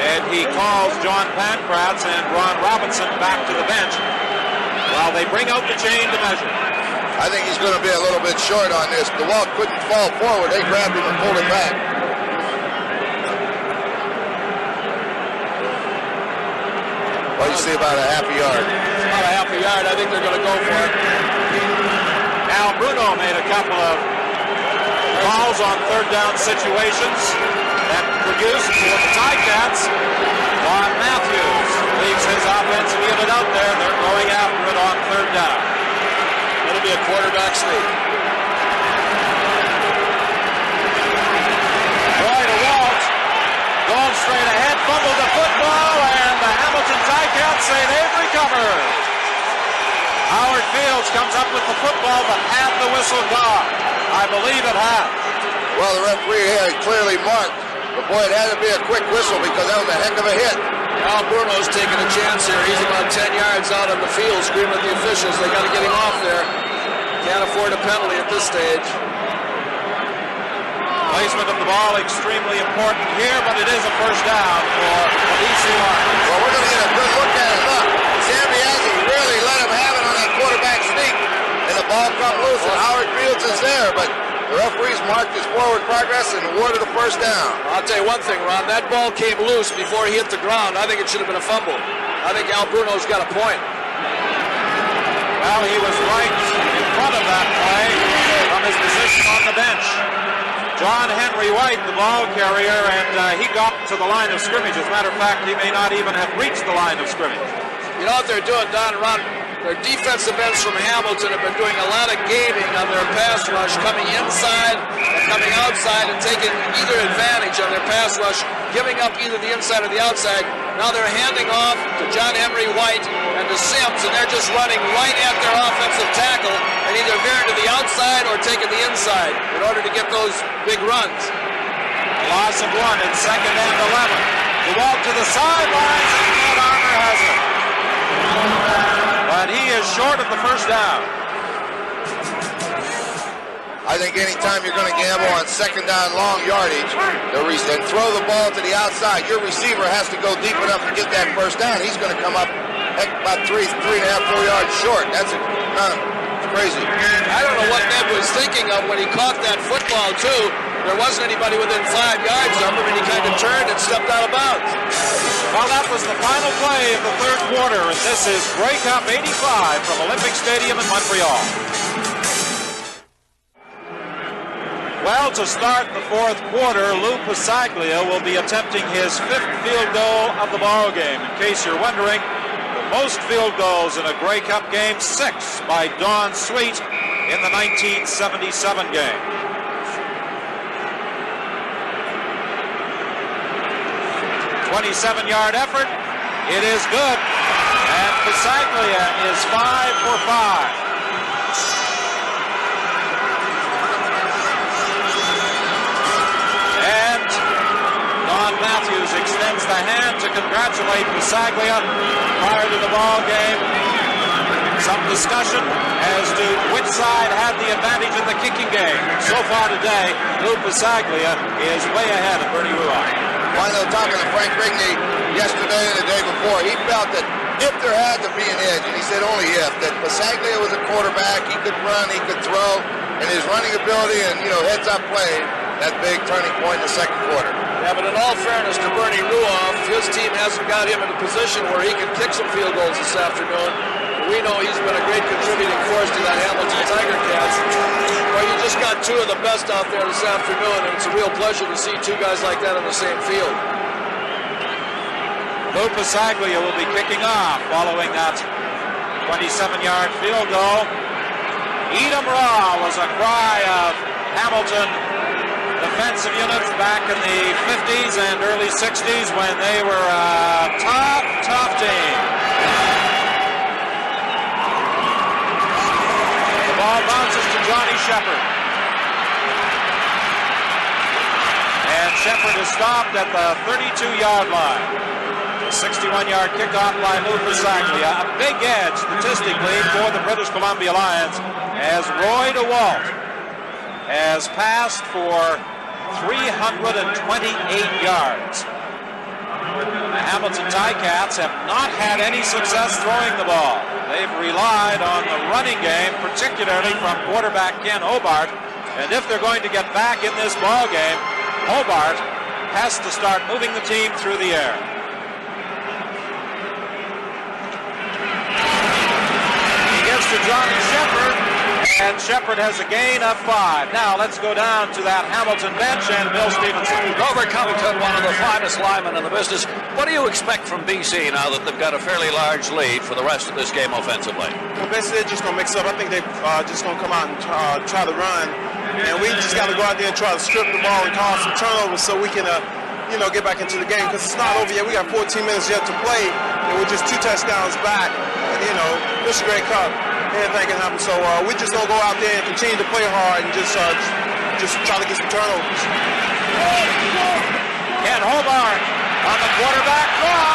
And he calls John Pankratz and Ron Robinson back to the bench while they bring out the chain to measure. I think he's going to be a little bit short on this. The wall couldn't fall forward. They grabbed him and pulled him back. What do you see about a half a yard? About a half a yard. I think they're going to go for it. Al Bruno made a couple of calls on third down situations that produced for the Ticats. Ron Matthews leaves his offensive unit out there. They're going after it on third down. It'll be a quarterback sneak. Roy DeWalt going straight ahead, fumbled the football, and the Hamilton Ticats say they've recovered. Howard Fields comes up with the football, but had the whistle gone? I believe it had. Well, the referee here clearly marked, but boy, it had to be a quick whistle because that was a heck of a hit. Al Bruno's taking a chance here. He's about 10 yards out on the field, screaming at the officials. They got to get him off there. Can't afford a penalty at this stage. Placement of the ball extremely important here, but it is a first down for the BC Lions. Well, we're going to get a good look at it. Look, Sam Biazzi really let him have it on that quarterback sneak, and the ball come loose, and Howard Fields is there, but the referees marked his forward progress and awarded a first down. I'll tell you one thing, Ron. That ball came loose before he hit the ground. I think it should have been a fumble. I think Al Bruno's got a point. Well, he was right in front of that play from his position on the bench. John Henry White, the ball carrier, and he got to the line of scrimmage. As a matter of fact, he may not even have reached the line of scrimmage. You know what they're doing, Don and Ron? Their defensive ends from Hamilton have been doing a lot of gaming on their pass rush, coming inside and coming outside and taking either advantage on their pass rush, giving up either the inside or the outside. Now they're handing off to John Henry White and to Sims, and they're just running right at their offensive tackle and either veering to the outside or taking the inside in order to get those big runs. Loss of one in second and 11. The walk to the sidelines, and Matt Armour has it. But he is short of the first down. I think anytime you're going to gamble on second down long yardage and throw the ball to the outside, your receiver has to go deep enough to get that first down. He's going to come up about 3.5, 4 yards short. That's crazy. I don't know what Ned was thinking of when he caught that football, too. There wasn't anybody within 5 yards of him, and he kind of turned and stepped out of bounds. Well, that was the final play of the third quarter, and this is Grey Cup 85 from Olympic Stadium in Montreal. Well, to start the fourth quarter, Lou Pasaglia will be attempting his 5th field goal of the ball game. In case you're wondering, the most field goals in a Grey Cup game, 6 by Don Sweet in the 1977 game. "27-yard effort. It is good. And Pasaglia is 5 for 5. And Don Matthews extends the hand to congratulate Pasaglia prior to the ball game. Some discussion as to which side had the advantage in the kicking game. So far today, Lou Pasaglia is way ahead of Bernie Ruoff. Well, I know talking to Frank Rigney yesterday and the day before, he felt that if there had to be an edge, and he said only if, that Pasaglia was a quarterback, he could run, he could throw, and his running ability and, heads-up play, that big turning point in the second quarter. Yeah, but in all fairness to Bernie Ruoff, his team hasn't got him in a position where he can kick some field goals this afternoon. We know he's been a great contributing force to that Hamilton Tiger Cats. Well, you just got 2 of the best out there this afternoon, and it's a real pleasure to see 2 guys like that on the same field. Lou Pasaglia will be kicking off following that 27-yard field goal. Edom Raw was a cry of Hamilton defensive units back in the 50s and early 60s when they were a tough team. The ball bounces to Johnny Shepard. And Shepard is stopped at the 32-yard line. A 61-yard kickoff by Lou Pasaglia. A big edge statistically for the British Columbia Lions as Roy DeWalt has passed for 328 yards. The Hamilton Ticats have not had any success throwing the ball. They've relied on the running game, particularly from quarterback Ken Hobart. And if they're going to get back in this ball game, Hobart has to start moving the team through the air. He gives to Johnny Shepard, and Shepard has a gain of 5. Now let's go down to that Hamilton bench and Bill Stevenson. Grover Covington, one of the finest linemen in the business. What do you expect from BC now that they've got a fairly large lead for the rest of this game offensively? Well, basically, they're just going to mix up. I think they're just going to come out and try to run. And we just got to go out there and try to strip the ball and cause some turnovers so we can, get back into the game. Because it's not over yet. We got 14 minutes yet to play. And we're just 2 touchdowns back. And, this is a great cup. Anything can happen. So we're just going to go out there and continue to play hard and just try to get some turnovers. Ken Hobart on the quarterback draw.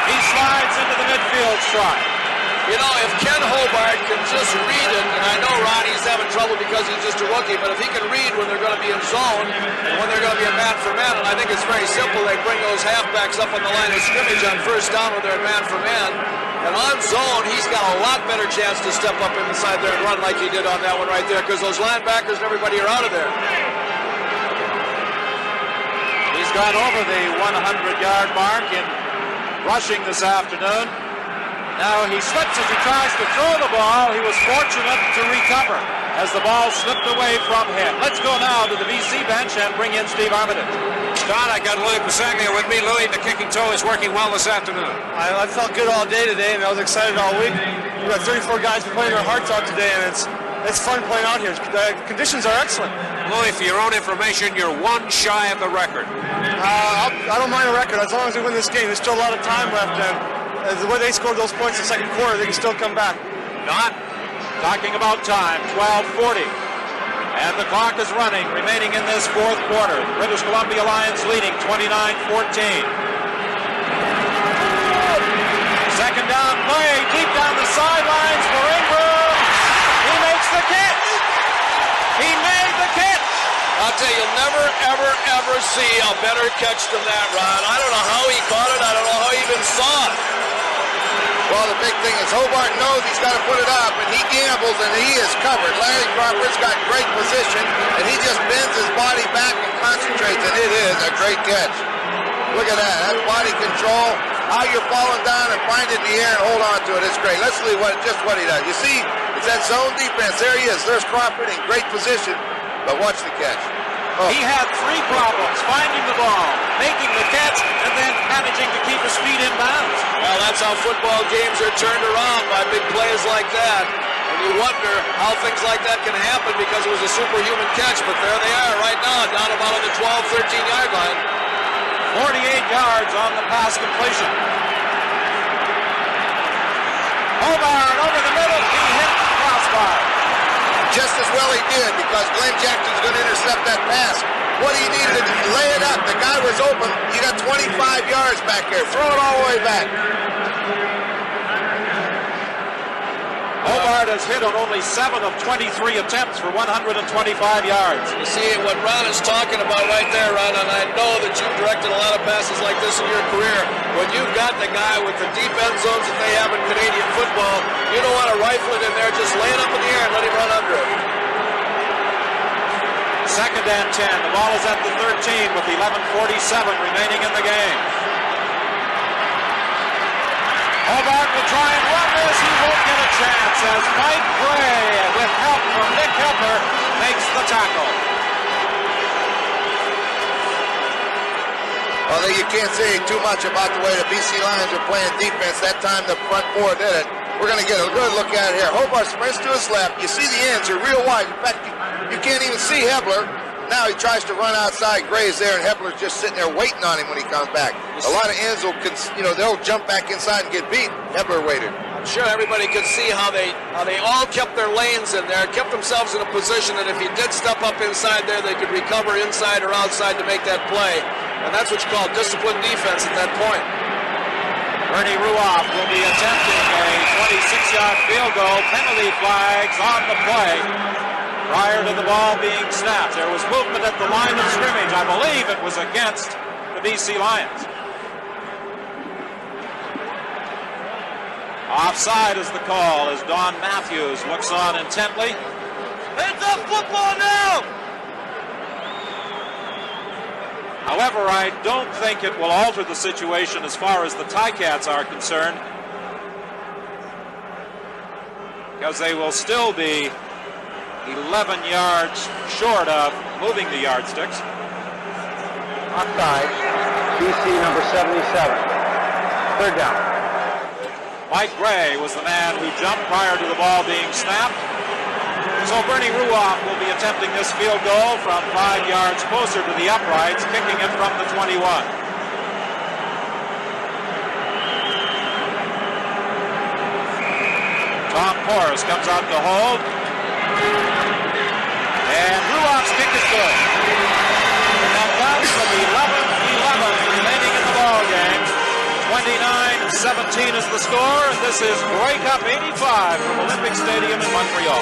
He slides into the midfield strike. If Ken Hobart can just read it, and I know Ronnie's having trouble because he's just a rookie, but if he can read when they're going to be in zone and when they're going to be in man for man, and I think it's very simple, they bring those halfbacks up on the line of scrimmage on first down when they're in man for man. And on zone, he's got a lot better chance to step up inside there and run like he did on that one right there because those linebackers and everybody are out of there. He's gone over the 100-yard mark in rushing this afternoon. Now he slips as he tries to throw the ball. He was fortunate to recover as the ball slipped away from him. Let's go now to the BC bench and bring in Steve Armitage. Don, I got Louis Pasaglia with me. Louis, the kicking toe is working well this afternoon. I felt good all day today, and I was excited all week. We got 34 guys playing their hearts out today, and it's fun playing out here. The conditions are excellent. Louis, for your own information, you're 1 shy of the record. I don't mind a record as long as we win this game. There's still a lot of time left, and the way they scored those points in the second quarter, they can still come back. Don, talking about time, 12:40. And the clock is running, remaining in this fourth quarter. The British Columbia Lions leading 29-14. Second down play, deep down the sidelines for Ingram. He makes the catch. He made the catch. I'll tell you, you'll never, ever, ever see a better catch than that, Ron. I don't know how he caught it. I don't know how he even saw it. Well, ball, the big thing is Hobart knows he's got to put it up, and he gambles, and he is covered. Larry Crawford's got great position, and he just bends his body back and concentrates, and it is a great catch. Look at that. That's body control. How you're falling down and find it in the air and hold on to it. It's great. Let's see just what he does. You see, it's that zone defense. There he is. There's Crawford in great position, but watch the catch. Oh. He had 3 problems: finding the ball, making the catch, and then managing to keep his feet in bounds. Well, that's how football games are turned around by big plays like that. And you wonder how things like that can happen because it was a superhuman catch, but there they are right now, down about on the 12, 13-yard line. 48 yards on the pass completion. Hobart over the middle. He hit the crossbar. Just as well he did, because Glenn Jackson's going to intercept that pass. What he needed to lay it up. The guy was open. You got 25 yards back there. Throw it all the way back. Hobart has hit on only 7 of 23 attempts for 125 yards. You see what Ron is talking about right there, Ron, and I know that you've directed a lot of passes like this in your career. When you've got the guy with the deep end zones that they have in Canadian football, you don't want to rifle it in there, just lay it up in the air and let him run under it. 2nd and 10. The ball is at the 13 with 11:47 remaining in the game. Hobart will try and run this. He won't get a chance as Mike Gray, with help from Nick Hepler, makes the tackle. Well, you can't say too much about the way the BC Lions are playing defense. That time the front 4 did it. We're going to get a good look at it here. Hobart sprints to his left. You see the ends are real wide. In fact, you can't even see Hepler. Now he tries to run outside. Gray's there, and Hepler's just sitting there waiting on him when he comes back. A lot of ends will, they'll jump back inside and get beat. Hepler waited. I'm sure everybody could see how they all kept their lanes in there, kept themselves in a position that if you did step up inside there, they could recover inside or outside to make that play. And that's what you call disciplined defense at that point. Bernie Ruoff will be attempting a 26-yard field goal. Penalty flags on the play prior to the ball being snapped. There was movement at the line of scrimmage. I believe it was against the BC Lions. Offside is the call as Don Matthews looks on intently. It's a football now! However, I don't think it will alter the situation as far as the Ticats are concerned, because they will still be 11 yards short of moving the yardsticks. Offside, BC number 77. 3rd down. Mike Gray was the man who jumped prior to the ball being snapped. So Bernie Ruoff will be attempting this field goal from 5 yards closer to the uprights, kicking it from the 21. Tom Porras comes out to hold. And Ruoff's kick is good. And that counts for the 11 remaining in the ball game. 29-17 is the score, and this is Grey Cup 85 from Olympic Stadium in Montreal.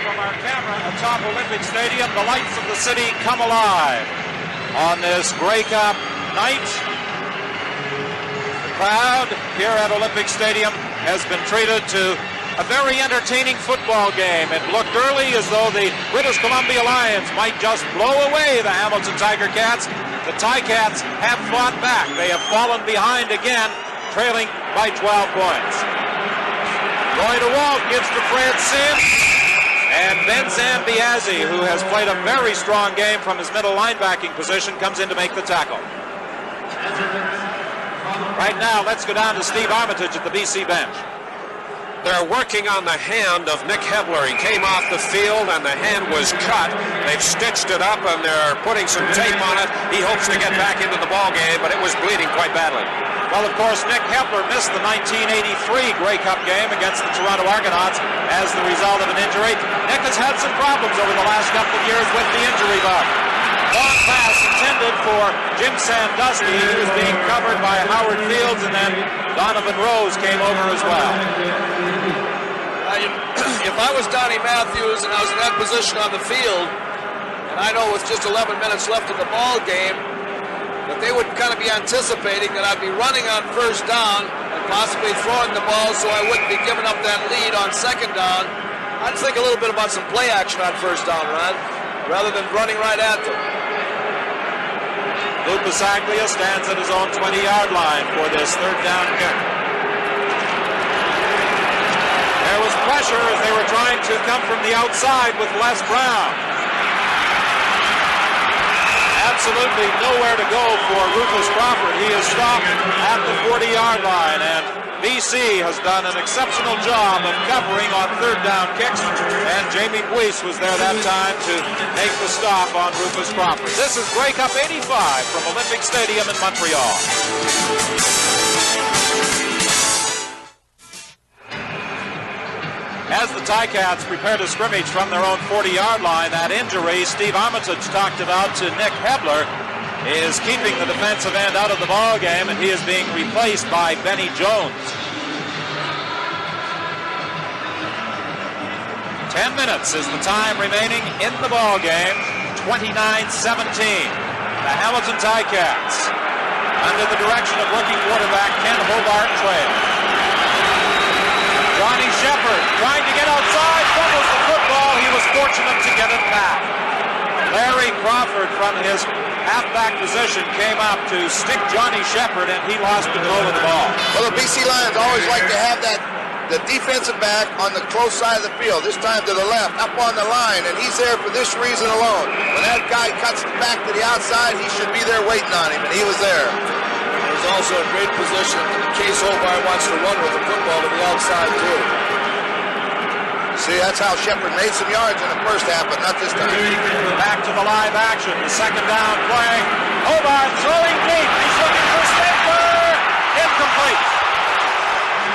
From our camera atop Olympic Stadium, the lights of the city come alive on this Grey Cup night. The crowd here at Olympic Stadium has been treated to a very entertaining football game. It looked early as though the British Columbia Lions might just blow away the Hamilton Tiger Cats. The Ticats have fought back. They have fallen behind again, trailing by 12 points. Roy DeWalt gives to Fred Sims. And Ben Zambiazzi, who has played a very strong game from his middle linebacking position, comes in to make the tackle. Right now, let's go down to Steve Armitage at the BC bench. They're working on the hand of Nick Hepler. He came off the field and the hand was cut. They've stitched it up and they're putting some tape on it. He hopes to get back into the ball game, but it was bleeding quite badly. Well, of course, Nick Hepler missed the 1983 Grey Cup game against the Toronto Argonauts as the result of an injury. Nick has had some problems over the last couple of years with the injury bug. Long pass intended for Jim Sandusky, who was being covered by Howard Fields, and then Donovan Rose came over as well. If I was Donnie Matthews and I was in that position on the field, And I know with just 11 minutes left in the ball game, that they would kind of be anticipating that I'd be running on first down and possibly throwing the ball so I wouldn't be giving up that lead on second down. I'd think a little bit about some play action on first down, Ron, rather than running right at them. Lou Pasaglia stands at his own 20-yard line for this third down kick. There was pressure as they were trying to come from the outside with Les Brown. Absolutely nowhere to go for Rufus Crawford. He is stopped at the 40-yard line, and BC has done an exceptional job of covering on third down kicks, and Jamie Buis was there that time to make the stop on Rufus Crawford. This is Grey Cup 85 from Olympic Stadium in Montreal. As the Ticats prepare to scrimmage from their own 40-yard line, that injury Steve Armitage talked about to Nick Hebler is keeping the defensive end out of the ball game, and he is being replaced by Benny Jones. 10 minutes is the time remaining in the ball game. 29-17. The Hamilton Ticats, under the direction of rookie quarterback Ken Hobart, trail. Johnny Shepard trying to get outside, fumbles the football. He was fortunate to get it back. Larry Crawford from his halfback position came up to stick Johnny Shepard, and he lost control of the ball. Well, the BC Lions always like to have the defensive back on the close side of the field, this time to the left, up on the line, and he's there for this reason alone. When that guy cuts back to the outside, he should be there waiting on him, and he was there. There's also a great position in case Hobart wants to run with the football to the outside, too. See, that's how Shepard made some yards in the first half, but not this time. Back to the live action, the second down play. Hobart throwing deep. He's looking for Stapler. Incomplete.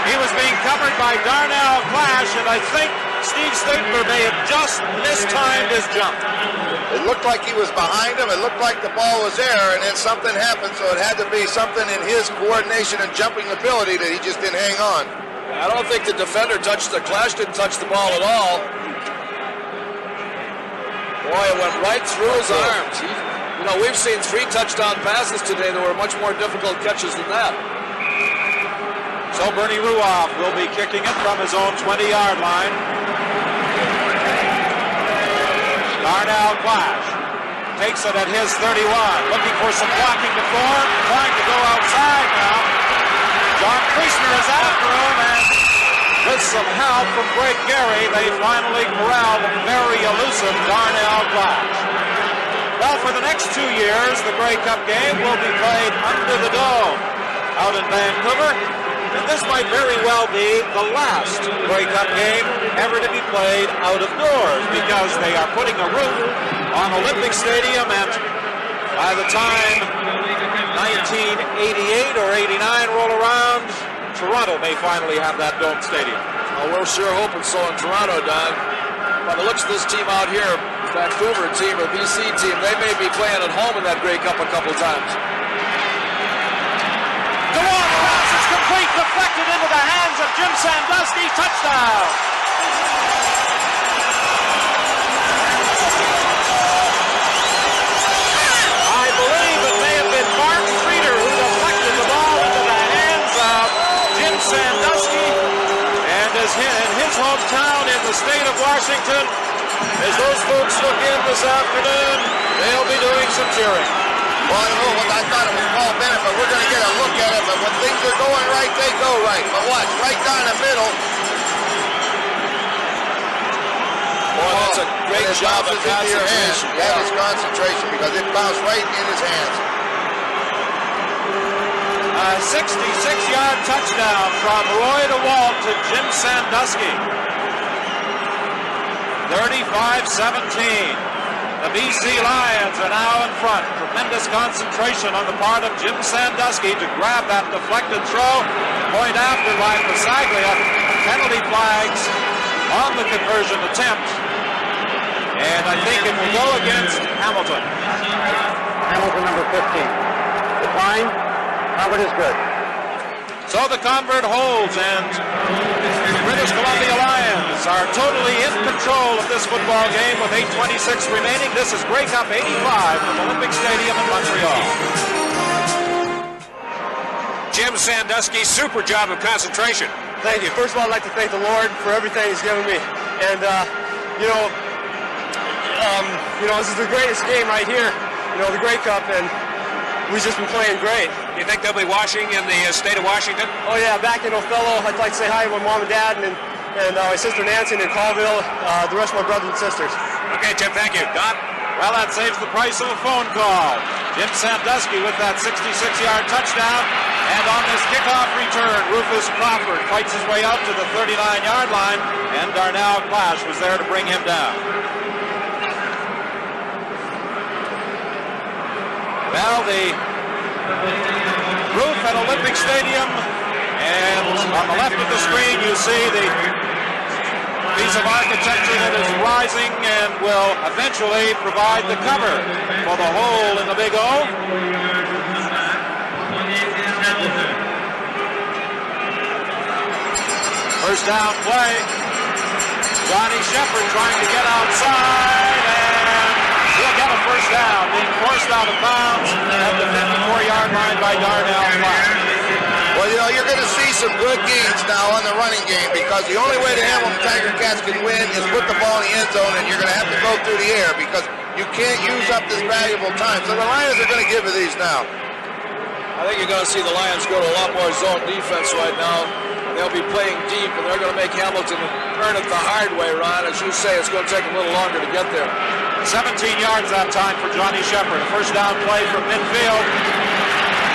He was being covered by Darnell Clash, and I think Steve Stapler may have just mistimed his jump. It looked like he was behind him. It looked like the ball was there, and then something happened, so it had to be something in his coordination and jumping ability that he just didn't hang on. I don't think the defender touched the Clash, didn't touch the ball at all. Boy, it went right through his arms. You know, we've seen 3 touchdown passes today that were much more difficult catches than that. So Bernie Ruoff will be kicking it from his own 20-yard line. Darnell Clash takes it at his 31, looking for some blocking to form, trying to go outside now. John Priestner is after him, and with some help from Greg Gary, they finally corralled the very elusive Darnell Clash. Well, for the next 2 years, the Grey Cup game will be played under the dome out in Vancouver. And this might very well be the last Grey Cup game ever to be played out of doors, because they are putting a roof on Olympic Stadium, and by the time 1988 or 89 roll around, Toronto may finally have that dome stadium. Well, we're sure hoping so in Toronto, Don. By the looks of this team out here, Vancouver team or BC team, they may be playing at home in that Grey Cup a couple times. Complete, deflected into the hands of Jim Sandusky. Touchdown. I believe it may have been Mark Streeter who deflected the ball into the hands of Jim Sandusky. And as in his hometown in the state of Washington, as those folks look in this afternoon, they'll be doing some cheering. Well, I don't know, I thought it was Paul Bennett, but we're going to get a look at it. But when things are going right, they go right. But watch, right down the middle. Boy, that's a great job of concentration. That is concentration, because it bounced right in his hands. A 66-yard touchdown from Roy DeWalt to Jim Sandusky. 35-17. The BC Lions are now in front. Tremendous concentration on the part of Jim Sandusky to grab that deflected throw. Point after by Pasaglia. Penalty flags on the conversion attempt. And I think it will go against Hamilton. Hamilton number 15. Decline. Robert is good. So the convert holds, and British Columbia Lions are totally in control of this football game with 8:26 remaining. This is Grey Cup 85 from Olympic Stadium in Montreal. Jim Sandusky, super job of concentration. Thank you. First of all, I'd like to thank the Lord for everything He's given me. And, this is the greatest game right here, the Grey Cup, and we've just been playing great. You think they'll be watching in the state of Washington? Oh, yeah, back in Othello, I'd like to say hi to my mom and dad and my sister Nancy in Colville, the rest of my brothers and sisters. Okay, Jim, thank you. Don? Well, that saves the price of a phone call. Jim Sandusky with that 66-yard touchdown. And on this kickoff return, Rufus Crawford fights his way out to the 39-yard line, and Darnell Clash was there to bring him down. Well, the roof at Olympic Stadium, and on the left of the screen you see the piece of architecture that is rising and will eventually provide the cover for the hole in the Big O. First down play. Johnny Shepard trying to get outside, and he'll get a first down, being forced out of bounds at the 54-yard line by Darnell Clash. Well, you're going to see some good gains now on the running game, because the only way the Hamilton Tiger Cats can win is put the ball in the end zone, and you're going to have to go through the air because you can't use up this valuable time. So the Lions are going to give you these now. I think you're going to see the Lions go to a lot more zone defense right now. They'll be playing deep, and they're going to make Hamilton earn it the hard way, Ron. As you say, it's going to take a little longer to get there. 17 yards that time for Johnny Shepard. A first down play from midfield.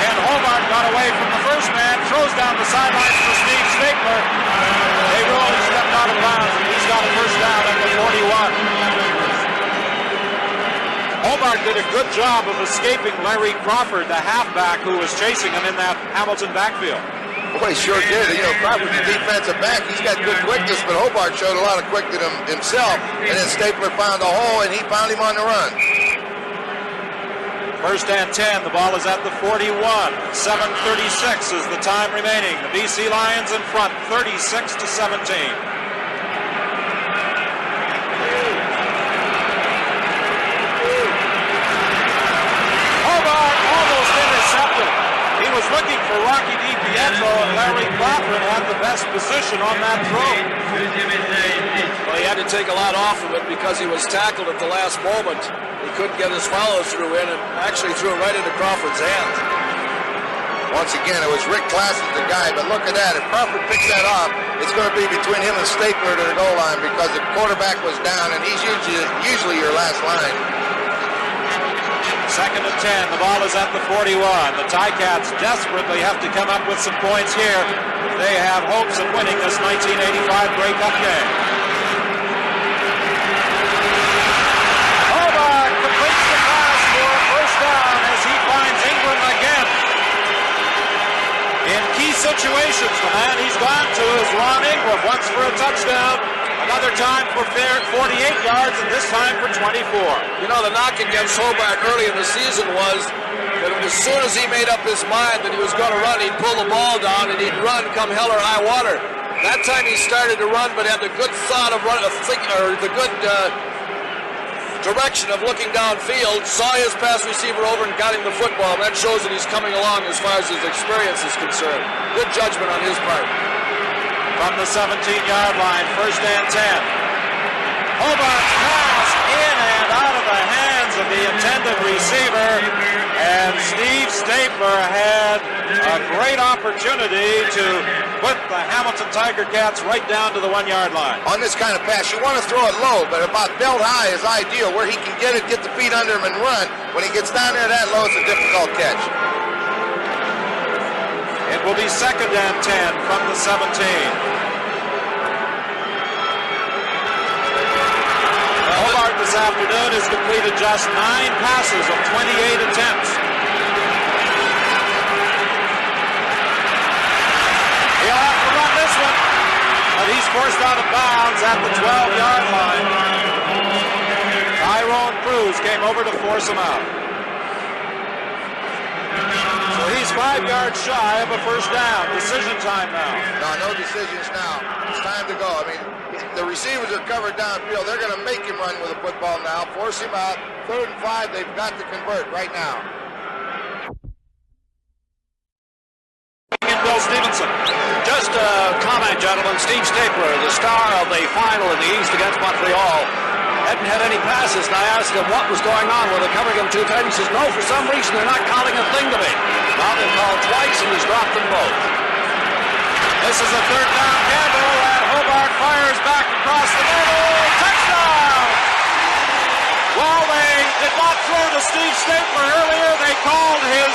And Hobart got away from the first man, throws down the sidelines for Steve Stapler. They really stepped out of bounds, and he's got a first down at the 41. Hobart did a good job of escaping Larry Crawford, the halfback who was chasing him in that Hamilton backfield. Boy, he sure did. Crawford's a defensive back. He's got good quickness, but Hobart showed a lot of quickness himself. And then Stapler found a hole, and he found him on the run. First and 10. The ball is at the 41. 7:36 is the time remaining. The BC Lions in front, 36-17. Hobart almost intercepted. He was looking for Rocky DiPietro, and Larry Crawford had the best position on that throw. Well, he had to take a lot off of it because he was tackled at the last moment. He couldn't get his follow-through in, and actually threw it right into Crawford's hands. Once again, it was Rick Klassen, the guy, but look at that. If Crawford picks that off, it's going to be between him and Stapler to the goal line, because the quarterback was down, and he's usually your last line. Second and 10. The ball is at the 41. The Ticats desperately have to come up with some points here. They have hopes of winning this 1985 Grey Cup game. Hobart completes the pass for a first down as he finds Ingram again. In key situations, the man he's gone to is Ron Ingram, once for a touchdown, another time for 48 yards, and this time for 24. You know, the knock against Hobart early in the season was that as soon as he made up his mind that he was going to run, he'd pull the ball down and he'd run come hell or high water. That time he started to run, but had the good thought of the good direction of looking downfield, saw his pass receiver over and got him the football. That shows that he's coming along as far as his experience is concerned. Good judgment on his part. From the 17-yard line, first and 10. Hobart's pass in and out of the hands of the intended receiver, and Steve Stapler had a great opportunity to put the Hamilton Tiger Cats right down to the 1-yard line. On this kind of pass, you want to throw it low, but about belt high is ideal, where he can get it, get the feet under him and run. When he gets down there that low, it's a difficult catch. It will be second and 10 from the 17. Hobart this afternoon has completed just 9 passes of 28 attempts. He'll have to run this one, but he's forced out of bounds at the 12-yard line. Tyrone Cruz came over to force him out. So he's 5 yards shy of a first down. Decision time now. No decisions now. It's time to go. I mean, the receivers are covered downfield. They're going to make him run with the football now, force him out. 3rd and 5, they've got to convert right now. Bill Stevenson. Just a comment, gentlemen. Steve Stapler, the star of the final in the East against Montreal, hadn't had any passes, and I asked him what was going on. Were they covering him too tight? He says, no, for some reason they're not calling a thing to me. Now they've called twice, and he's dropped them both. This is a 3rd down gamble, and Hobart fires back across the middle. Touchdown! Well, they did not throw to Steve Stapler earlier. They called his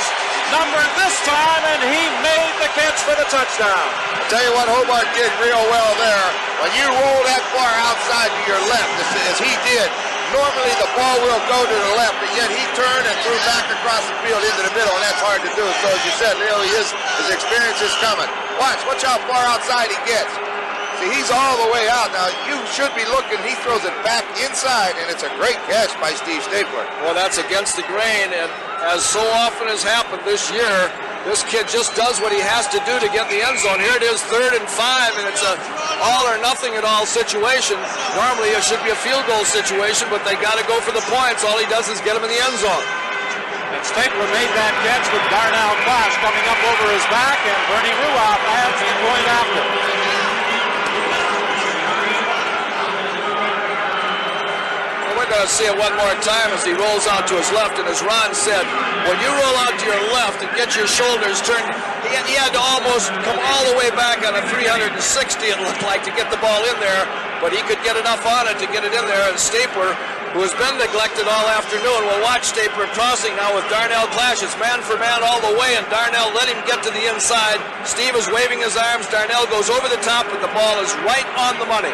number this time, and he made the catch for the touchdown. I'll tell you what Hobart did real well there. When you roll that far outside to your left, as he did, normally the ball will go to the left, but yet he turned and threw back across the field into the middle, and that's hard to do. So as you said, Leo, his experience is coming. Watch how far outside he gets. See, he's all the way out. Now, you should be looking. He throws it back inside, and it's a great catch by Steve Stapler. Well, that's against the grain, and as so often has happened this year, this kid just does what he has to do to get in the end zone. Here it is, 3rd and 5, and it's a all or nothing at all situation. Normally it should be a field goal situation, but they got to go for the points. All he does is get him in the end zone. And Stapler made that catch with Darnell Clash coming up over his back, and Bernie Ruoff adds the point after. We're going to see it one more time as he rolls out to his left, and as Ron said, when you roll out to your left and get your shoulders turned, he had to almost come all the way back on a 360, it looked like, to get the ball in there, but he could get enough on it to get it in there, and Stapler, who has been neglected all afternoon, will watch Stapler crossing now with Darnell Clash. It's man for man all the way, and Darnell let him get to the inside. Steve is waving his arms, Darnell goes over the top, and the ball is right on the money.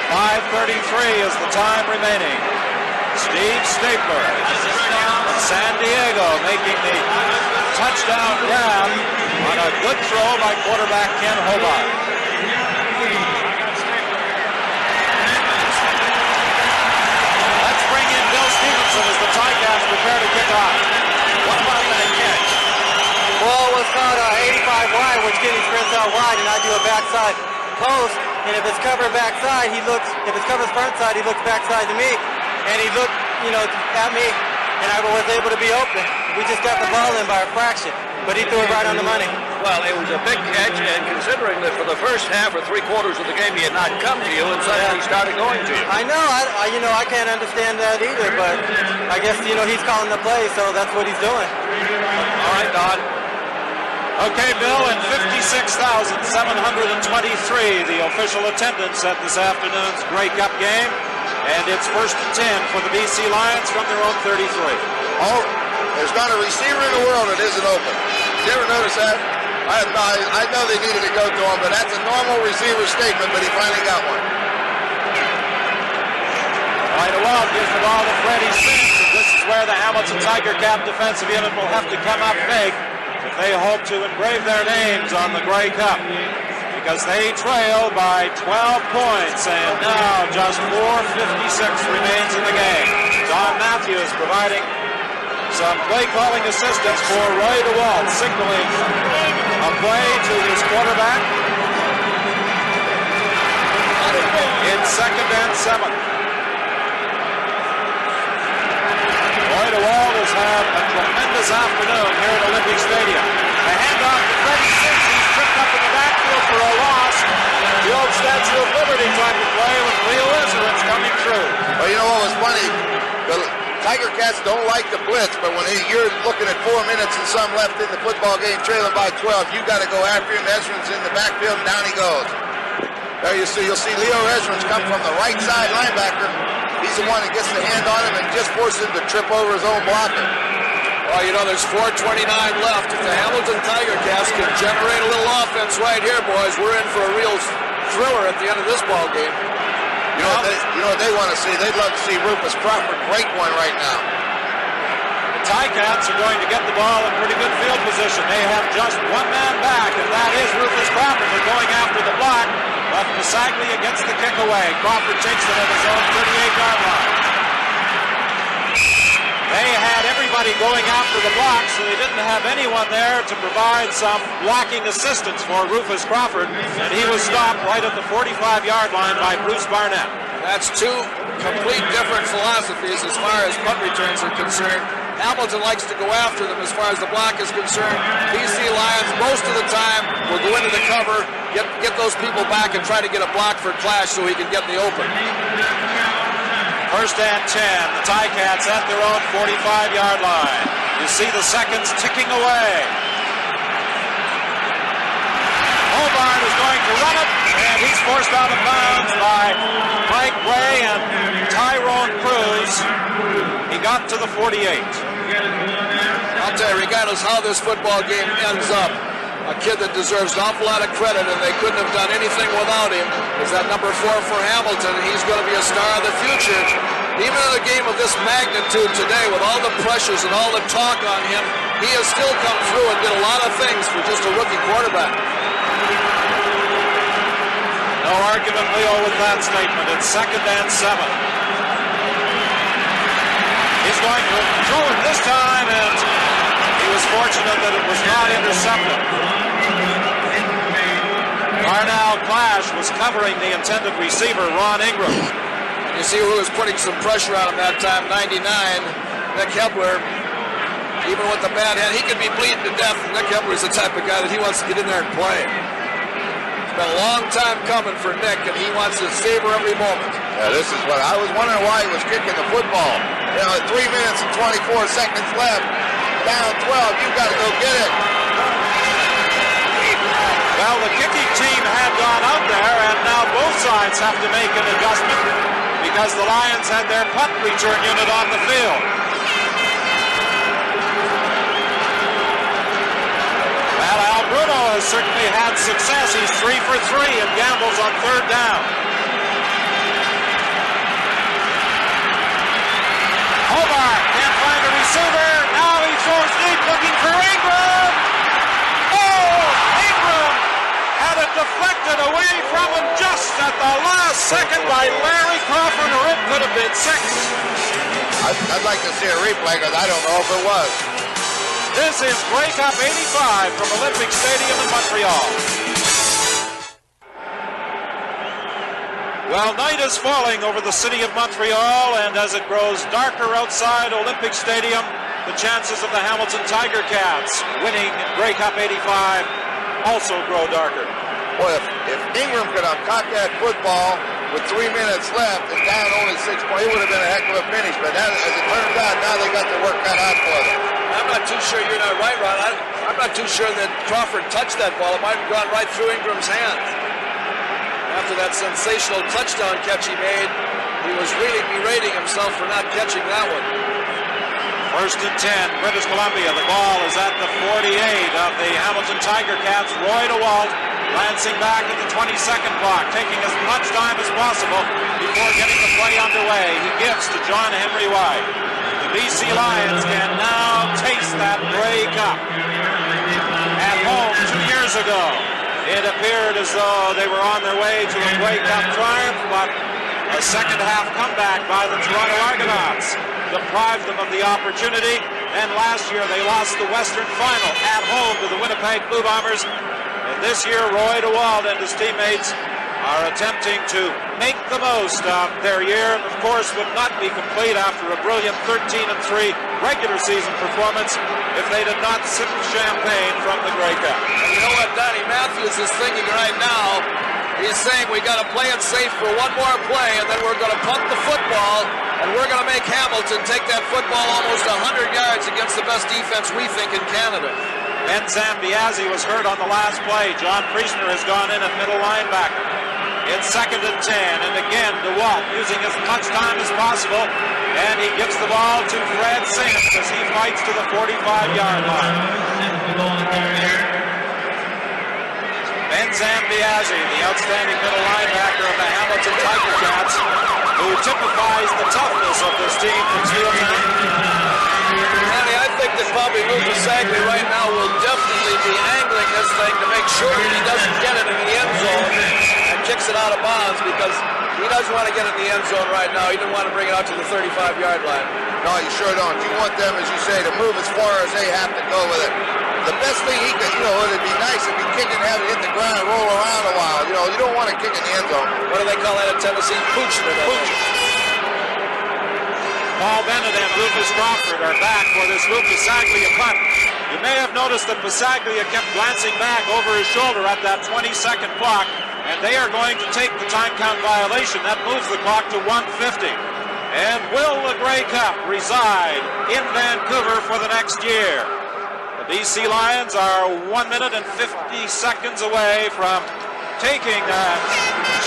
5:33 is the time remaining. Steve Stapler of San Diego making the touchdown grab on a good throw by quarterback Ken Hobart. Let's bring in Bill Stevenson as the Ticats prepare to kick off. What about that catch? Ball was caught 85 wide, which Kenny sprints out wide, and I do a backside post. And if it's covered backside, if it's covered front side, he looks backside to me. And he looked, at me, and I was able to be open. We just got the ball in by a fraction, but he threw it right on the money. Well, it was a big catch, and considering that for the first half or 3/4 of the game he had not come to you, and suddenly he started going to you. I know, I can't understand that either, but I guess, he's calling the play, so that's what he's doing. All right, Don. Okay, Bill, and 56,723, the official attendance at this afternoon's Grey Cup game. And it's 1st and 10 for the BC Lions from their own 33. Oh, there's not a receiver in the world that isn't open. Did you ever notice that? I know they needed to go to him, but that's a normal receiver statement, but he finally got one. Right along, gives the ball to Freddie Sims, and this is where the Hamilton Tiger Cap defensive unit will have to come up big if they hope to engrave their names on the Grey Cup, because they trail by 12 points, and now just 4:56 remains in the game. Don Matthews providing some play-calling assistance for Roy DeWalt, signaling a play to his quarterback in 2nd and 7. Roy DeWalt has had a tremendous afternoon here at Olympic Stadium. A handoff to Freddie Sims. He's tripped up in the backfield for a loss. The old Statue of Liberty trying to play with Leo Ezerins coming through. Well, you know what was funny? The Tiger Cats don't like the blitz, but when you're looking at 4 minutes and some left in the football game, trailing by 12, you got to go after him. Ezerins in the backfield, and down he goes. There you'll see Leo Ezerins come from the right side linebacker. He's the one that gets the hand on him and just forces him to trip over his own blocker. Well, there's 4:29 left. If the Hamilton Tiger Cats can generate a little offense right here, boys, we're in for a real thriller at the end of this ball game. You know what they want to see? They'd love to see Rufus Crawford break one right now. The Ticats are going to get the ball in pretty good field position. They have just one man back, and that is Rufus Crawford. They're going after the block. Left Pasaglia gets the kick away. Crawford takes it at his own 38-yard line. They had everybody everybody going after the block, so they didn't have anyone there to provide some blocking assistance for Rufus Crawford, and he was stopped right at the 45-yard line by Bruce Barnett. That's two complete different philosophies as far as punt returns are concerned. Hamilton likes to go after them as far as the block is concerned. BC Lions, most of the time, will go into the cover, get those people back and try to get a block for Clash so he can get in the open. First and 10, the Ticats at their own 45-yard line. You see the seconds ticking away. Hobart is going to run it, and he's forced out of bounds by Mike Way and Tyrone Cruz. He got to the 48. I'll tell you, regardless how this football game ends up, a kid that deserves an awful lot of credit, and they couldn't have done anything without him, is that number 4 for Hamilton. He's going to be a star of the future. Even in a game of this magnitude today, with all the pressures and all the talk on him, he has still come through and did a lot of things for just a rookie quarterback. No argument, Leo, with that statement. It's 2nd and 7. He's going to throw it this time, and he was fortunate that it was not intercepted. Arnell Clash was covering the intended receiver, Ron Ingram. You see who was putting some pressure on him that time, 99, Nick Hebler. Even with the bad hand, he could be bleeding to death. Nick Hebler is the type of guy that he wants to get in there and play. It's been a long time coming for Nick, and he wants to savor every moment. Yeah, this is what I was wondering why he was kicking the football. You know, 3 minutes and 24 seconds left, down 12, you've got to go get it. Well, the kicking team had gone out there, and now both sides have to make an adjustment because the Lions had their punt return unit on the field. Well, Al Bruno has certainly had success. He's 3 for 3 and gambles on 3rd down. Hobart can't find a receiver. Now he throws deep looking for Ingram. Oh, Ingram had it deflected away from him just at the last second by Larry Crawford, or it could have been 6. I'd like to see a replay because I don't know if it was. This is Grey Cup 85 from Olympic Stadium in Montreal. Well, night is falling over the city of Montreal, and as it grows darker outside Olympic Stadium, the chances of the Hamilton Tiger Cats winning Grey Cup 85 also grow darker. Well, if Ingram could have caught that football with 3 minutes left and down only 6 points, it would have been a heck of a finish. But that, as it turns out, now they got their work cut out for them. I'm not too sure you're not right, Ron. I'm not too sure that Crawford touched that ball. It might have gone right through Ingram's hands. After that sensational touchdown catch he made, he was really berating himself for not catching that one. 1st and 10, British Columbia. The ball is at the 48 of the Hamilton Tiger Cats. Roy DeWalt glancing back at the 22nd block, taking as much time as possible before getting the play underway. He gives to John Henry White. The BC Lions can now taste that Grey Cup. At home 2 years ago, it appeared as though they were on their way to a Grey Cup triumph, but a second-half comeback by the Toronto Argonauts deprived them of the opportunity, and last year they lost the Western Final at home to the Winnipeg Blue Bombers. And this year, Roy DeWalt and his teammates are attempting to make the most of their year, and of course would not be complete after a brilliant 13-3 regular season performance if they did not sip champagne from the Grey Cup. And you know what Donnie Matthews is thinking right now? He's saying we got to play it safe for one more play, and then we're going to punt the football, and we're going to make Hamilton take that football almost 100 yards against the best defense we think in Canada. Ben Zambiazzi was hurt on the last play. John Priestner has gone in at middle linebacker. It's 2nd and 10, and again DeWalt using as much time as possible, and he gives the ball to Fred Sims as he fights to the 45-yard line. Ben Zambiazzi, the outstanding middle linebacker of the Hamilton Tiger Cats, who typifies the toughness of this team from Steeltown. Andy, I think that probably Rufus Sagley right now will definitely be angling this thing to make sure that he doesn't get it in the end zone and kicks it out of bounds, because He doesn't want to get in the end zone right now. He didn't want to bring it out to the 35-yard line. No, you sure don't. You want them, as you say, to move as far as they have to go with it. The best thing he could, it'd be nice if he kicked and have it hit the ground and roll around a while. You don't want to kick in the end zone. What do they call that in Tennessee? Pooching it. Paul Bennett and Rufus Crawford are back for this Lou Pasaglia punt. You may have noticed that Pasaglia kept glancing back over his shoulder at that 20-second clock, and they are going to take the time count violation. That moves the clock to 1:50. And will the Grey Cup reside in Vancouver for the next year? The BC Lions are 1 minute and 50 seconds away from taking that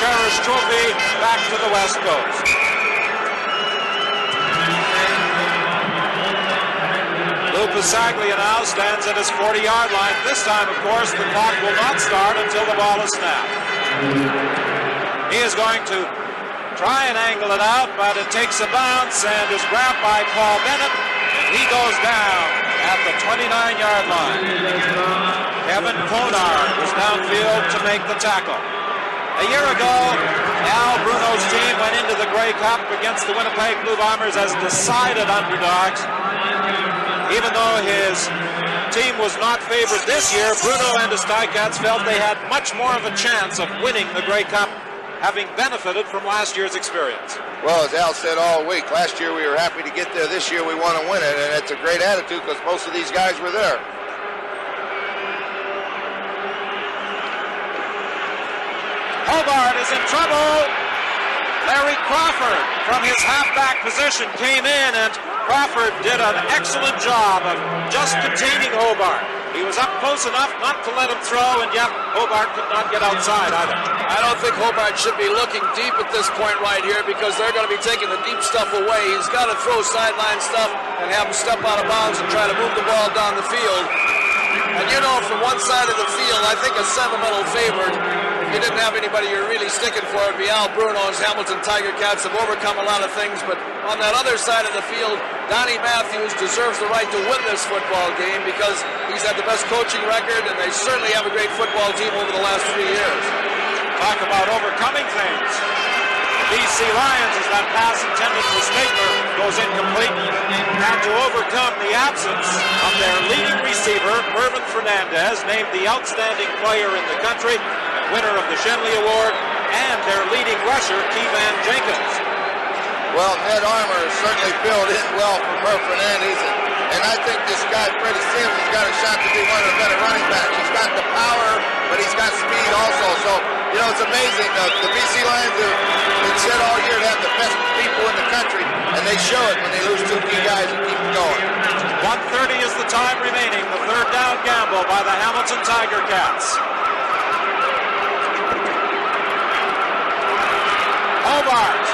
cherished trophy back to the West Coast. Lou Pasaglia now stands at his 40-yard line. This time, of course, the clock will not start until the ball is snapped. He is going to try and angle it out, but it takes a bounce and is grabbed by Paul Bennett, and he goes down at the 29-yard line. Kevin Konar was downfield to make the tackle. A year ago, Al Bruno's team went into the Grey Cup against the Winnipeg Blue Bombers as decided underdogs. Even though his team was not favored this year, Bruno and his Ticats felt they had much more of a chance of winning the Grey Cup, having benefited from last year's experience. Well, as Al said all week, last year we were happy to get there. This year we want to win it, and it's a great attitude because most of these guys were there. Hobart is in trouble. Larry Crawford from his halfback position came in, and Crawford did an excellent job of just containing Hobart. He was up close enough not to let him throw, and yet Hobart could not get outside either. I don't think Hobart should be looking deep at this point right here because they're going to be taking the deep stuff away. He's got to throw sideline stuff and have him step out of bounds and try to move the ball down the field. And from one side of the field, I think a sentimental favorite, if you didn't have anybody you're really sticking for, it'd be Al Bruno's Hamilton Tiger Cats have overcome a lot of things, but on that other side of the field, Donnie Matthews deserves the right to win this football game because he's had the best coaching record, and they certainly have a great football team over the last 3 years. Talk about overcoming things. The BC Lions, as that pass intended for Stapler goes incomplete, had to overcome the absence of their leading receiver, Mervyn Fernandez, named the outstanding player in the country, winner of the Shenley Award, and their leading rusher, Keevan Jenkins. Well, Ned Armour certainly filled in well for Merv Fernandez, and I think this guy, Freddie Sims, has got a shot to be one of the better running backs. He's got the power, but he's got speed also. So, it's amazing. The BC Lions have said all year to have the best people in the country, and they show it when they lose 2 key guys and keep it going. 1:30 is the time remaining. The third down gamble by the Hamilton Tiger Cats. Hobart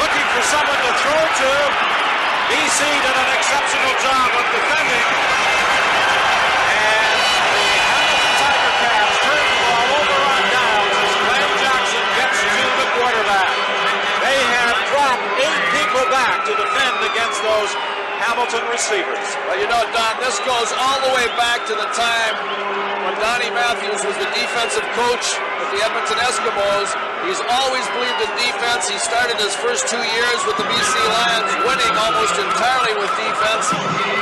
looking for someone to throw to. BC did an exceptional job of defending. And the Hamilton Tiger Cats turn the ball over on downs as Glenn Jackson gets to the quarterback. They have dropped 8 people back to defend against those Hamilton receivers. Well, Don, this goes all the way back to the time when Donnie Matthews was the defensive coach with the Edmonton Eskimos. He's always believed in defense. He started his first 2 years with the BC Lions, winning almost entirely with defense.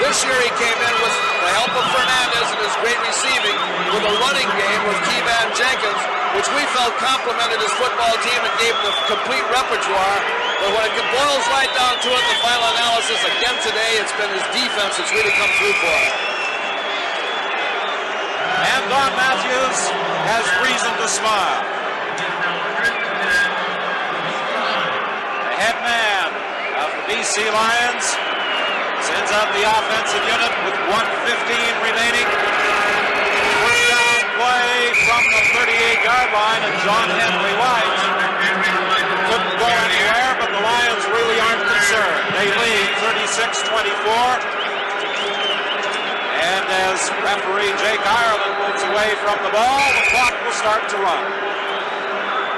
This year he came in with the help of Fernandez and his great receiving with a running game with Keevan Jenkins, which we felt complemented his football team and gave him the complete repertoire. But when it boils right down to it, the final analysis, again today, it's been his defense that's really come through for him. And Don Matthews has reason to smile. The head man of the BC Lions sends out the offensive unit with 1:15 remaining. First down play from the 38-yard line, and John Henry White couldn't go anywhere, but the Lions really aren't concerned. They lead 36-24. And as referee Jake Ireland moves away from the ball, the clock will start to run.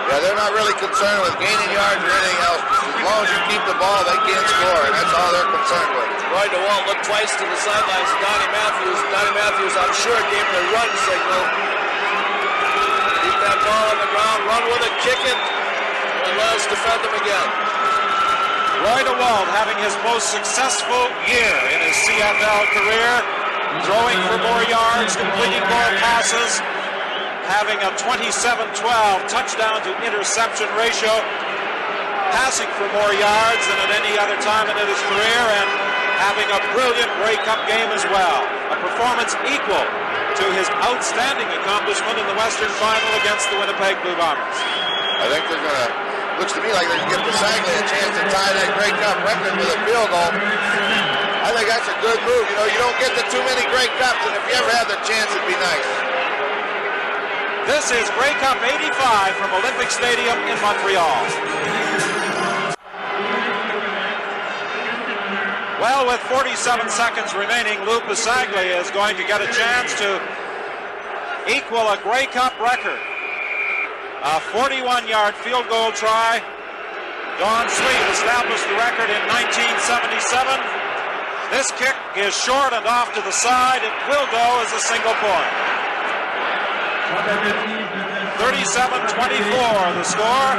Yeah, they're not really concerned with gaining yards or anything else. As long as you keep the ball, they can't score, and that's all they're concerned with. Roy DeWalt looked twice to the sidelines of Donnie Matthews. Donnie Matthews, I'm sure, gave him the run signal. Keep that ball on the ground, run with it, kick it. and let us defend them again. Roy DeWalt having his most successful year in his CFL career, throwing for more yards, completing more passes, having a 27-12 touchdown to interception ratio, passing for more yards than at any other time in his career, and having a brilliant Grey Cup game as well. A performance equal to his outstanding accomplishment in the Western Final against the Winnipeg Blue Bombers. I think they're going to, looks to me like they're going to give Pasaglia a chance to tie that Grey Cup record with a field goal. I think that's a good move. You know, you don't get to too many Grey Cups, and if you ever have the chance, it'd be nice. This is Grey Cup 85 from Olympic Stadium in Montreal. Well, with 47 seconds remaining, Lou Pasaglia is going to get a chance to equal a Grey Cup record. A 41-yard field goal try. Don Sweet established the record in 1977. This kick is short and off to the side. It will go as a single point. 37-24 the score.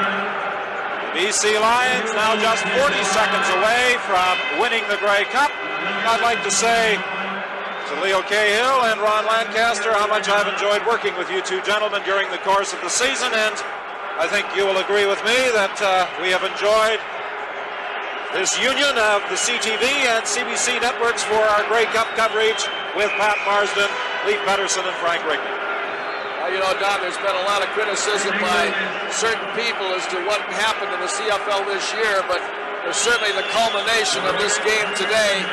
BC Lions now just 40 seconds away from winning the Grey Cup. I'd like to say to Leo Cahill and Ron Lancaster how much I've enjoyed working with you two gentlemen during the course of the season, and I think you will agree with me that we have enjoyed this union of the CTV and CBC networks for our Grey Cup coverage with Pat Marsden, Lee Pedersen, and Frank Rigney. You know, Don, there's been a lot of criticism by certain people as to what happened in the CFL this year, but there's certainly the culmination of this game today.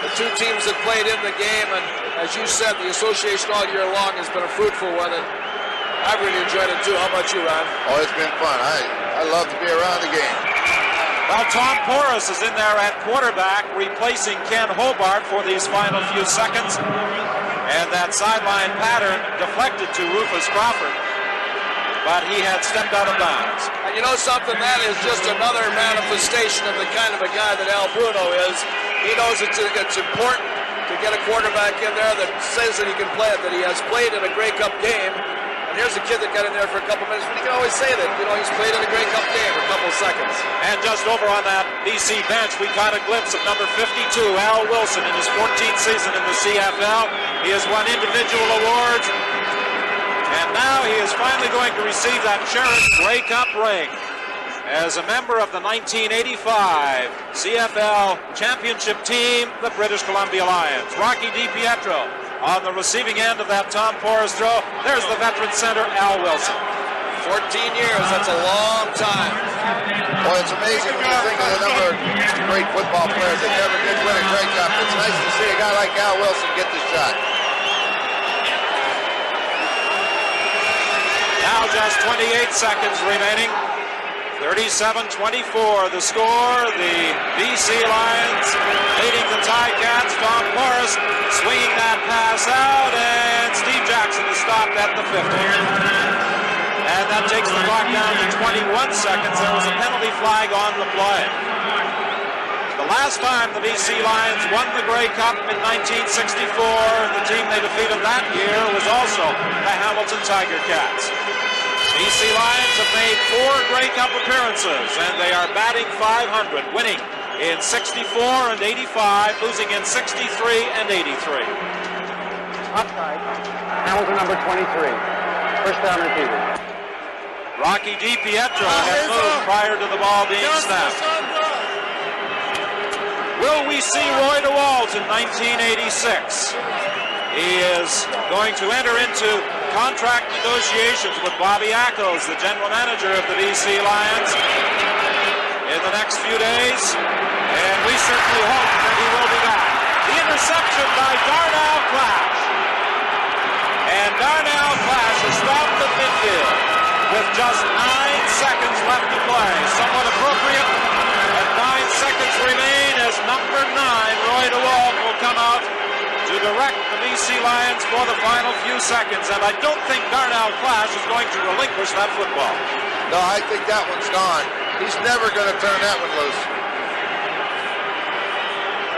The two teams that played in the game, and as you said, the association all year long has been a fruitful one, and I've really enjoyed it too. How about you, Ron? Oh, it's been fun. I love to be around the game. Well, Tom Porras is in there at quarterback, replacing Ken Hobart for these final few seconds. And that sideline pattern deflected to Rufus Crawford, but he had stepped out of bounds. And you know something? That is just another manifestation of the kind of a guy that Al Bruno is. He knows it's important to get a quarterback in there that says that he can play it, that he has played in a Grey Cup game. And here's a kid that got in there for a couple minutes, but he can always say that, you know, he's played in a Grey Cup game for a couple of seconds. And just over on that BC bench, we caught a glimpse of number 52, Al Wilson, in his 14th season in the CFL. He has won individual awards, and now he is finally going to receive that cherished Grey Cup ring as a member of the 1985 CFL championship team, the British Columbia Lions. Rocky DiPietro on the receiving end of that Tom Porras throw. There's the veteran center, Al Wilson. 14 years, that's a long time. Boy, it's amazing when you think of the number of great football players that never did win a Grey Cup. It's nice to see a guy like Al Wilson get the shot. Now just 28 seconds remaining. 37-24 the score. The BC Lions leading the Ticats. Tom Porras swinging that pass out, and Steve Jackson is stopped at the 50. And that takes the clock down to 21 seconds. There was a penalty flag on the play. The last time the BC Lions won the Grey Cup in 1964, the team they defeated that year was also the Hamilton Tiger Cats. BC Lions have made 4 Grey Cup appearances, and they are batting .500, winning in 64 and 85, losing in 63 and 83. Upside, Hamilton number 23, first down repeated. Rocky DiPietro had moved prior to the ball being snapped. Will we see Roy DeWalt in 1986? He is going to enter into contract negotiations with Bobby Ackles, the general manager of the BC Lions, in the next few days, and we certainly hope that he will be back. The interception by Darnell Clash, and Darnell Clash is stopped at midfield with just 9 seconds left to play. Somewhat appropriate, and 9 seconds remain as number 9, Roy DeWalt, will come out to direct the BC Lions for the final few seconds, and I don't think Darnell Clash is going to relinquish that football. No, I think that one's gone. He's never going to turn that one loose.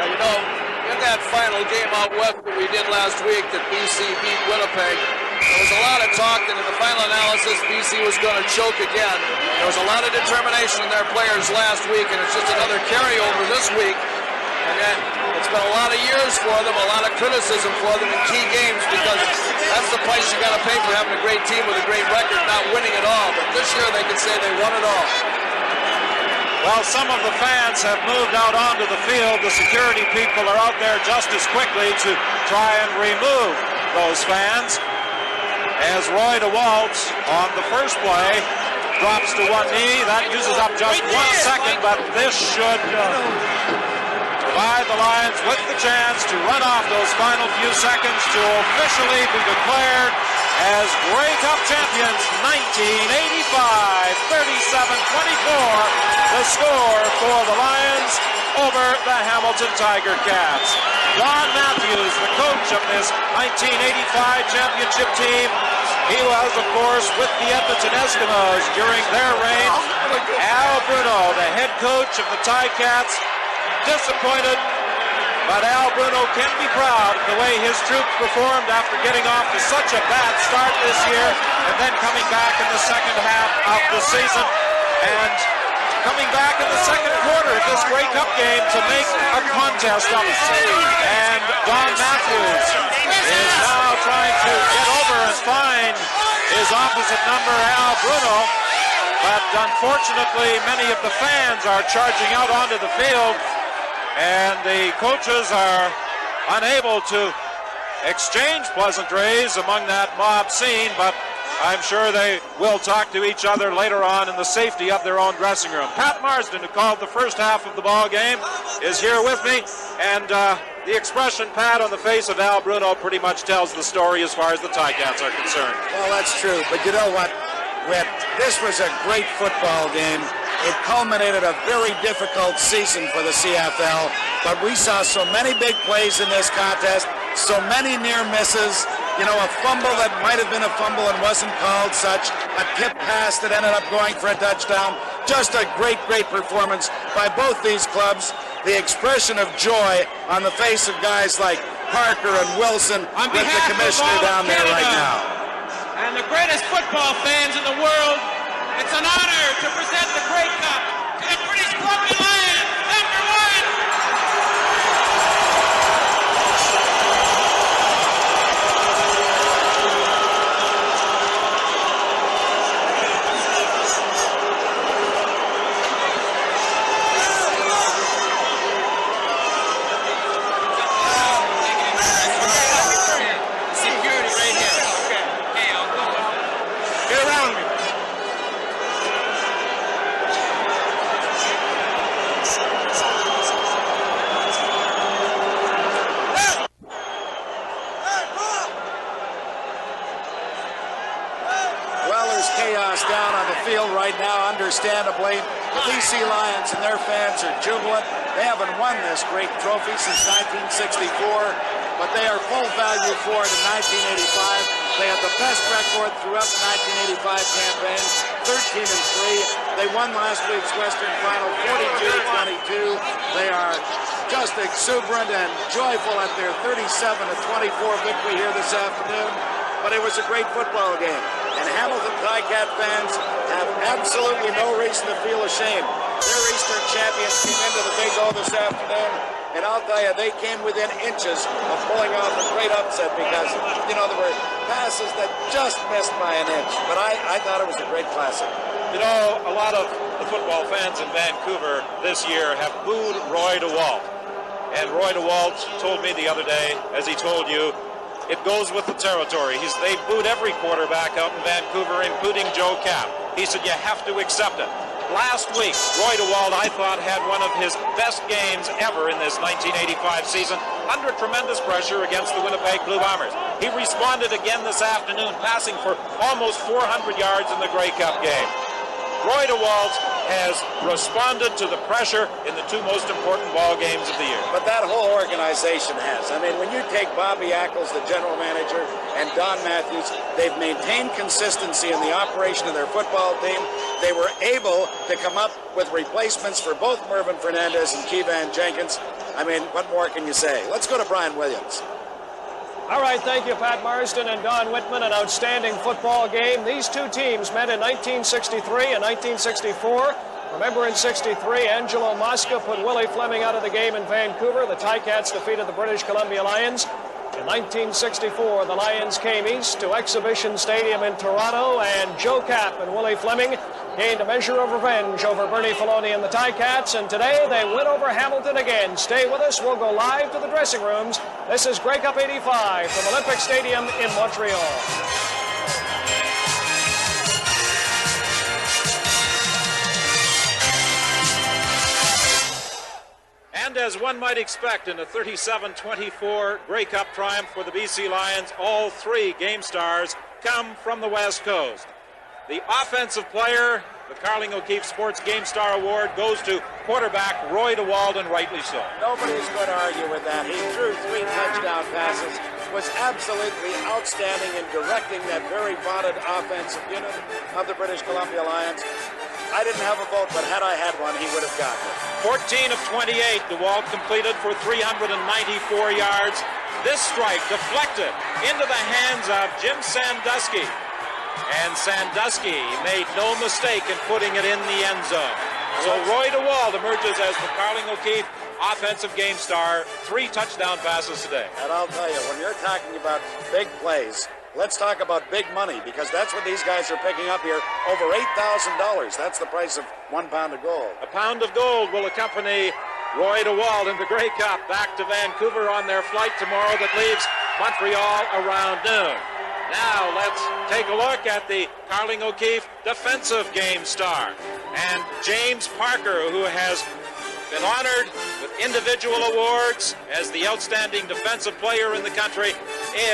You know, in that final game out west that we did last week that BC beat Winnipeg, There was a lot of talk that in the final analysis, BC was going to choke again. There was a lot of determination in their players last week, and it's just another carryover this week. And then it's been a lot of years for them, a lot of criticism for them in key games, because that's the price you got to pay for having a great team with a great record, not winning it all. But this year they can say they won it all. Well, some of the fans have moved out onto the field. The security people are out there just as quickly to try and remove those fans. As Roy DeWalt on the first play drops to one knee. That uses up just 1 second, but this should provide the Lions with the chance to run off those final few seconds to officially be declared as Grey Cup champions 1985, 37-24, the score for the Lions over the Hamilton Tiger Cats. Don Matthews, the coach of this 1985 championship team, he was, of course, with the Edmonton Eskimos during their reign. Al Bruno, the head coach of the Ticats, disappointed, but Al Bruno can be proud of the way his troops performed after getting off to such a bad start this year and then coming back in the second half of the season and coming back in the second quarter of this Grey Cup game to make a contest of it. And Don Matthews is now trying to get over and find his opposite number, Al Bruno, but unfortunately many of the fans are charging out onto the field, and the coaches are unable to exchange pleasantries among that mob scene, but I'm sure they will talk to each other later on in the safety of their own dressing room. Pat Marsden, who called the first half of the ball game, is here with me, and the expression, Pat, on the face of Al Bruno pretty much tells the story as far as the Ticats are concerned. Well, that's true, but you know what, Whit? This was a great football game. It culminated a very difficult season for the CFL, but we saw so many big plays in this contest, so many near misses, you know, a fumble that might have been a fumble and wasn't called such, a tip pass that ended up going for a touchdown. Just a great, great performance by both these clubs. The expression of joy on the face of guys like Parker and Wilson with the commissioner down there right now. And the greatest football fans in the world, it's an honor to present the Grey Cup to the British Columbia Lions, number 1. Security right here. Okay. Hey, I'll go. Get around me. Chaos down on the field right now, understandably. The BC Lions and their fans are jubilant. They haven't won this great trophy since 1964, but they are full value for it in 1985. They had the best record throughout the 1985 campaign, 13-3. They won last week's Western Final 42-22. They are just exuberant and joyful at their 37-24 victory here this afternoon. But it was a great football game. And Hamilton Ticat fans have absolutely no reason to feel ashamed. Their Eastern champions came into the Big O this afternoon, and I'll tell you, they came within inches of pulling off a great upset because, you know, there were passes that just missed by an inch. But I thought it was a great classic. You know, a lot of the football fans in Vancouver this year have booed Roy DeWalt. And Roy DeWalt told me the other day, as he told you, it goes with the territory. They booed every quarterback out in Vancouver, including Joe Kapp. He said, you have to accept it. Last week, Roy DeWalt, I thought, had one of his best games ever in this 1985 season, under tremendous pressure against the Winnipeg Blue Bombers. He responded again this afternoon, passing for almost 400 yards in the Grey Cup game. Roy DeWalt has responded to the pressure in the two most important ball games of the year. But that whole organization has. I mean, when you take Bobby Ackles, the general manager, and Don Matthews, they've maintained consistency in the operation of their football team. They were able to come up with replacements for both Mervyn Fernandez and Keevan Jenkins. I mean, what more can you say? Let's go to Brian Williams. All right, thank you, Pat Marsden and Don Whitman. An outstanding football game. These two teams met in 1963 and 1964. Remember, in '63, Angelo Mosca put Willie Fleming out of the game in Vancouver. The Ticats defeated the British Columbia Lions. In 1964, the Lions came east to Exhibition Stadium in Toronto, and Joe Kapp and Willie Fleming gained a measure of revenge over Bernie Filoni and the Ticats, and today they win over Hamilton again. Stay with us. We'll go live to the dressing rooms. This is Grey Cup 85 from Olympic Stadium in Montreal. And as one might expect in a 37-24 Grey Cup triumph for the BC Lions, all three game stars come from the West Coast. The offensive player, the Carling O'Keefe Sports Game Star Award, goes to quarterback Roy DeWald, and rightly so. Nobody's going to argue with that. He threw 3 touchdown passes, was absolutely outstanding in directing that very vaunted offensive unit of the British Columbia Lions. I didn't have a vote, but had I had one, he would have gotten it. 14 of 28, DeWalt completed for 394 yards. This strike deflected into the hands of Jim Sandusky. And Sandusky made no mistake in putting it in the end zone. So Roy DeWald emerges as the Carling O'Keefe offensive game star. 3 touchdown passes today. And I'll tell you, when you're talking about big plays, let's talk about big money, because that's what these guys are picking up here. Over $8,000. That's the price of 1 pound of gold. A pound of gold will accompany Roy DeWald in the Grey Cup back to Vancouver on their flight tomorrow that leaves Montreal around noon. Now let's take a look at the Carling O'Keefe defensive game star. And James Parker, who has been honored with individual awards as the outstanding defensive player in the country,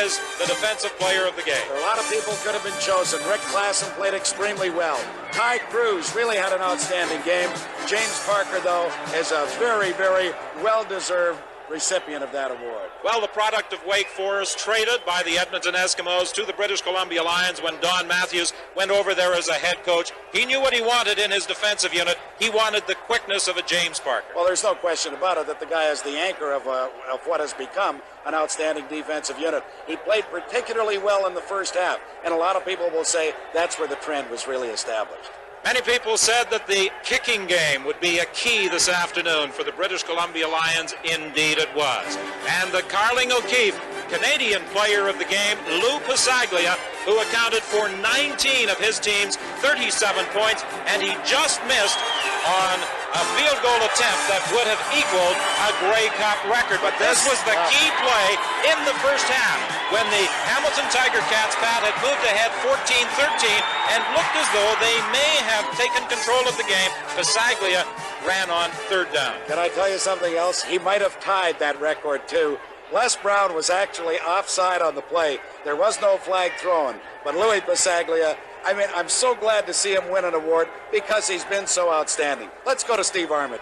is the defensive player of the game. A lot of people could have been chosen. Rick Klassen played extremely well. Ty Cruz really had an outstanding game. James Parker, though, is a very, very well-deserved recipient of that award. Well, the product of Wake Forest, traded by the Edmonton Eskimos to the British Columbia Lions when Don Matthews went over there as a head coach. He knew what he wanted in his defensive unit. He wanted the quickness of a James Parker. Well, there's no question about it that the guy is the anchor of what has become an outstanding defensive unit. He played particularly well in the first half, and a lot of people will say that's where the trend was really established. Many people said that the kicking game would be a key this afternoon for the British Columbia Lions. Indeed it was. And the Carling O'Keefe Canadian player of the game, Lou Pasaglia, who accounted for 19 of his team's 37 points, and he just missed on a field goal attempt that would have equaled a Grey Cup record. But this was the key play in the first half when the Hamilton Tiger Cats, Pat, had moved ahead 14-13 and looked as though they may have taken control of the game. Pasaglia ran on 3rd down. Can I tell you something else? He might have tied that record too. Les Brown was actually offside on the play. There was no flag thrown. But Louis Pasaglia, I mean, I'm so glad to see him win an award because he's been so outstanding. Let's go to Steve Armitage.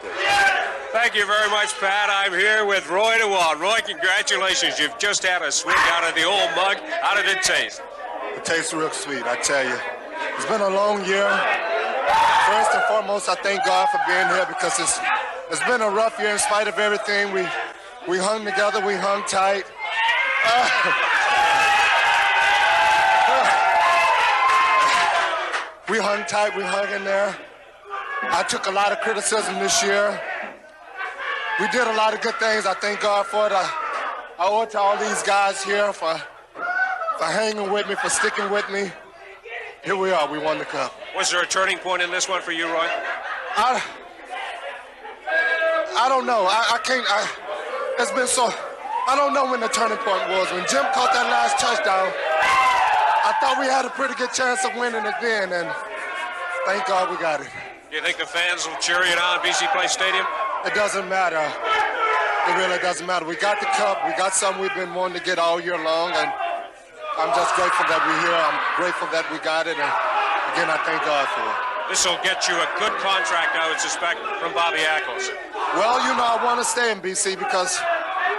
Thank you very much, Pat. I'm here with Roy DeWald. Roy, congratulations. You've just had a swig out of the old mug. How did it taste? It tastes real sweet, I tell you. It's been a long year. First and foremost, I thank God for being here because it's been a rough year in spite of everything. We hung together, we hung tight. We hung tight, we hung in there. I took a lot of criticism this year. We did a lot of good things. I thank God for it. I owe it to all these guys here for hanging with me, for sticking with me. Here we are, we won the cup. Was there a turning point in this one for you, Roy? I don't know. It's been so, I don't know when the turning point was. When Jim caught that last touchdown, I thought we had a pretty good chance of winning it then, and thank God we got it. Do you think the fans will cheer you down at BC Place Stadium? It doesn't matter. It really doesn't matter. We got the cup. We got something we've been wanting to get all year long, and I'm just grateful that we're here. I'm grateful that we got it, and again, I thank God for it. This will get you a good contract, I would suspect, from Bobby Ackles. Well, you know, I want to stay in BC because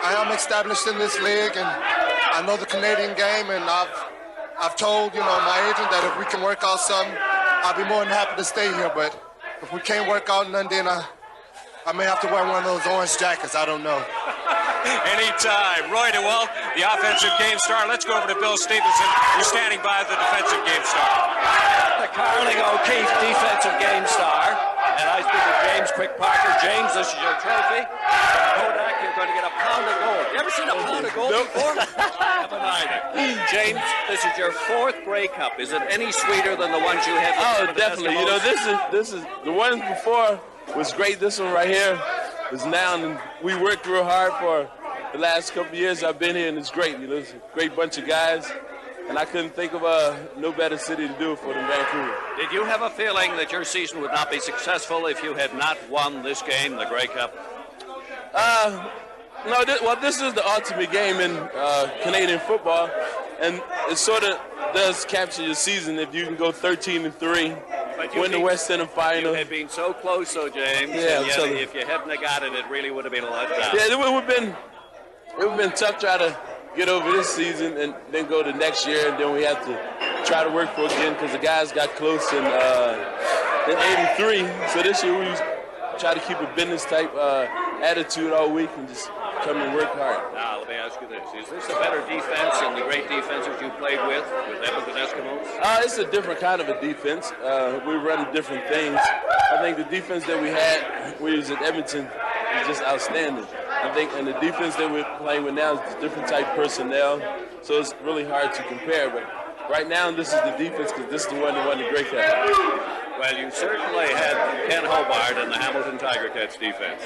I am established in this league, and I know the Canadian game, and I've told, you know, my agent that if we can work out something, I'll be more than happy to stay here. But if we can't work out none, then I may have to wear one of those orange jackets. I don't know. Anytime. Roy DeWalt, the offensive game star. Let's go over to Bill Stevenson, who's standing by the defensive game star. The Carling O'Keefe defensive game star. And I speak of James Quick Parker. James, this is your trophy. From Kodak, you're going to get a pound of gold. You ever seen a pound of gold before? I haven't either. James, this is your 4th Grey Cup. Is it any sweeter than the ones you had? Oh, definitely. You know, this is the ones before was great. This one right here is now, and we worked real hard for the last couple of years I've been here, and it's great. You know, it's a great bunch of guys, and I couldn't think of no better city to do it for than Vancouver. Did you have a feeling that your season would not be successful if you had not won this game, the Grey Cup? No, this is the ultimate game in Canadian football, and it sort of does capture your season if you can go 13-3. Win the West End final. You had been so close, though, James. Yeah, and yet, if you hadn't have got it, it really would have been a letdown. Yeah, it would have been tough trying to get over this season and then go to next year, and then we have to try to work for it again because the guys got close in '83. So this year we try to keep a business type attitude all week and just come and work hard. Now, let me ask you this. Is this a better defense than the great defenses you played with Edmonton Eskimos? It's a different kind of a defense. We run different things. I think the defense that we had when we was at Edmonton is just outstanding. I think, and the defense that we're playing with now is different type personnel, so it's really hard to compare. But right now, this is the defense because this is the one that won the Grey Cup. Well, you certainly had Ken Hobart and the Hamilton Tiger Cats defense.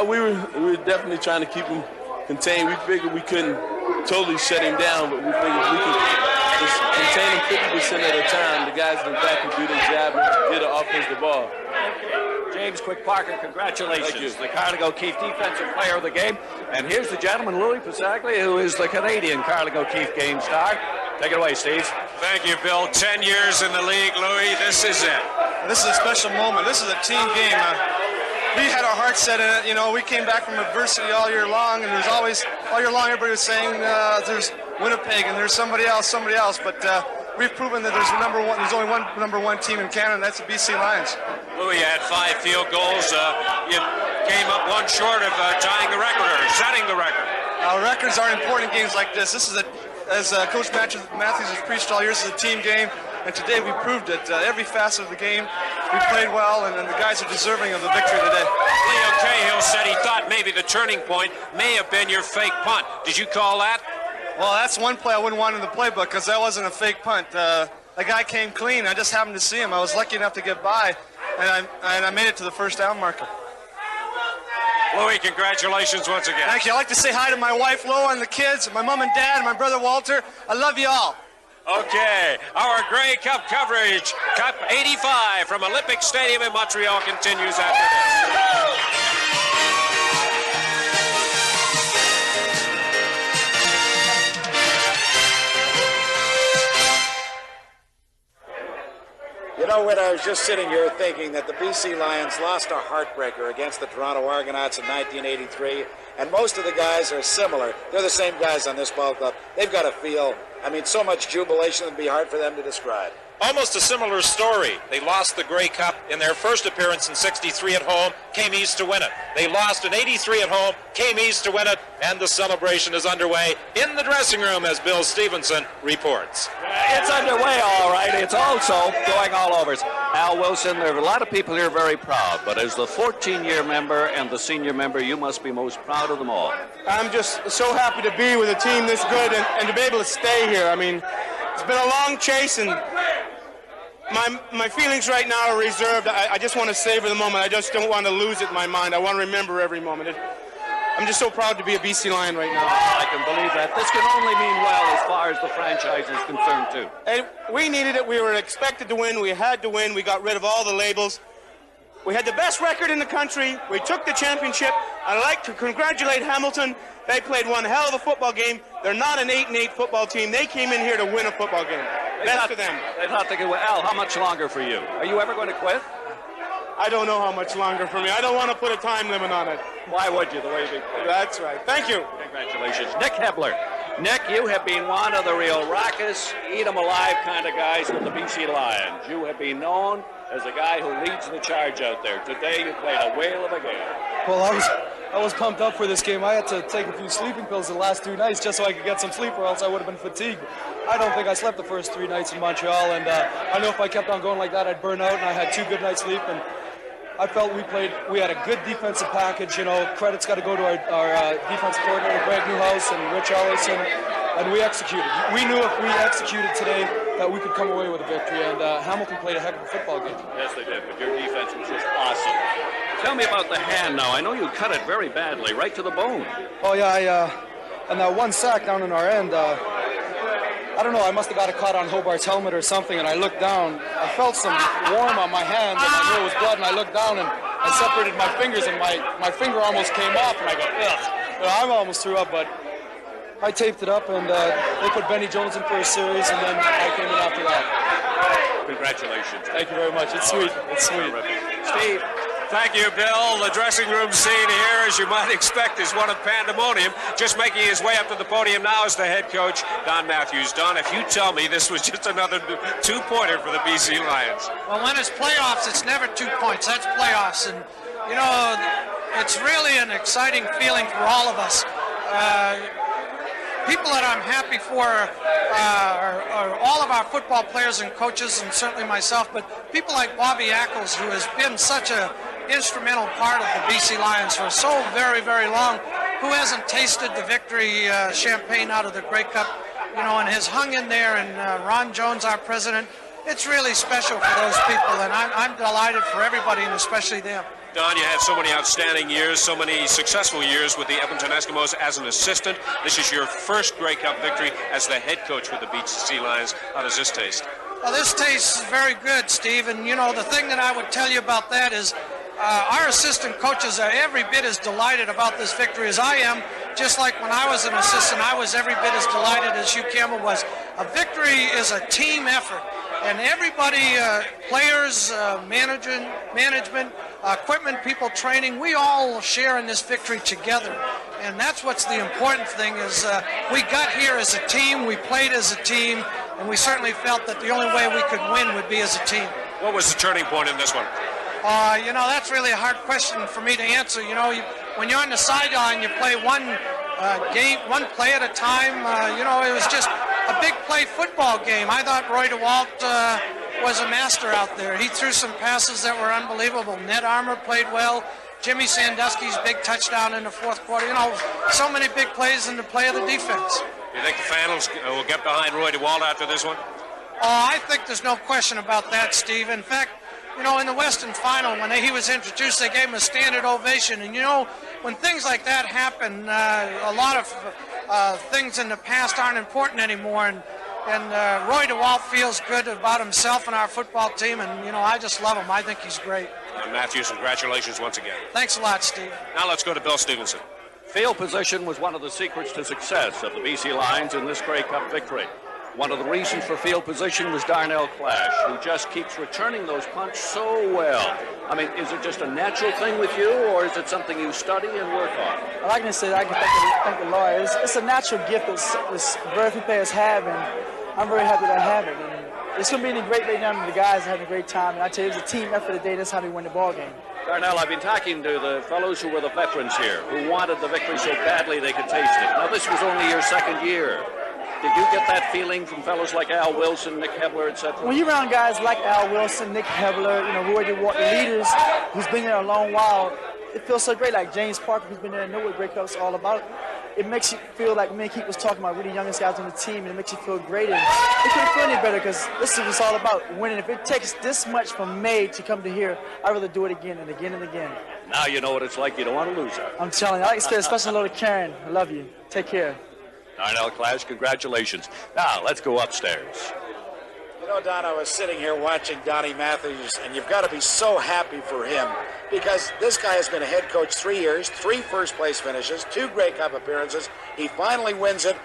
We were definitely trying to keep him contained. We figured we couldn't totally shut him down, but we figured we could just contain him 50% of the time. The guys in the back could do their job and get an offensive ball. James Quick Parker, congratulations. The Carling O'Keefe Defensive Player of the Game. And here's the gentleman, Louis Pasaglia, who is the Canadian Carling O'Keefe Game Star. Take it away, Steve. Thank you, Bill. 10 years in the league, Louis. This is it. This is a special moment. This is a team game. We had our hearts set in it. You know, we came back from adversity all year long, and there's always, all year long, everybody was saying there's Winnipeg and there's somebody else. But we've proven that there's only one number one team in Canada, and that's the BC Lions. Louis, you had 5 field goals. You came up one short of tying the record or setting the record. Records are important in games like this. This is as Coach Matthews has preached all year, this is a team game, and today we proved it. Every facet of the game, we played well, and the guys are deserving of the victory today. Leo Cahill said he thought maybe the turning point may have been your fake punt. Did you call that? Well, that's one play I wouldn't want in the playbook because that wasn't a fake punt. The guy came clean. I just happened to see him. I was lucky enough to get by, and I made it to the first down marker. Louis, congratulations once again. Thank you. I'd like to say hi to my wife, Loa, and the kids, my mom and dad, and my brother, Walter. I love you all. Okay, our Grey Cup coverage, Cup 85 from Olympic Stadium in Montreal continues after this. You know, when I was just sitting here thinking that the BC Lions lost a heartbreaker against the Toronto Argonauts in 1983, and most of the guys are similar. They're the same guys on this ball club. They've got a feel. I mean, so much jubilation, it'd be hard for them to describe. Almost a similar story. They lost the Grey Cup in their first appearance in '63 at home, came east to win it. They lost in '83 at home, came east to win it, and the celebration is underway in the dressing room as Bill Stevenson reports. It's underway, all right. It's also going all over. Al Wilson, there are a lot of people here very proud, but as the 14-year member and the senior member, you must be most proud of them all. I'm just so happy to be with a team this good and to be able to stay here. I mean, it's been a long chase, and my feelings right now are reserved. I just want to savor the moment. I just don't want to lose it in my mind. I want to remember every moment. I'm just so proud to be a BC Lion right now. I can believe that. This can only mean well as far as the franchise is concerned, too. And we needed it. We were expected to win. We had to win. We got rid of all the labels. We had the best record in the country. We took the championship. I'd like to congratulate Hamilton. They played one hell of a football game. They're not an 8-8 football team. They came in here to win a football game. Best to them. They thought they could win. Al, how much longer for you? Are you ever going to quit? I don't know how much longer for me. I don't want to put a time limit on it. Why would you, the way you've been? That's right. Thank you. Congratulations. Nick Hebler. Nick, you have been one of the real raucous, eat-em-alive kind of guys with the BC Lions. You have been known as a guy who leads the charge out there. Today you played a whale of a game. Well, I was pumped up for this game. I had to take a few sleeping pills the last 2 nights just so I could get some sleep, or else I would have been fatigued. I don't think I slept the first 3 nights in Montreal, and I know if I kept on going like that, I'd burn out, and I had 2 good nights sleep, and I felt we had a good defensive package. You know, credit's got to go to our defensive coordinator, Greg Newhouse, and Rich Ellison, and we executed. We knew if we executed today that we could come away with a victory, and Hamilton played a heck of a football game. Yes, they did, but your defense was just awesome. Tell me about the hand now. I know you cut it very badly, right to the bone. Oh, yeah, and that one sack down in our end, I don't know, I must have got a cut on Hobart's helmet or something, and I looked down. I felt some warm on my hand, and I knew it was blood, and I looked down, and I separated my fingers, and my finger almost came off, and I go, ugh. Well, I almost threw up, but I taped it up, and they put Benny Jones in for a series, and then I came in after that. Congratulations. Thank you very much. It's sweet. It's sweet. Steve. Thank you, Bill. The dressing room scene here, as you might expect, is one of pandemonium. Just making his way up to the podium now is the head coach, Don Matthews. Don, if you tell me this was just another 2-pointer for the BC Lions. Well, when it's playoffs, it's never 2 points. That's playoffs. And, you know, it's really an exciting feeling for all of us. People that I'm happy for are all of our football players and coaches, and certainly myself, but people like Bobby Ackles, who has been such a instrumental part of the BC Lions for so very, very long, who hasn't tasted the victory champagne out of the Grey Cup, you know, and has hung in there, and Ron Jones, our president. It's really special for those people, and I'm delighted for everybody, and especially them. Don, you had so many outstanding years, so many successful years with the Edmonton Eskimos as an assistant. This is your first Grey Cup victory as the head coach with the BC Lions. How does this taste? Well, this tastes very good, Steve, and, you know, the thing that I would tell you about that is our assistant coaches are every bit as delighted about this victory as I am. Just like when I was an assistant, I was every bit as delighted as Hugh Campbell was. A victory is a team effort, and everybody, players, management, equipment people, training, we all share in this victory together. And that's what's the important thing is we got here as a team, we played as a team, and we certainly felt that the only way we could win would be as a team. What was the turning point in this one? You know, that's really a hard question for me to answer. You know, when you're on the sideline, you play one play at a time. You know, it was just a big play football game. I thought Roy DeWalt was a master out there. He threw some passes that were unbelievable. Ned Armour played well. Jimmy Sandusky's big touchdown in the fourth quarter. You know, so many big plays in the play of the defense. Do you think the fans will get behind Roy DeWalt after this one? Oh, I think there's no question about that, Steve. In fact, you know, in the Western Final, when he was introduced, they gave him a standard ovation. And, you know, when things like that happen, a lot of things in the past aren't important anymore. And Roy DeWalt feels good about himself and our football team. And, you know, I just love him. I think he's great. And Matthews, congratulations once again. Thanks a lot, Steve. Now let's go to Bill Stevenson. Field position was one of the secrets to success of the BC Lions in this Grey Cup victory. One of the reasons for field position was Darnell Clash, who just keeps returning those punts so well. I mean, is it just a natural thing with you, or is it something you study and work on? Well, I can say that I can thank the Lord. It's a natural gift that very few players have, and I'm very happy that I have it. And it's going to be a great day down to the guys having a great time. And I tell you, it was a team effort today. That's how we win the ball game. Darnell, I've been talking to the fellows who were the veterans here, who wanted the victory so badly they could taste it. Now, this was only your second year. Did you get that feeling from fellows like Al Wilson, Nick Hebler, etc.? When you're around guys like Al Wilson, Nick Hebler, you know, Roy DeWalt, the leaders who's been there a long while, it feels so great. Like James Parker, who's been there and know what Grey Cup's all about. It makes you feel like me and Keith was talking about, really youngest guys on the team, and it makes you feel great. And it couldn't feel any better because this is what it's all about, winning. If it takes this much from May to come to here, I'd rather do it again and again and again. Now you know what it's like. You don't want to lose it. I'm telling you. I like to say a special hello to Karen. I love you. Take care. Darnell Clash, congratulations. Now, let's go upstairs. You know, Don, I was sitting here watching Donnie Matthews, and you've got to be so happy for him because this guy has been a head coach 3 years, 3 first-place finishes, 2 Grey Cup appearances. He finally wins it,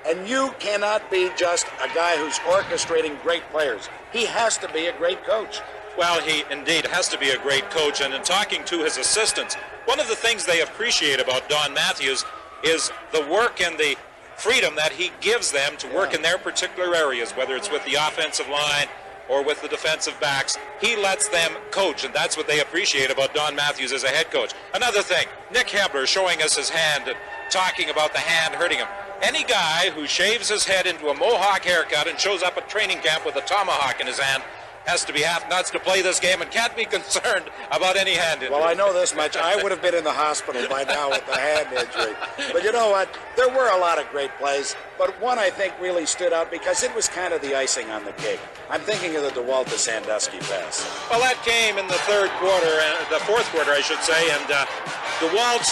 and you cannot be just a guy who's orchestrating great players. He has to be a great coach. Well, he indeed has to be a great coach, and in talking to his assistants, one of the things they appreciate about Don Matthews is the work and the freedom that he gives them to work in their particular areas, whether it's with the offensive line, or with the defensive backs. He lets them coach, and that's what they appreciate about Don Matthews as a head coach. Another thing, Nick Hebler showing us his hand and talking about the hand hurting him. Any guy who shaves his head into a mohawk haircut and shows up at training camp with a tomahawk in his hand has to be half nuts to play this game and can't be concerned about any hand injury. Well, I know this much. I would have been in the hospital by now with the hand injury. But you know what? There were a lot of great plays, but one I think really stood out because it was kind of the icing on the cake. I'm thinking of the DeWalt to Sandusky pass. Well, that came in the fourth quarter, I should say, and DeWalt,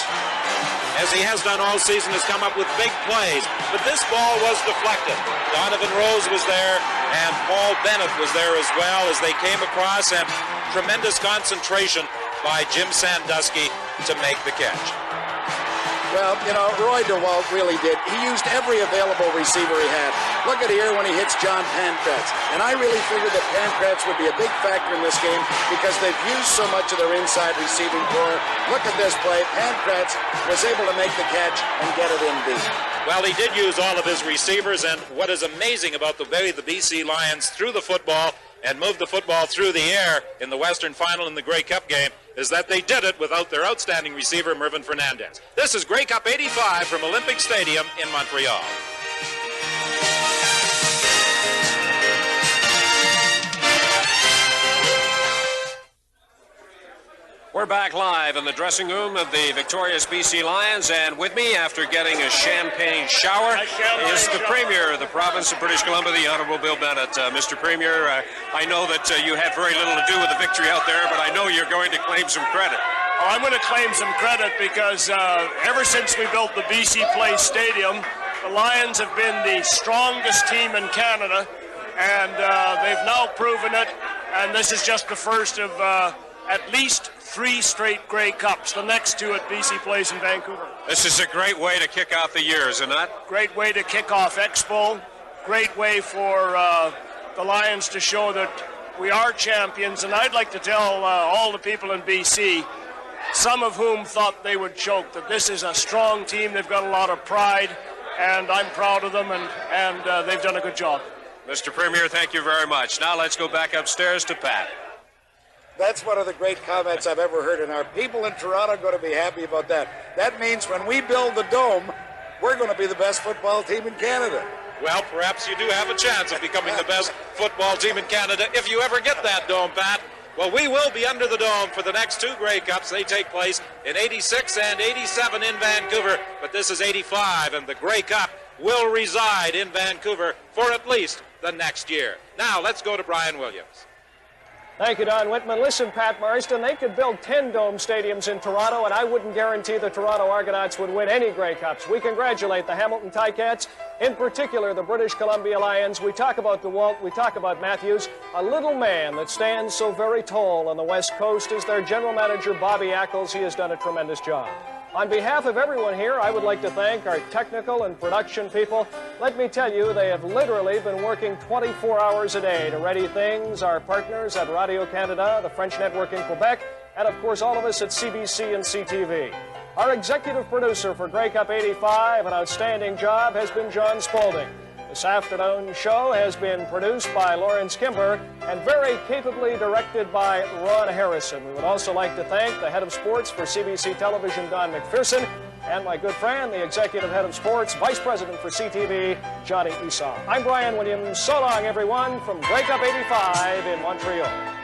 as he has done all season, has come up with big plays. But this ball was deflected. Donovan Rose was there, and Paul Bennett was there as well as they came across, and tremendous concentration by Jim Sandusky to make the catch. Well, you know, Roy DeWalt really did. He used every available receiver he had. Look at here when he hits John Pankratz. And I really figured that Pankratz would be a big factor in this game because they've used so much of their inside receiving core. Look at this play. Pankratz was able to make the catch and get it in deep. Well, he did use all of his receivers, and what is amazing about the way the BC Lions threw the football and moved the football through the air in the Western Final in the Grey Cup game is that they did it without their outstanding receiver, Mervyn Fernandez. This is Grey Cup 85 from Olympic Stadium in Montreal. We're back live in the dressing room of the victorious BC Lions, and with me, after getting a champagne shower, is the Premier of the province of British Columbia, the Honourable Bill Bennett. Mr. Premier, I know that you had very little to do with the victory out there, but I know you're going to claim some credit. Oh, I'm going to claim some credit because ever since we built the BC Place Stadium, the Lions have been the strongest team in Canada, and they've now proven it, and this is just the first of at least 3 straight Grey Cups, the next 2 at BC Place in Vancouver. This is a great way to kick off the year, is it not? Great way to kick off Expo. Great way for the Lions to show that we are champions. And I'd like to tell all the people in BC, some of whom thought they would choke, that this is a strong team. They've got a lot of pride, and I'm proud of them, and they've done a good job. Mr. Premier, thank you very much. Now let's go back upstairs to Pat. That's one of the great comments I've ever heard, and our people in Toronto are going to be happy about that. That means when we build the Dome, we're going to be the best football team in Canada. Well, perhaps you do have a chance of becoming the best football team in Canada if you ever get that Dome, Pat. Well, we will be under the Dome for the next 2 Grey Cups. They take place in 86 and 87 in Vancouver, but this is 85, and the Grey Cup will reside in Vancouver for at least the next year. Now, let's go to Brian Williams. Thank you, Don Whitman. Listen, Pat Marston, they could build 10 Dome stadiums in Toronto, and I wouldn't guarantee the Toronto Argonauts would win any Grey Cups. We congratulate the Hamilton Ticats, in particular the British Columbia Lions. We talk about DeWalt, we talk about Matthews. A little man that stands so very tall on the West Coast is their general manager, Bobby Ackles. He has done a tremendous job. On behalf of everyone here, I would like to thank our technical and production people. Let me tell you, they have literally been working 24 hours a day to ready things. Our partners at Radio Canada, the French network in Quebec, and of course all of us at CBC and CTV. Our executive producer for Grey Cup 85, an outstanding job, has been John Spaulding. This afternoon's show has been produced by Lawrence Kimber and very capably directed by Ron Harrison. We would also like to thank the head of sports for CBC Television, Don McPherson, and my good friend, the executive head of sports, vice president for CTV, Johnny Esau. I'm Brian Williams. So long, everyone, from Grey Cup 85 in Montreal.